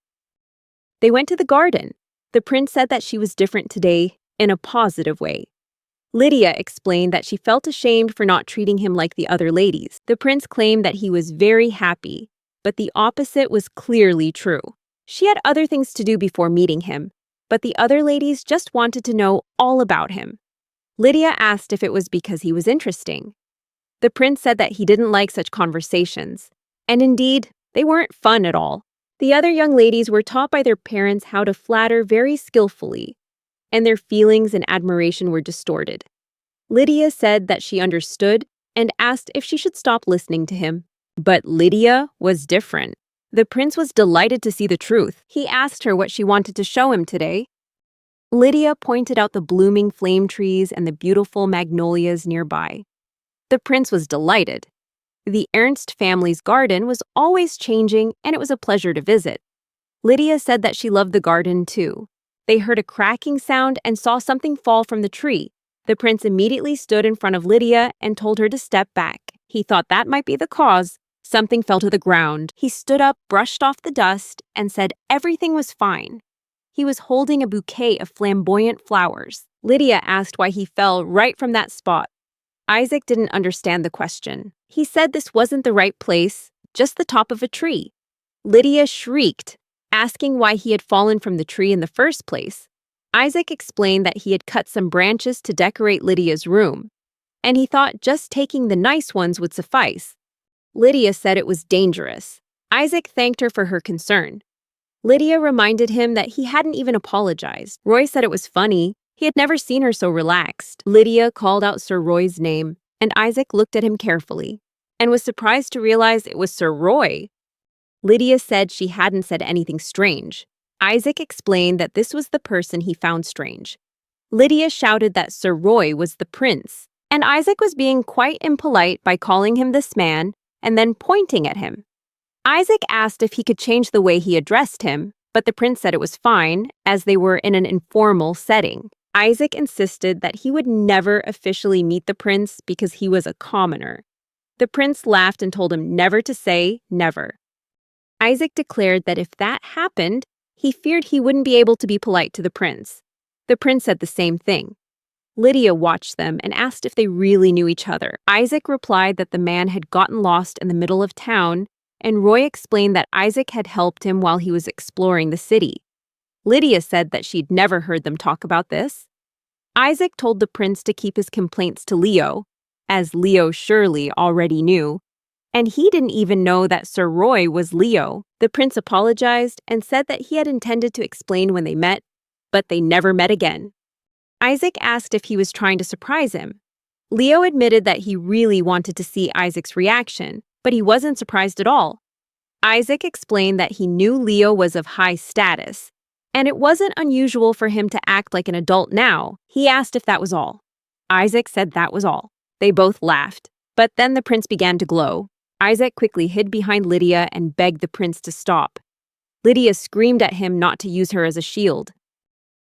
They went to the garden. The prince said that she was different today in a positive way. Lydia explained that she felt ashamed for not treating him like the other ladies. The prince claimed that he was very happy, but the opposite was clearly true. She had other things to do before meeting him, but the other ladies just wanted to know all about him. Lydia asked if it was because he was interesting. The prince said that he didn't like such conversations, and indeed, they weren't fun at all. The other young ladies were taught by their parents how to flatter very skillfully, and their feelings and admiration were distorted. Lydia said that she understood and asked if she should stop listening to him. But Lydia was different. The prince was delighted to see the truth. He asked her what she wanted to show him today. Lydia pointed out the blooming flame trees and the beautiful magnolias nearby. The prince was delighted. The Ernst family's garden was always changing, and it was a pleasure to visit. Lydia said that she loved the garden too. They heard a cracking sound and saw something fall from the tree. The prince immediately stood in front of Lydia and told her to step back. He thought that might be the cause. Something fell to the ground. He stood up, brushed off the dust, and said everything was fine. He was holding a bouquet of flamboyant flowers. Lydia asked why he fell right from that spot. Isaac didn't understand the question. He said this wasn't the right place, just the top of a tree. Lydia shrieked, asking why he had fallen from the tree in the first place. Isaac explained that he had cut some branches to decorate Lydia's room, and he thought just taking the nice ones would suffice. Lydia said it was dangerous. Isaac thanked her for her concern. Lydia reminded him that he hadn't even apologized. Roy said it was funny. He had never seen her so relaxed. Lydia called out Sir Roy's name, and Isaac looked at him carefully and was surprised to realize it was Sir Roy. Lydia said she hadn't said anything strange. Isaac explained that this was the person he found strange. Lydia shouted that Sir Roy was the prince, and Isaac was being quite impolite by calling him this man and then pointing at him. Isaac asked if he could change the way he addressed him, but the prince said it was fine, as they were in an informal setting. Isaac insisted that he would never officially meet the prince because he was a commoner. The prince laughed and told him never to say never. Isaac declared that if that happened, he feared he wouldn't be able to be polite to the prince. The prince said the same thing. Lydia watched them and asked if they really knew each other. Isaac replied that the man had gotten lost in the middle of town, and Roy explained that Isaac had helped him while he was exploring the city. Lydia said that she'd never heard them talk about this. Isaac told the prince to keep his complaints to Leo, as Leo surely already knew, and he didn't even know that Sir Roy was Leo. The prince apologized and said that he had intended to explain when they met, but they never met again. Isaac asked if he was trying to surprise him. Leo admitted that he really wanted to see Isaac's reaction, but he wasn't surprised at all. Isaac explained that he knew Leo was of high status, and it wasn't unusual for him to act like an adult now. He asked if that was all. Isaac said that was all. They both laughed, but then the prince began to glow. Isaac quickly hid behind Lydia and begged the prince to stop. Lydia screamed at him not to use her as a shield.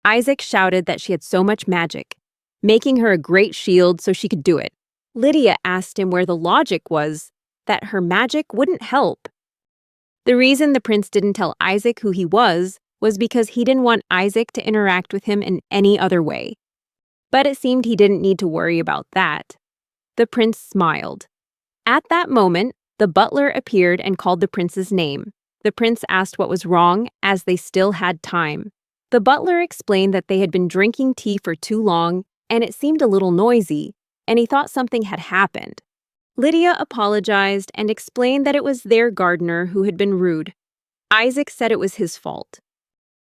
Isaac shouted that she had so much magic, making her a great shield so she could do it. Lydia asked him where the logic was that her magic wouldn't help. The reason the prince didn't tell Isaac who he was because he didn't want Isaac to interact with him in any other way. But it seemed he didn't need to worry about that. The prince smiled. At that moment, the butler appeared and called the prince's name. The prince asked what was wrong, as they still had time. The butler explained that they had been drinking tea for too long, and it seemed a little noisy, and he thought something had happened. Lydia apologized and explained that it was their gardener who had been rude. Isaac said it was his fault.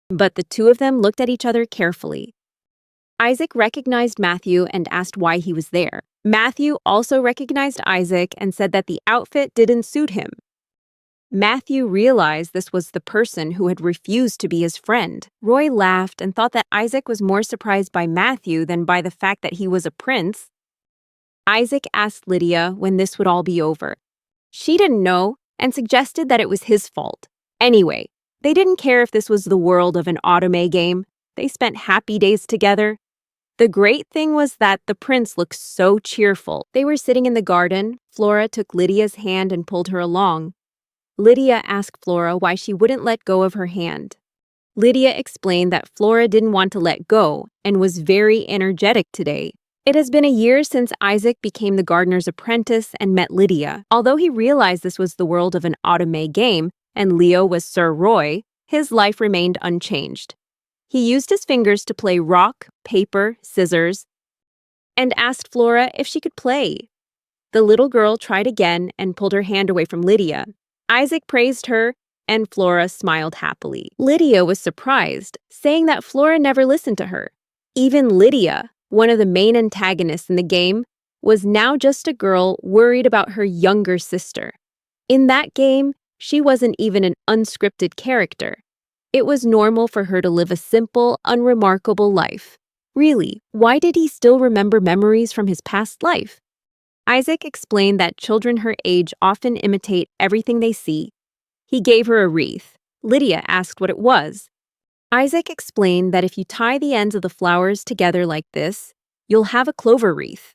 But the two of them looked at each other carefully. Isaac recognized Matthew and asked why he was there. Matthew also recognized Isaac and said that the outfit didn't suit him. Matthew realized this was the person who had refused to be his friend. Roy laughed and thought that Isaac was more surprised by Matthew than by the fact that he was a prince. Isaac asked Lydia when this would all be over. She didn't know and suggested that it was his fault. Anyway, they didn't care if this was the world of an anime game. They spent happy days together. The great thing was that the prince looked so cheerful. They were sitting in the garden. Flora took Lydia's hand and pulled her along. Lydia asked Flora why she wouldn't let go of her hand. Lydia explained that Flora didn't want to let go and was very energetic today. It has been a year since Isaac became the gardener's apprentice and met Lydia. Although he realized this was the world of an anime game and Leo was Sir Roy, his life remained unchanged. He used his fingers to play rock, paper, scissors, and asked Flora if she could play. The little girl tried again and pulled her hand away from Lydia. Isaac praised her, and Flora smiled happily. Lydia was surprised, saying that Flora never listened to her. Even Lydia, one of the main antagonists in the game, was now just a girl worried about her younger sister. In that game, she wasn't even an unscripted character. It was normal for her to live a simple, unremarkable life. Really, why did he still remember memories from his past life? Isaac explained that children her age often imitate everything they see. He gave her a wreath. Lydia asked what it was. Isaac explained that if you tie the ends of the flowers together like this, you'll have a clover wreath.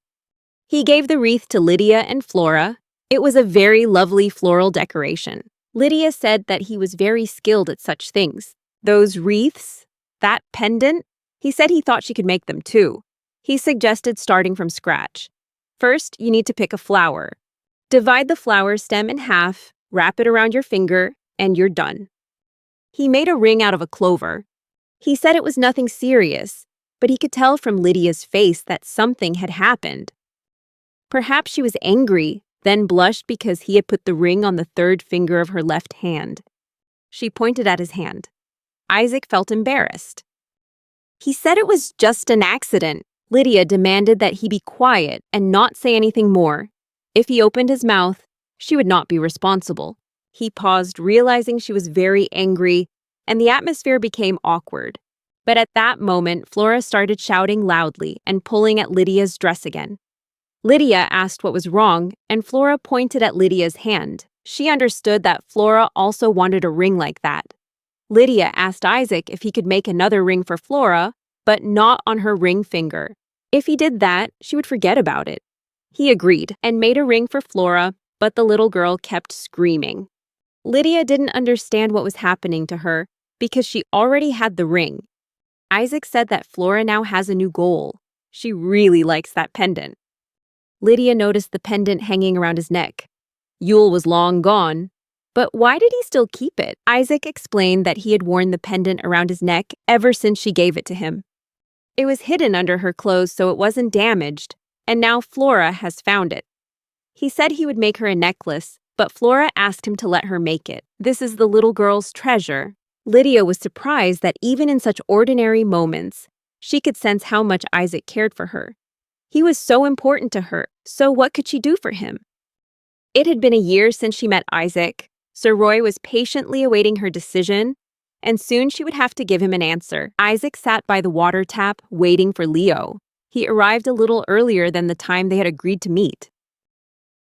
He gave the wreath to Lydia and Flora. It was a very lovely floral decoration. Lydia said that he was very skilled at such things. Those wreaths, that pendant, he said he thought she could make them too. He suggested starting from scratch. First, you need to pick a flower. Divide the flower stem in half, wrap it around your finger, and you're done. He made a ring out of a clover. He said it was nothing serious, but he could tell from Lydia's face that something had happened. Perhaps she was angry, then blushed because he had put the ring on the third finger of her left hand. She pointed at his hand. Isaac felt embarrassed. He said it was just an accident. Lydia demanded that he be quiet and not say anything more. If he opened his mouth, she would not be responsible. He paused, realizing she was very angry, and the atmosphere became awkward. But at that moment, Flora started shouting loudly and pulling at Lydia's dress again. Lydia asked what was wrong, and Flora pointed at Lydia's hand. She understood that Flora also wanted a ring like that. Lydia asked Isaac if he could make another ring for Flora, but not on her ring finger. If he did that, she would forget about it. He agreed and made a ring for Flora, but the little girl kept screaming. Lydia didn't understand what was happening to her because she already had the ring. Isaac said that Flora now has a new goal. She really likes that pendant. Lydia noticed the pendant hanging around his neck. Yule was long gone, but why did he still keep it? Isaac explained that he had worn the pendant around his neck ever since she gave it to him. It was hidden under her clothes so it wasn't damaged, and now Flora has found it. He said he would make her a necklace, but Flora asked him to let her make it. This is the little girl's treasure. Lydia was surprised that even in such ordinary moments, she could sense how much Isaac cared for her. He was so important to her, so what could she do for him? It had been a year since she met Isaac. Sir Roy was patiently awaiting her decision, and soon she would have to give him an answer. Isaac sat by the water tap, waiting for Leo. He arrived a little earlier than the time they had agreed to meet.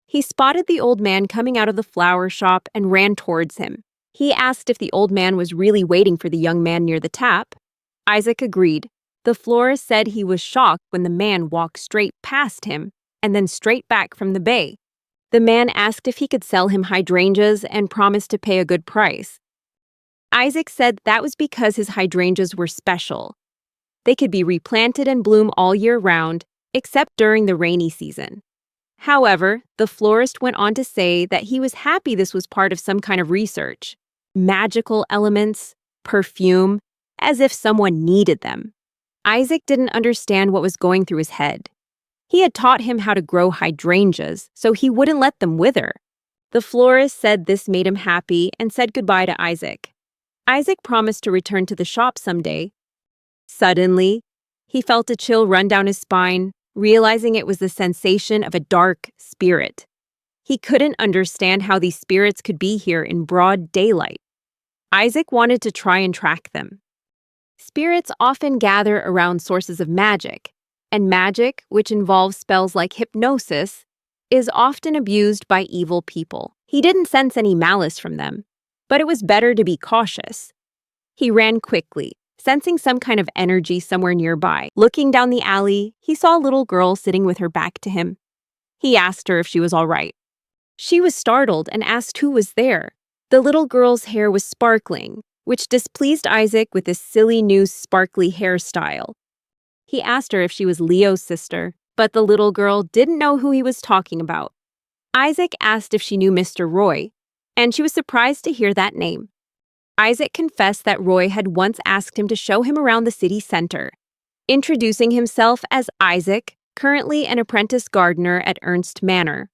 He spotted the old man coming out of the flower shop and ran towards him. He asked if the old man was really waiting for the young man near the tap. Isaac agreed. The florist said he was shocked when the man walked straight past him and then straight back from the bay. The man asked if he could sell him hydrangeas and promised to pay a good price. Isaac said that was because his hydrangeas were special. They could be replanted and bloom all year round, except during the rainy season. However, the florist went on to say that he was happy this was part of some kind of research. Magical elements, perfume, as if someone needed them. Isaac didn't understand what was going through his head. He had taught him how to grow hydrangeas, so he wouldn't let them wither. The florist said this made him happy and said goodbye to Isaac. Isaac promised to return to the shop someday. Suddenly, he felt a chill run down his spine, realizing it was the sensation of a dark spirit. He couldn't understand how these spirits could be here in broad daylight. Isaac wanted to try and track them. Spirits often gather around sources of magic, and magic, which involves spells like hypnosis, is often abused by evil people. He didn't sense any malice from them, but it was better to be cautious. He ran quickly, sensing some kind of energy somewhere nearby. Looking down the alley, he saw a little girl sitting with her back to him. He asked her if she was all right. She was startled and asked who was there. The little girl's hair was sparkling, which displeased Isaac with his silly new sparkly hairstyle. He asked her if she was Leo's sister, but the little girl didn't know who he was talking about. Isaac asked if she knew Mr. Roy, and she was surprised to hear that name. Isaac confessed that Roy had once asked him to show him around the city center, introducing himself as Isaac, currently an apprentice gardener at Ernst Manor.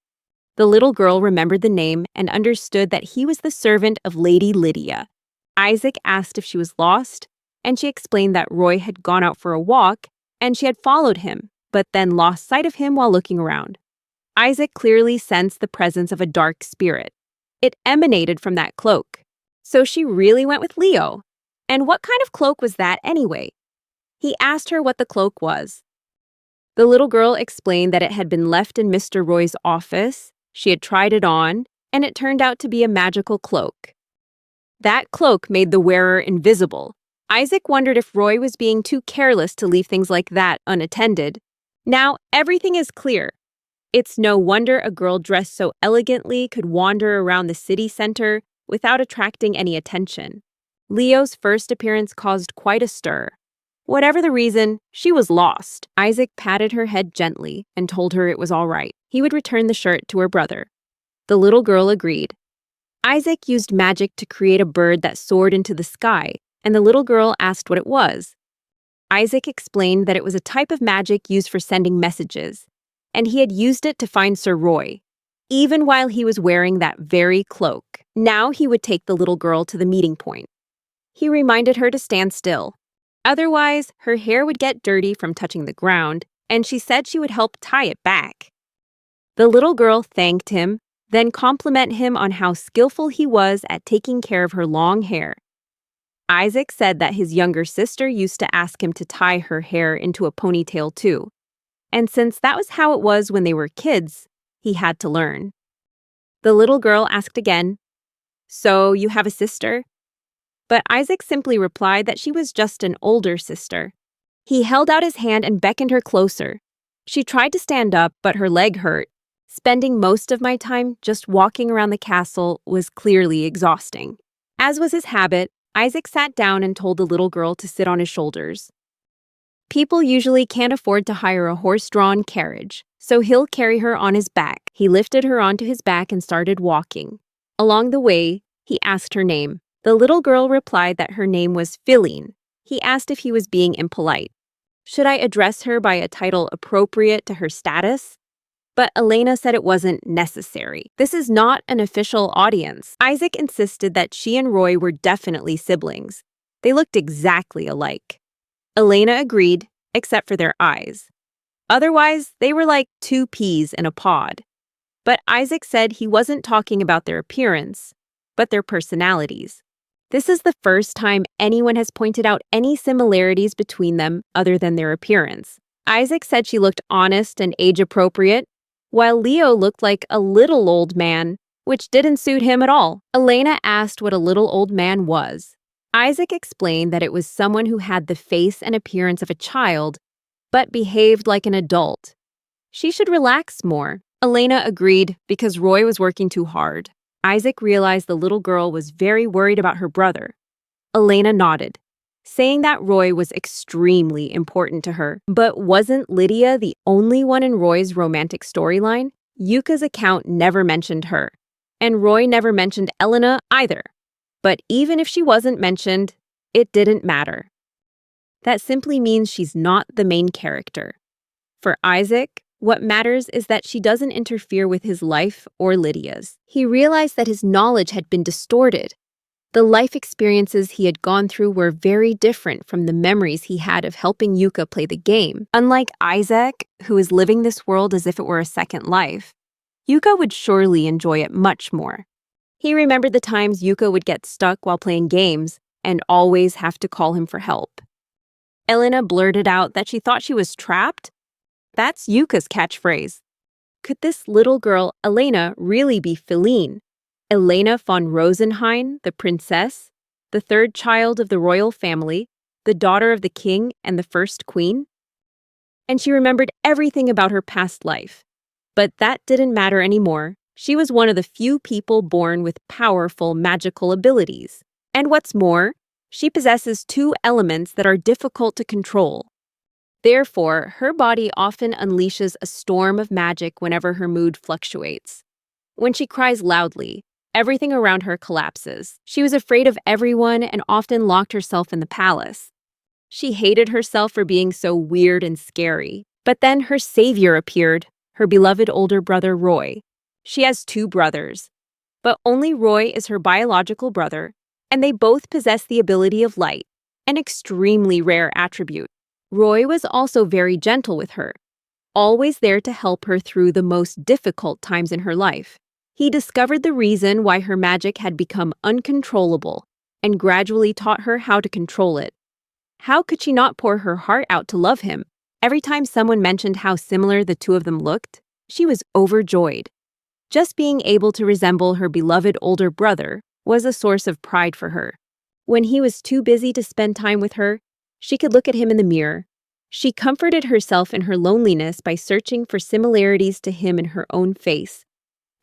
The little girl remembered the name and understood that he was the servant of Lady Lydia. Isaac asked if she was lost, and she explained that Roy had gone out for a walk and she had followed him, but then lost sight of him while looking around. Isaac clearly sensed the presence of a dark spirit. It emanated from that cloak. So she really went with Leo. And what kind of cloak was that anyway? He asked her what the cloak was. The little girl explained that it had been left in Mr. Roy's office. She had tried it on, and it turned out to be a magical cloak. That cloak made the wearer invisible. Isaac wondered if Roy was being too careless to leave things like that unattended. Now everything is clear. It's no wonder a girl dressed so elegantly could wander around the city center without attracting any attention. Leo's first appearance caused quite a stir. Whatever the reason, she was lost. Isaac patted her head gently and told her it was all right. He would return the shirt to her brother. The little girl agreed. Isaac used magic to create a bird that soared into the sky, and the little girl asked what it was. Isaac explained that it was a type of magic used for sending messages, and he had used it to find Sir Roy, even while he was wearing that very cloak. Now he would take the little girl to the meeting point. He reminded her to stand still. Otherwise, her hair would get dirty from touching the ground, and she said she would help tie it back. The little girl thanked him, then complimented him on how skillful he was at taking care of her long hair. Isaac said that his younger sister used to ask him to tie her hair into a ponytail too, and since that was how it was when they were kids, he had to learn. The little girl asked again, "So you have a sister?" But Isaac simply replied that she was just an older sister. He held out his hand and beckoned her closer. She tried to stand up, but her leg hurt. Spending most of my time just walking around the castle was clearly exhausting. As was his habit, Isaac sat down and told the little girl to sit on his shoulders. People usually can't afford to hire a horse-drawn carriage, so he'll carry her on his back. He lifted her onto his back and started walking. Along the way, he asked her name. The little girl replied that her name was Feline. He asked if he was being impolite. Should I address her by a title appropriate to her status? But Elena said it wasn't necessary. This is not an official audience. Isaac insisted that she and Roy were definitely siblings. They looked exactly alike. Elena agreed, except for their eyes. Otherwise, they were like two peas in a pod. But Isaac said he wasn't talking about their appearance, but their personalities. This is the first time anyone has pointed out any similarities between them other than their appearance. Isaac said she looked honest and age-appropriate, while Leo looked like a little old man, which didn't suit him at all. Elena asked what a little old man was. Isaac explained that it was someone who had the face and appearance of a child, but behaved like an adult. She should relax more. Elena agreed because Roy was working too hard. Isaac realized the little girl was very worried about her brother. Elena nodded, saying that Roy was extremely important to her. But wasn't Lydia the only one in Roy's romantic storyline? Yuka's account never mentioned her, and Roy never mentioned Elena either. But even if she wasn't mentioned, it didn't matter. That simply means she's not the main character. For Isaac, what matters is that she doesn't interfere with his life or Lydia's. He realized that his knowledge had been distorted. The life experiences he had gone through were very different from the memories he had of helping Yuka play the game. Unlike Isaac, who is living this world as if it were a second life, Yuka would surely enjoy it much more. He remembered the times Yuka would get stuck while playing games and always have to call him for help. Elena blurted out that she thought she was trapped. That's Yuka's catchphrase. Could this little girl, Elena, really be Feline? Elena von Rosenheim, the princess, the third child of the royal family, the daughter of the king and the first queen? And she remembered everything about her past life. But that didn't matter anymore. She was one of the few people born with powerful magical abilities. And what's more, she possesses two elements that are difficult to control. Therefore, her body often unleashes a storm of magic whenever her mood fluctuates. When she cries loudly, everything around her collapses. She was afraid of everyone and often locked herself in the palace. She hated herself for being so weird and scary. But then her savior appeared, her beloved older brother Roy. She has two brothers, but only Roy is her biological brother, and they both possess the ability of light, an extremely rare attribute. Roy was also very gentle with her, always there to help her through the most difficult times in her life. He discovered the reason why her magic had become uncontrollable and gradually taught her how to control it. How could she not pour her heart out to love him? Every time someone mentioned how similar the two of them looked, she was overjoyed. Just being able to resemble her beloved older brother was a source of pride for her. When he was too busy to spend time with her, she could look at him in the mirror. She comforted herself in her loneliness by searching for similarities to him in her own face.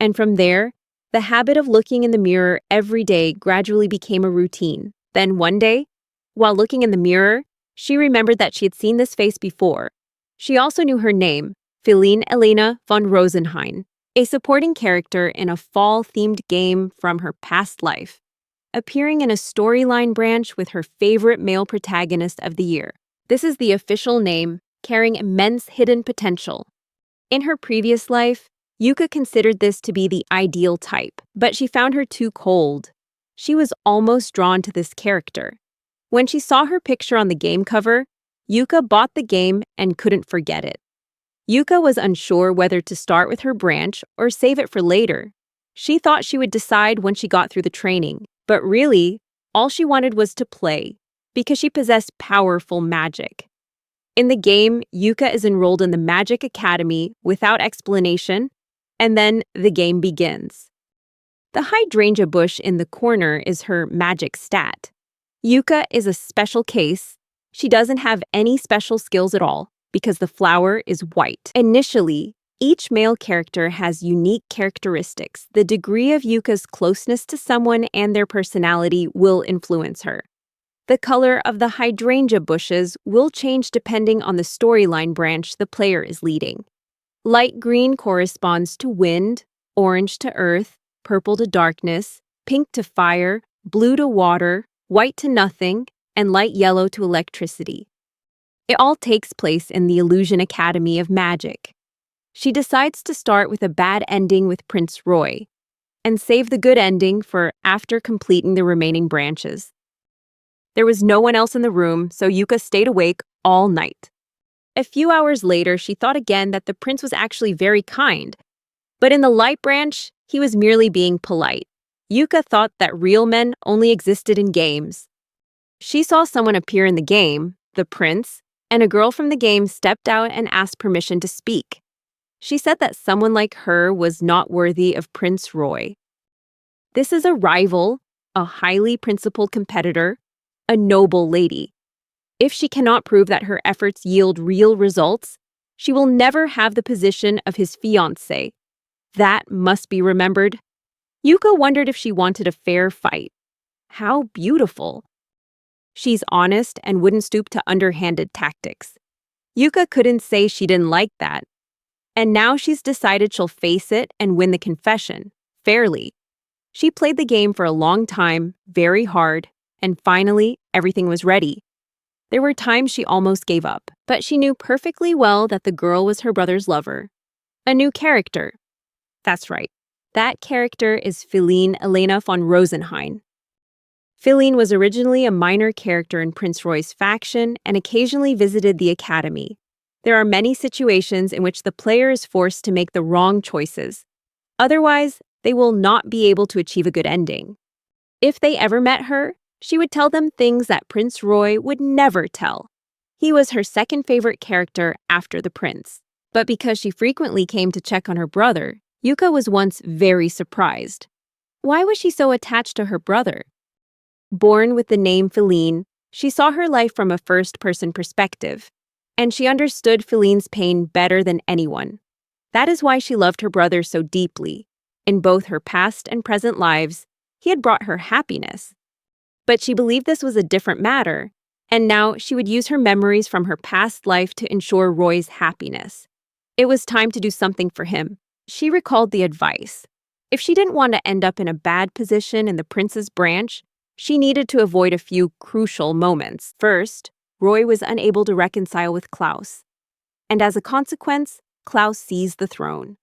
And from there, the habit of looking in the mirror every day gradually became a routine. Then one day, while looking in the mirror, she remembered that she had seen this face before. She also knew her name, Feline Elena von Rosenheim, a supporting character in a fall-themed game from her past life, appearing in a storyline branch with her favorite male protagonist of the year. This is the official name, carrying immense hidden potential. In her previous life, Yuka considered this to be the ideal type, but she found her too cold. She was almost drawn to this character. When she saw her picture on the game cover, Yuka bought the game and couldn't forget it. Yuka was unsure whether to start with her branch or save it for later. She thought she would decide when she got through the training, but really, all she wanted was to play, because she possessed powerful magic. In the game, Yuka is enrolled in the Magic Academy without explanation, and then the game begins. The hydrangea bush in the corner is her magic stat. Yuka is a special case. She doesn't have any special skills at all because the flower is white. Initially, each male character has unique characteristics. The degree of Yuka's closeness to someone and their personality will influence her. The color of the hydrangea bushes will change depending on the storyline branch the player is leading. Light green corresponds to wind, orange to earth, purple to darkness, pink to fire, blue to water, white to nothing, and light yellow to electricity. It all takes place in the Illusion Academy of Magic. She decides to start with a bad ending with Prince Roy, and save the good ending for after completing the remaining branches. There was no one else in the room, so Yuka stayed awake all night. A few hours later, she thought again that the prince was actually very kind, but in the light branch, he was merely being polite. Yuka thought that real men only existed in games. She saw someone appear in the game, the prince, and a girl from the game stepped out and asked permission to speak. She said that someone like her was not worthy of Prince Roy. This is a rival, a highly principled competitor, a noble lady. If she cannot prove that her efforts yield real results, she will never have the position of his fiancé. That must be remembered. Yuka wondered if she wanted a fair fight. How beautiful. She's honest and wouldn't stoop to underhanded tactics. Yuka couldn't say she didn't like that. And now she's decided she'll face it and win the confession, fairly. She played the game for a long time, very hard, and finally, everything was ready. There were times she almost gave up, but she knew perfectly well that the girl was her brother's lover. A new character. That's right. That character is Feline Elena von Rosenheim. Feline was originally a minor character in Prince Roy's faction and occasionally visited the academy. There are many situations in which the player is forced to make the wrong choices. Otherwise, they will not be able to achieve a good ending. If they ever met her, she would tell them things that Prince Roy would never tell. He was her second favorite character after the prince. But because she frequently came to check on her brother, Yuka was once very surprised. Why was she so attached to her brother? Born with the name Feline, she saw her life from a first-person perspective, and she understood Feline's pain better than anyone. That is why she loved her brother so deeply. In both her past and present lives, he had brought her happiness. But she believed this was a different matter, and now she would use her memories from her past life to ensure Roy's happiness. It was time to do something for him. She recalled the advice. If she didn't want to end up in a bad position in the prince's branch, she needed to avoid a few crucial moments. First, Roy was unable to reconcile with Klaus, and as a consequence, Klaus seized the throne.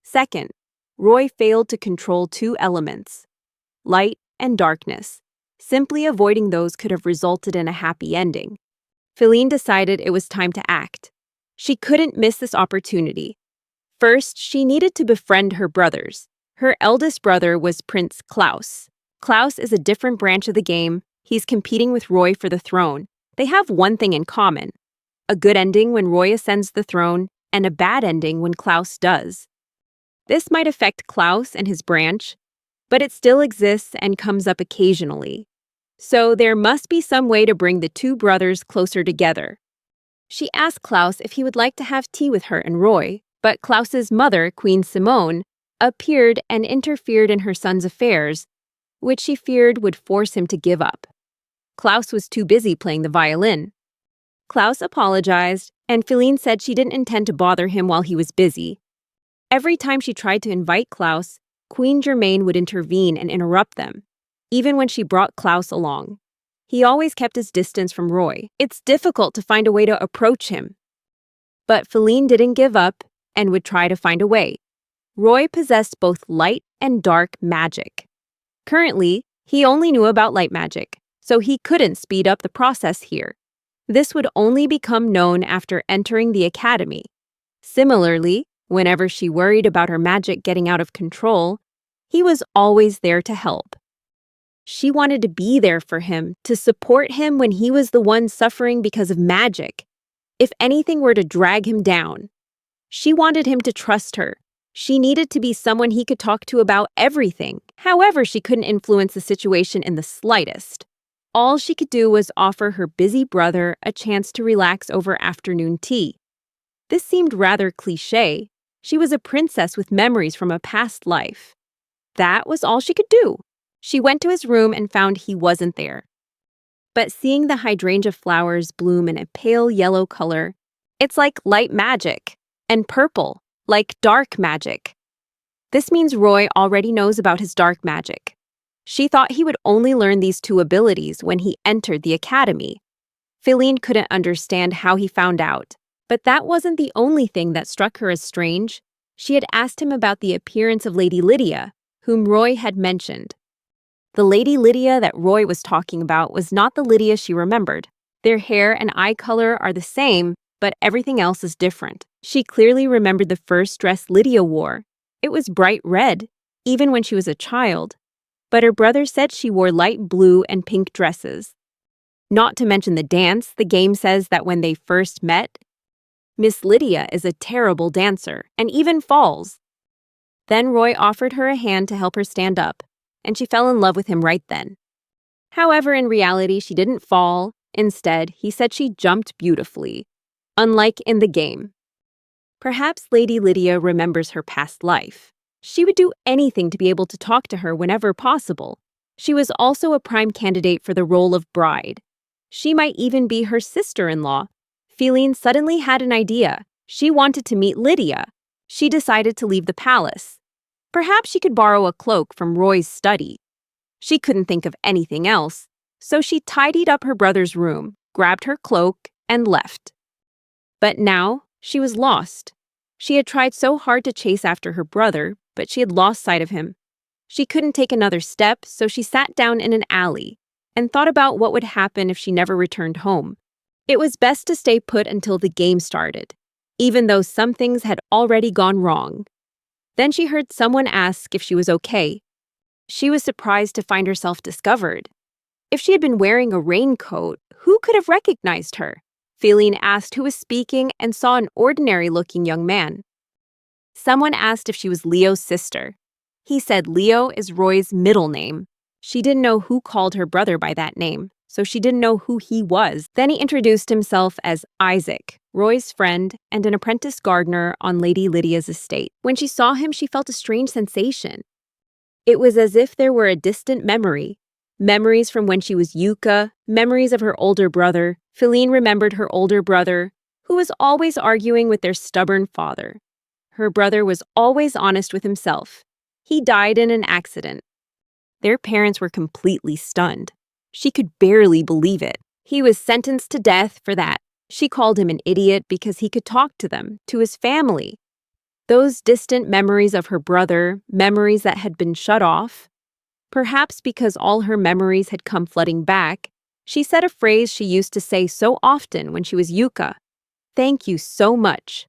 Second, Roy failed to control two elements, light and darkness. Simply avoiding those could have resulted in a happy ending. Feline decided it was time to act. She couldn't miss this opportunity. First, she needed to befriend her brothers. Her eldest brother was Prince Klaus. Klaus is a different branch of the game. He's competing with Roy for the throne. They have one thing in common: a good ending when Roy ascends the throne, and a bad ending when Klaus does. This might affect Klaus and his branch, but it still exists and comes up occasionally. So there must be some way to bring the two brothers closer together. She asked Klaus if he would like to have tea with her and Roy, but Klaus's mother, Queen Simone, appeared and interfered in her son's affairs, which she feared would force him to give up. Klaus was too busy playing the violin. Klaus apologized, and Feline said she didn't intend to bother him while he was busy. Every time she tried to invite Klaus, Queen Germaine would intervene and interrupt them, even when she brought Klaus along. He always kept his distance from Roy. It's difficult to find a way to approach him. But Feline didn't give up and would try to find a way. Roy possessed both light and dark magic. Currently, he only knew about light magic, so he couldn't speed up the process here. This would only become known after entering the academy. Similarly, whenever she worried about her magic getting out of control, he was always there to help. She wanted to be there for him, to support him when he was the one suffering because of magic. If anything were to drag him down, she wanted him to trust her. She needed to be someone he could talk to about everything. However, she couldn't influence the situation in the slightest. All she could do was offer her busy brother a chance to relax over afternoon tea. This seemed rather cliché. She was a princess with memories from a past life. That was all she could do. She went to his room and found he wasn't there. But seeing the hydrangea flowers bloom in a pale yellow color, it's like light magic, and purple, like dark magic. This means Roy already knows about his dark magic. She thought he would only learn these two abilities when he entered the academy. Feline couldn't understand how he found out, but that wasn't the only thing that struck her as strange. She had asked him about the appearance of Lady Lydia, whom Roy had mentioned. The Lady Lydia that Roy was talking about was not the Lydia she remembered. Their hair and eye color are the same, but everything else is different. She clearly remembered the first dress Lydia wore. It was bright red, even when she was a child. But her brother said she wore light blue and pink dresses. Not to mention the dance, the game says that when they first met, Miss Lydia is a terrible dancer and even falls. Then Roy offered her a hand to help her stand up, and she fell in love with him right then. However, in reality, she didn't fall. Instead, he said she jumped beautifully, unlike in the game. Perhaps Lady Lydia remembers her past life. She would do anything to be able to talk to her whenever possible. She was also a prime candidate for the role of bride. She might even be her sister-in-law. Feline suddenly had an idea. She wanted to meet Lydia. She decided to leave the palace. Perhaps she could borrow a cloak from Roy's study. She couldn't think of anything else, so she tidied up her brother's room, grabbed her cloak, and left. But now, she was lost. She had tried so hard to chase after her brother, but she had lost sight of him. She couldn't take another step, so she sat down in an alley and thought about what would happen if she never returned home. It was best to stay put until the game started, even though some things had already gone wrong. Then she heard someone ask if she was okay. She was surprised to find herself discovered. If she had been wearing a raincoat, who could have recognized her? Feline asked who was speaking and saw an ordinary-looking young man. Someone asked if she was Leo's sister. He said Leo is Roy's middle name. She didn't know who called her brother by that name, so she didn't know who he was. Then he introduced himself as Isaac, Roy's friend and an apprentice gardener on Lady Lydia's estate. When she saw him, she felt a strange sensation. It was as if there were a distant memory. Memories from when she was Yuka, memories of her older brother. Feline remembered her older brother, who was always arguing with their stubborn father. Her brother was always honest with himself. He died in an accident. Their parents were completely stunned. She could barely believe it. He was sentenced to death for that. She called him an idiot because he could talk to them, to his family. Those distant memories of her brother, memories that had been shut off. Perhaps because all her memories had come flooding back, she said a phrase she used to say so often when she was Yuka. "Thank you so much."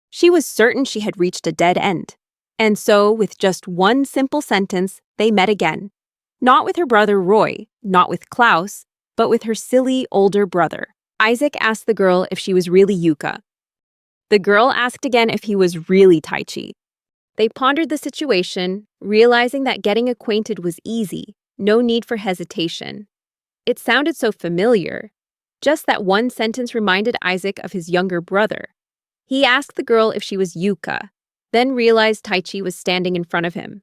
She was certain she had reached a dead end. And so, with just one simple sentence, they met again. Not with her brother Roy, not with Klaus, but with her silly older brother. Isaac asked the girl if she was really Yuka. The girl asked again if he was really Taichi. They pondered the situation, realizing that getting acquainted was easy, no need for hesitation. It sounded so familiar. Just that one sentence reminded Isaac of his younger brother. He asked the girl if she was Yuka, then realized Taichi was standing in front of him.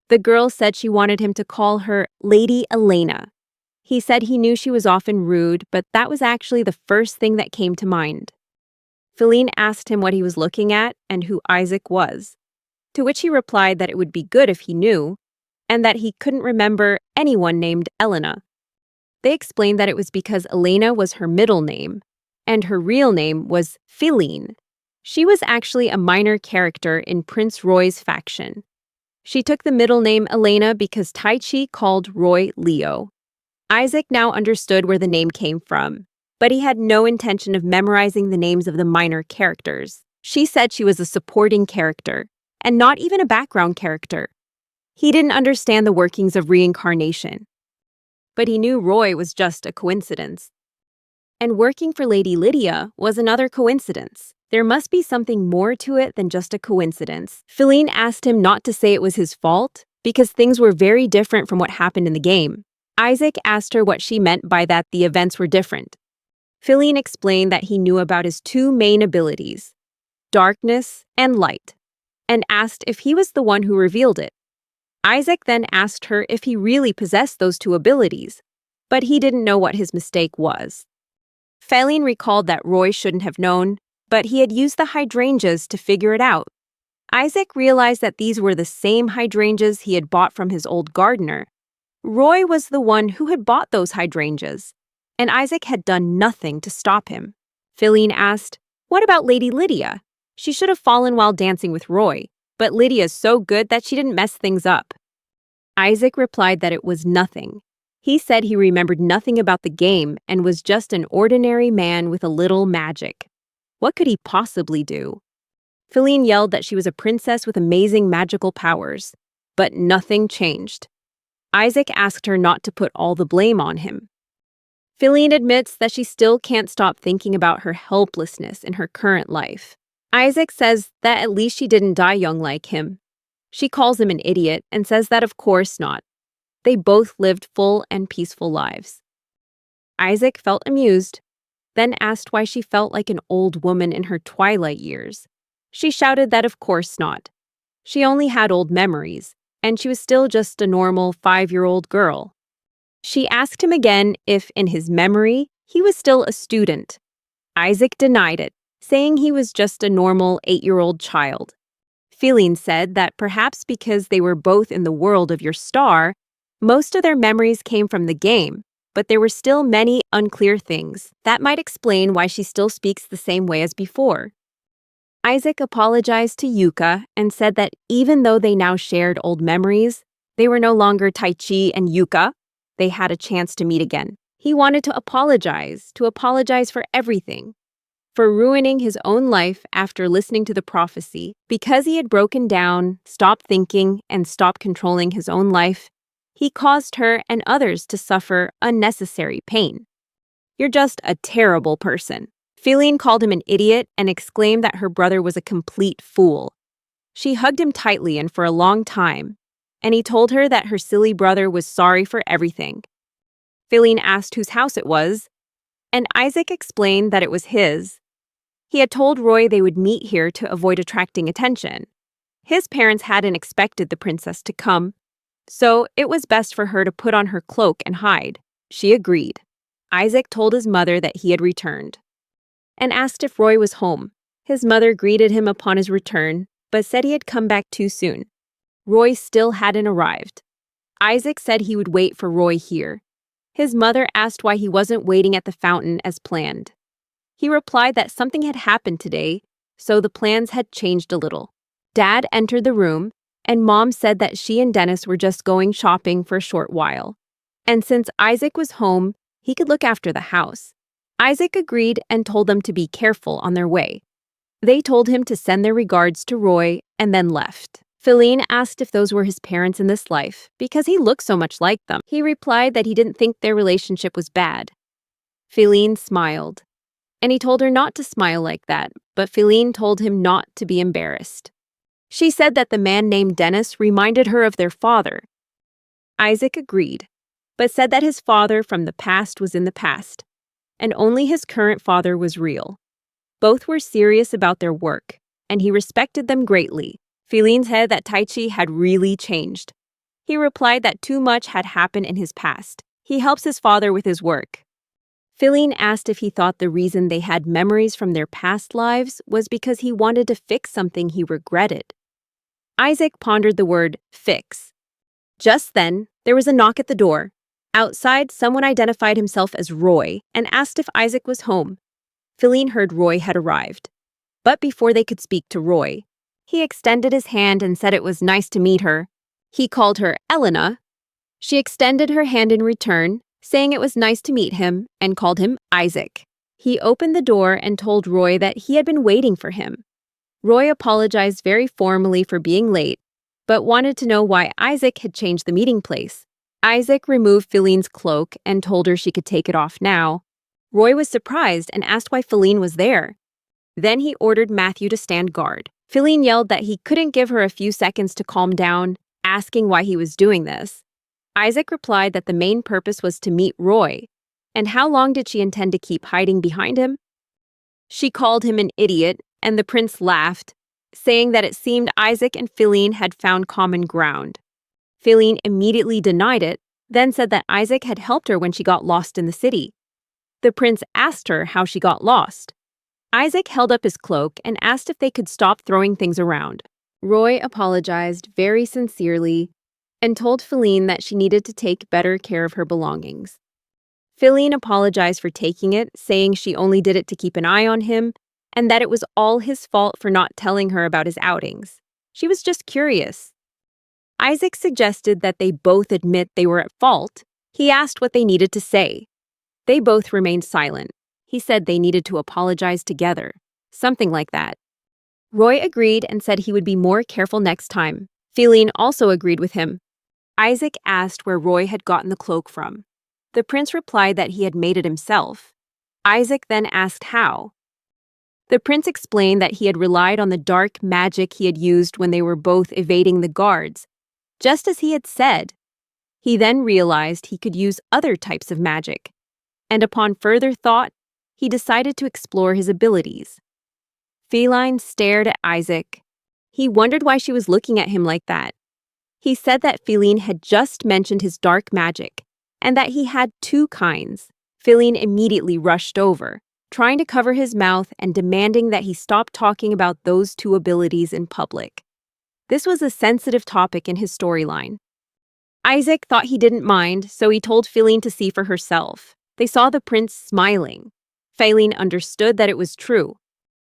The girl said she wanted him to call her Lady Elena. He said he knew she was often rude, but that was actually the first thing that came to mind. Feline asked him what he was looking at and who Isaac was, to which he replied that it would be good if he knew, and that he couldn't remember anyone named Elena. They explained that it was because Elena was her middle name, and her real name was Feline. She was actually a minor character in Prince Roy's faction. She took the middle name Elena because Taichi called Roy Leo. Isaac now understood where the name came from, but he had no intention of memorizing the names of the minor characters. She said she was a supporting character, and not even a background character. He didn't understand the workings of reincarnation, but he knew Roy was just a coincidence. And working for Lady Lydia was another coincidence. There must be something more to it than just a coincidence. Feline asked him not to say it was his fault, because things were very different from what happened in the game. Isaac asked her what she meant by that the events were different. Feline explained that he knew about his two main abilities, darkness and light, and asked if he was the one who revealed it. Isaac then asked her if he really possessed those two abilities, but he didn't know what his mistake was. Feline recalled that Roy shouldn't have known, but he had used the hydrangeas to figure it out. Isaac realized that these were the same hydrangeas he had bought from his old gardener. Roy was the one who had bought those hydrangeas, and Isaac had done nothing to stop him. Feline asked, "What about Lady Lydia? She should have fallen while dancing with Roy, but Lydia's so good that she didn't mess things up." Isaac replied that it was nothing. He said he remembered nothing about the game and was just an ordinary man with a little magic. What could he possibly do? Feline yelled that she was a princess with amazing magical powers, but nothing changed. Isaac asked her not to put all the blame on him. Feline admits that she still can't stop thinking about her helplessness in her current life. Isaac says that at least she didn't die young like him. She calls him an idiot and says that of course not. They both lived full and peaceful lives. Isaac felt amused, then asked why she felt like an old woman in her twilight years. She shouted that of course not. She only had old memories, and she was still just a normal 5-year-old girl. She asked him again if, in his memory, he was still a student. Isaac denied it, saying he was just a normal 8-year-old child. Feline said that perhaps because they were both in the world of your star, most of their memories came from the game, but there were still many unclear things that might explain why she still speaks the same way as before. Isaac apologized to Yuka and said that even though they now shared old memories, they were no longer Taichi and Yuka. They had a chance to meet again. He wanted to apologize for everything, for ruining his own life after listening to the prophecy. Because he had broken down, stopped thinking, and stopped controlling his own life, he caused her and others to suffer unnecessary pain. "You're just a terrible person." Feline called him an idiot and exclaimed that her brother was a complete fool. She hugged him tightly and for a long time, and he told her that her silly brother was sorry for everything. Feline asked whose house it was, and Isaac explained that it was his. He had told Roy they would meet here to avoid attracting attention. His parents hadn't expected the princess to come, so it was best for her to put on her cloak and hide. She agreed. Isaac told his mother that he had returned and asked if Roy was home. His mother greeted him upon his return, but said he had come back too soon. Roy still hadn't arrived. Isaac said he would wait for Roy here. His mother asked why he wasn't waiting at the fountain as planned. He replied that something had happened today, so the plans had changed a little. Dad entered the room, and Mom said that she and Dennis were just going shopping for a short while. And since Isaac was home, he could look after the house. Isaac agreed and told them to be careful on their way. They told him to send their regards to Roy and then left. Feline asked if those were his parents in this life because he looked so much like them. He replied that he didn't think their relationship was bad. Feline smiled, and he told her not to smile like that, but Feline told him not to be embarrassed. She said that the man named Dennis reminded her of their father. Isaac agreed, but said that his father from the past was in the past, and only his current father was real. Both were serious about their work, and he respected them greatly. Feline said that Taichi had really changed. He replied that too much had happened in his past. He helps his father with his work. Feline asked if he thought the reason they had memories from their past lives was because he wanted to fix something he regretted. Isaac pondered the word fix. Just then, there was a knock at the door. Outside, someone identified himself as Roy and asked if Isaac was home. Feline heard Roy had arrived. But before they could speak to Roy, he extended his hand and said it was nice to meet her. He called her Elena. She extended her hand in return, saying it was nice to meet him and called him Isaac. He opened the door and told Roy that he had been waiting for him. Roy apologized very formally for being late, but wanted to know why Isaac had changed the meeting place. Isaac removed Feline's cloak and told her she could take it off now. Roy was surprised and asked why Feline was there. Then he ordered Matthew to stand guard. Feline yelled that he couldn't give her a few seconds to calm down, asking why he was doing this. Isaac replied that the main purpose was to meet Roy. And how long did she intend to keep hiding behind him? She called him an idiot, and the prince laughed, saying that it seemed Isaac and Feline had found common ground. Feline immediately denied it, then said that Isaac had helped her when she got lost in the city. The prince asked her how she got lost. Isaac held up his cloak and asked if they could stop throwing things around. Roy apologized very sincerely and told Feline that she needed to take better care of her belongings. Feline apologized for taking it, saying she only did it to keep an eye on him and that it was all his fault for not telling her about his outings. She was just curious. Isaac suggested that they both admit they were at fault. He asked what they needed to say. They both remained silent. He said they needed to apologize together, something like that. Roy agreed and said he would be more careful next time. Feline also agreed with him. Isaac asked where Roy had gotten the cloak from. The prince replied that he had made it himself. Isaac then asked how. The prince explained that he had relied on the dark magic he had used when they were both evading the guards, just as he had said. He then realized he could use other types of magic, and upon further thought, he decided to explore his abilities. Feline stared at Isaac. He wondered why she was looking at him like that. He said that Feline had just mentioned his dark magic, and that he had two kinds. Feline immediately rushed over, trying to cover his mouth and demanding that he stop talking about those two abilities in public. This was a sensitive topic in his storyline. Isaac thought he didn't mind, so he told Feline to see for herself. They saw the prince smiling. Feline understood that it was true.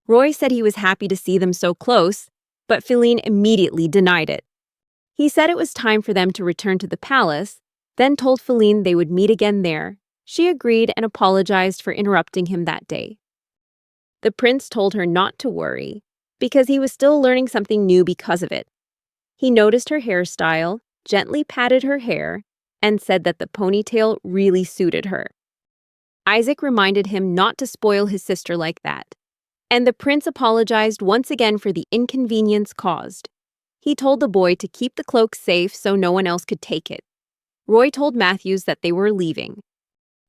Roy said he was happy to see them so close, but Feline immediately denied it. He said it was time for them to return to the palace, then told Feline they would meet again there. She agreed and apologized for interrupting him that day. The prince told her not to worry, because he was still learning something new because of it. He noticed her hairstyle, gently patted her hair, and said that the ponytail really suited her. Isaac reminded him not to spoil his sister like that, and the prince apologized once again for the inconvenience caused. He told the boy to keep the cloak safe so no one else could take it. Roy told Matthews that they were leaving.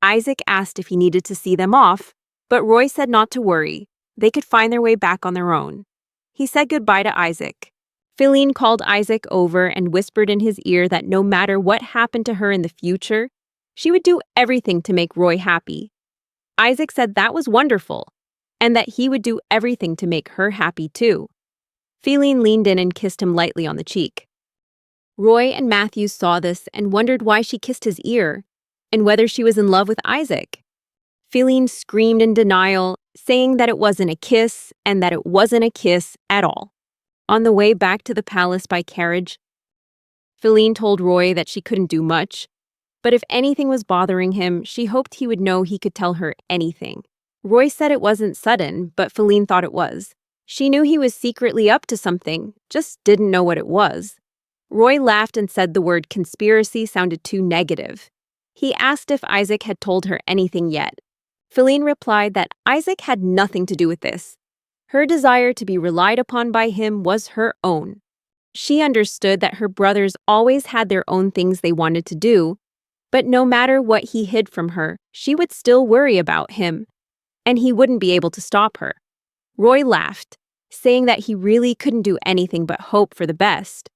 Isaac asked if he needed to see them off, but Roy said not to worry. They could find their way back on their own. He said goodbye to Isaac. Feline called Isaac over and whispered in his ear that no matter what happened to her in the future, she would do everything to make Roy happy. Isaac said that was wonderful, and that he would do everything to make her happy too. Feline leaned in and kissed him lightly on the cheek. Roy and Matthews saw this and wondered why she kissed his ear, and whether she was in love with Isaac. Feline screamed in denial, saying that it wasn't a kiss and that it wasn't a kiss at all. On the way back to the palace by carriage, Feline told Roy that she couldn't do much, but if anything was bothering him, she hoped he would know he could tell her anything. Roy said it wasn't sudden, but Feline thought it was. She knew he was secretly up to something, just didn't know what it was. Roy laughed and said the word conspiracy sounded too negative. He asked if Isaac had told her anything yet. Feline replied that Isaac had nothing to do with this. Her desire to be relied upon by him was her own. She understood that her brothers always had their own things they wanted to do, but no matter what he hid from her, she would still worry about him, and he wouldn't be able to stop her. Roy laughed, saying that he really couldn't do anything but hope for the best.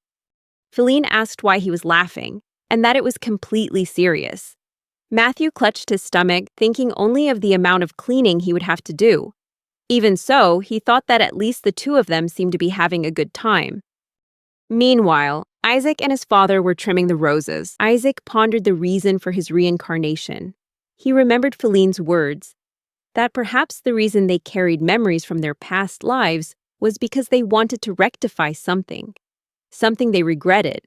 Feline asked why he was laughing, and that it was completely serious. Matthew clutched his stomach, thinking only of the amount of cleaning he would have to do. Even so, he thought that at least the two of them seemed to be having a good time. Meanwhile, Isaac and his father were trimming the roses. Isaac pondered the reason for his reincarnation. He remembered Feline's words, that perhaps the reason they carried memories from their past lives was because they wanted to rectify something they regretted.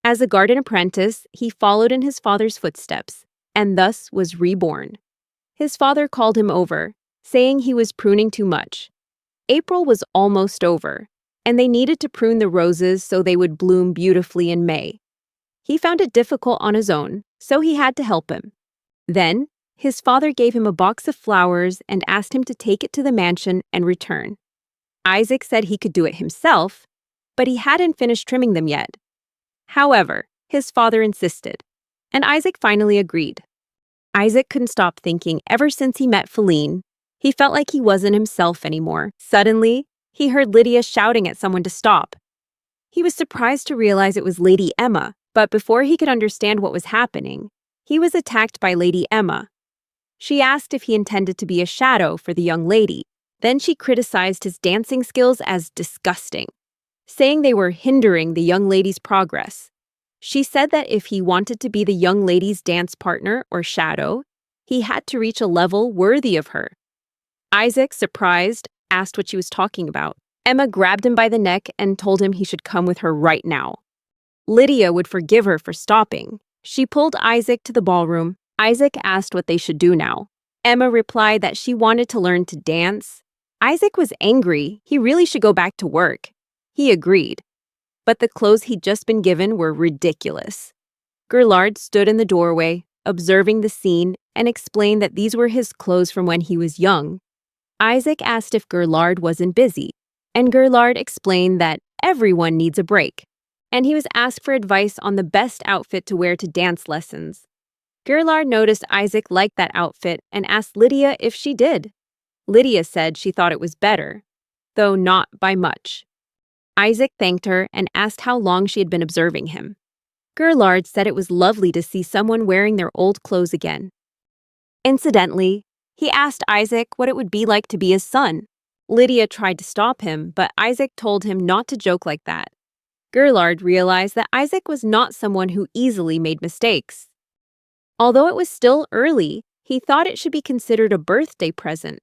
As a garden apprentice, he followed in his father's footsteps, and thus was reborn. His father called him over, saying he was pruning too much. April was almost over, and they needed to prune the roses so they would bloom beautifully in May. He found it difficult on his own, so he had to help him. Then, his father gave him a box of flowers and asked him to take it to the mansion and return. Isaac said he could do it himself, but he hadn't finished trimming them yet. However, his father insisted, and Isaac finally agreed. Isaac couldn't stop thinking ever since he met Feline. He felt like he wasn't himself anymore. Suddenly, he heard Lydia shouting at someone to stop. He was surprised to realize it was Lady Emma, but before he could understand what was happening, he was attacked by Lady Emma. She asked if he intended to be a shadow for the young lady. Then she criticized his dancing skills as disgusting, saying they were hindering the young lady's progress. She said that if he wanted to be the young lady's dance partner or shadow, he had to reach a level worthy of her. Isaac, surprised, asked what she was talking about. Emma grabbed him by the neck and told him he should come with her right now. Lydia would forgive her for stopping. She pulled Isaac to the ballroom. Isaac asked what they should do now. Emma replied that she wanted to learn to dance. Isaac was angry. He really should go back to work. He agreed. But the clothes he'd just been given were ridiculous. Gerlard stood in the doorway, observing the scene, and explained that these were his clothes from when he was young. Isaac asked if Gerlard wasn't busy, and Gerlard explained that everyone needs a break, and he was asked for advice on the best outfit to wear to dance lessons. Gerlard noticed Isaac liked that outfit and asked Lydia if she did. Lydia said she thought it was better, though not by much. Isaac thanked her and asked how long she had been observing him. Gerlard said it was lovely to see someone wearing their old clothes again. Incidentally, he asked Isaac what it would be like to be his son. Lydia tried to stop him, but Isaac told him not to joke like that. Gerlard realized that Isaac was not someone who easily made mistakes. Although it was still early, he thought it should be considered a birthday present.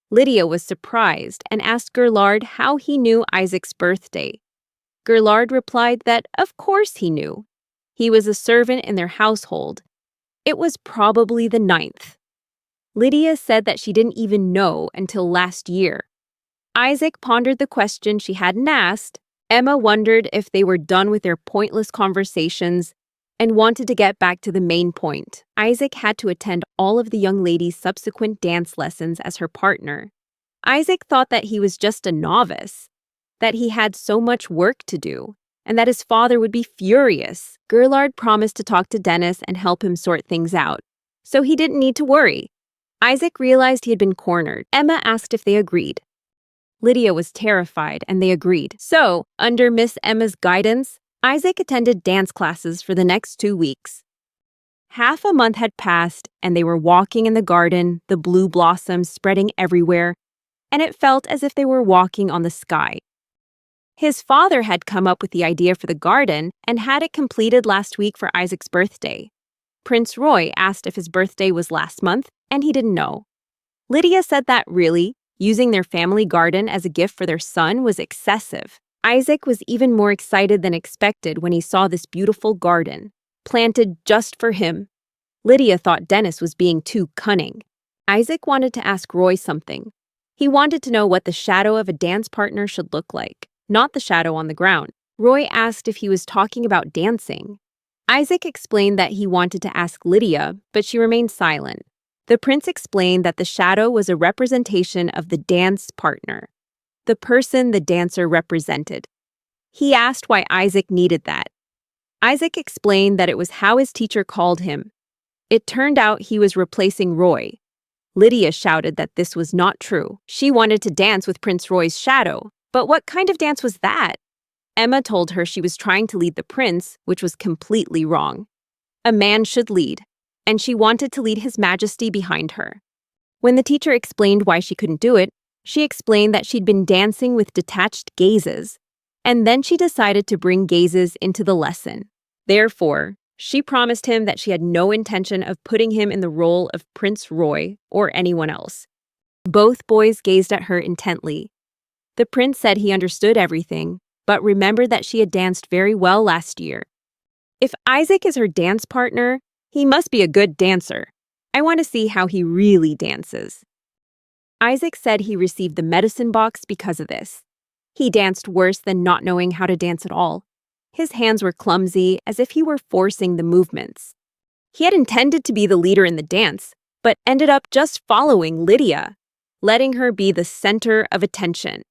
Lydia was surprised and asked Gerlard how he knew Isaac's birthday. Gerlard replied that of course he knew. He was a servant in their household. It was probably the 9th. Lydia said that she didn't even know until last year. Isaac pondered the question she hadn't asked. Emma wondered if they were done with their pointless conversations and wanted to get back to the main point. Isaac had to attend all of the young lady's subsequent dance lessons as her partner. Isaac thought that he was just a novice, that he had so much work to do, and that his father would be furious. Gerlard promised to talk to Dennis and help him sort things out, so he didn't need to worry. Isaac realized he had been cornered. Emma asked if they agreed. Lydia was terrified, and they agreed. So, under Miss Emma's guidance, Isaac attended dance classes for the next 2 weeks. Half a month had passed, and they were walking in the garden, the blue blossoms spreading everywhere, and it felt as if they were walking on the sky. His father had come up with the idea for the garden and had it completed last week for Isaac's birthday. Prince Roy asked if his birthday was last month, and he didn't know. Lydia said that really, using their family garden as a gift for their son was excessive. Isaac was even more excited than expected when he saw this beautiful garden, planted just for him. Lydia thought Dennis was being too cunning. Isaac wanted to ask Roy something. He wanted to know what the shadow of a dance partner should look like, not the shadow on the ground. Roy asked if he was talking about dancing. Isaac explained that he wanted to ask Lydia, but she remained silent. The prince explained that the shadow was a representation of the dance partner, the person the dancer represented. He asked why Isaac needed that. Isaac explained that it was how his teacher called him. It turned out he was replacing Roy. Lydia shouted that this was not true. She wanted to dance with Prince Roy's shadow. But what kind of dance was that? Emma told her she was trying to lead the prince, which was completely wrong. A man should lead, and she wanted to lead His Majesty behind her. When the teacher explained why she couldn't do it, she explained that she'd been dancing with detached gazes, and then she decided to bring gazes into the lesson. Therefore, she promised him that she had no intention of putting him in the role of Prince Roy or anyone else. Both boys gazed at her intently. The prince said he understood everything, but remembered that she had danced very well last year. If Isaac is her dance partner, He must be a good dancer. I want to see how he really dances. Isaac said he received the medicine box because of this. He danced worse than not knowing how to dance at all. His hands were clumsy, as if he were forcing the movements. He had intended to be the leader in the dance, but ended up just following Lydia, letting her be the center of attention.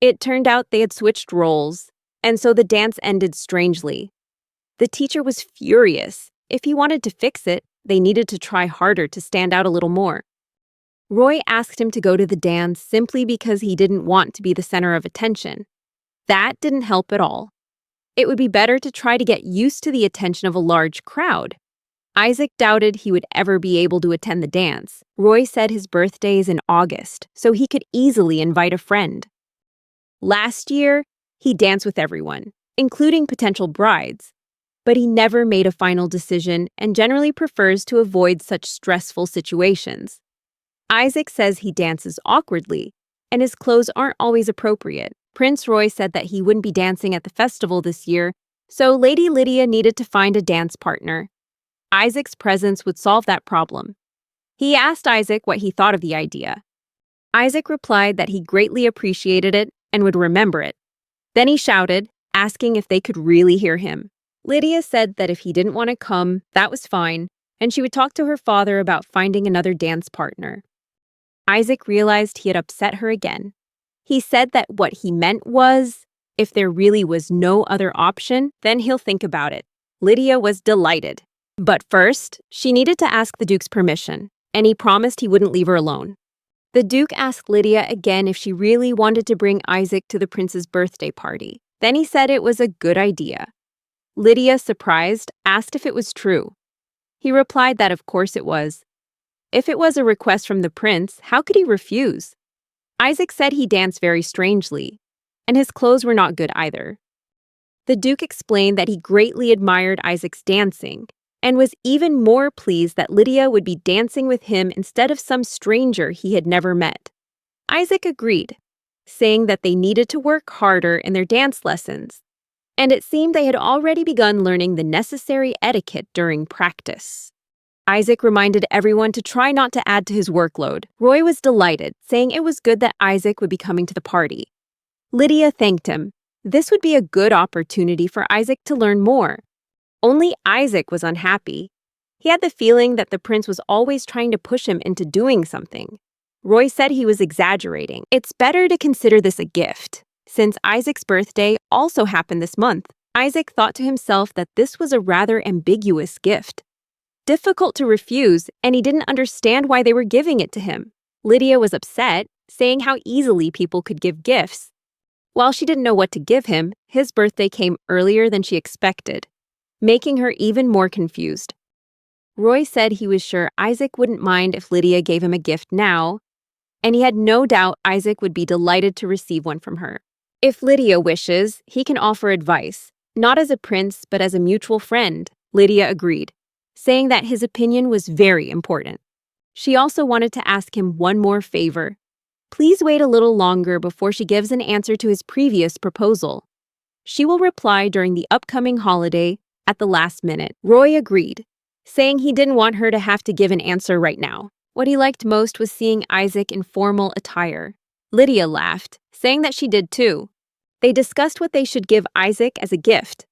It turned out they had switched roles, and so the dance ended strangely. The teacher was furious. If he wanted to fix it, they needed to try harder to stand out a little more. Roy asked him to go to the dance simply because he didn't want to be the center of attention. That didn't help at all. It would be better to try to get used to the attention of a large crowd. Isaac doubted he would ever be able to attend the dance. Roy said his birthday is in August, so he could easily invite a friend. Last year, he danced with everyone, including potential brides, but he never made a final decision and generally prefers to avoid such stressful situations. Isaac says he dances awkwardly, and his clothes aren't always appropriate. Prince Roy said that he wouldn't be dancing at the festival this year, so Lady Lydia needed to find a dance partner. Isaac's presence would solve that problem. He asked Isaac what he thought of the idea. Isaac replied that he greatly appreciated it and would remember it. Then he shouted, asking if they could really hear him. Lydia said that if he didn't want to come, that was fine, and she would talk to her father about finding another dance partner. Isaac realized he had upset her again. He said that what he meant was, if there really was no other option, then he'll think about it. Lydia was delighted. But first, she needed to ask the Duke's permission, and he promised he wouldn't leave her alone. The Duke asked Lydia again if she really wanted to bring Isaac to the prince's birthday party. Then he said it was a good idea. Lydia, surprised, asked if it was true. He replied that of course it was. If it was a request from the prince, how could he refuse? Isaac said he danced very strangely, and his clothes were not good either. The Duke explained that he greatly admired Isaac's dancing, and was even more pleased that Lydia would be dancing with him instead of some stranger he had never met. Isaac agreed, saying that they needed to work harder in their dance lessons, and it seemed they had already begun learning the necessary etiquette during practice. Isaac reminded everyone to try not to add to his workload. Roy was delighted, saying it was good that Isaac would be coming to the party. Lydia thanked him. This would be a good opportunity for Isaac to learn more. Only Isaac was unhappy. He had the feeling that the prince was always trying to push him into doing something. Roy said he was exaggerating. It's better to consider this a gift. Since Isaac's birthday also happened this month, Isaac thought to himself that this was a rather ambiguous gift. Difficult to refuse, and he didn't understand why they were giving it to him. Lydia was upset, saying how easily people could give gifts. While she didn't know what to give him, his birthday came earlier than she expected, making her even more confused. Roy said he was sure Isaac wouldn't mind if Lydia gave him a gift now, and he had no doubt Isaac would be delighted to receive one from her. If Lydia wishes, he can offer advice, not as a prince but as a mutual friend. Lydia agreed, saying that his opinion was very important. She also wanted to ask him one more favor. Please wait a little longer before she gives an answer to his previous proposal. She will reply during the upcoming holiday at the last minute. Roy agreed, saying he didn't want her to have to give an answer right now. What he liked most was seeing Isaac in formal attire. Lydia laughed, saying that she did too. They discussed what they should give Isaac as a gift.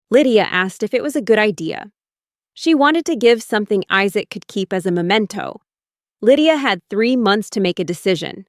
Lydia asked if it was a good idea. She wanted to give something Isaac could keep as a memento. Lydia had 3 months to make a decision.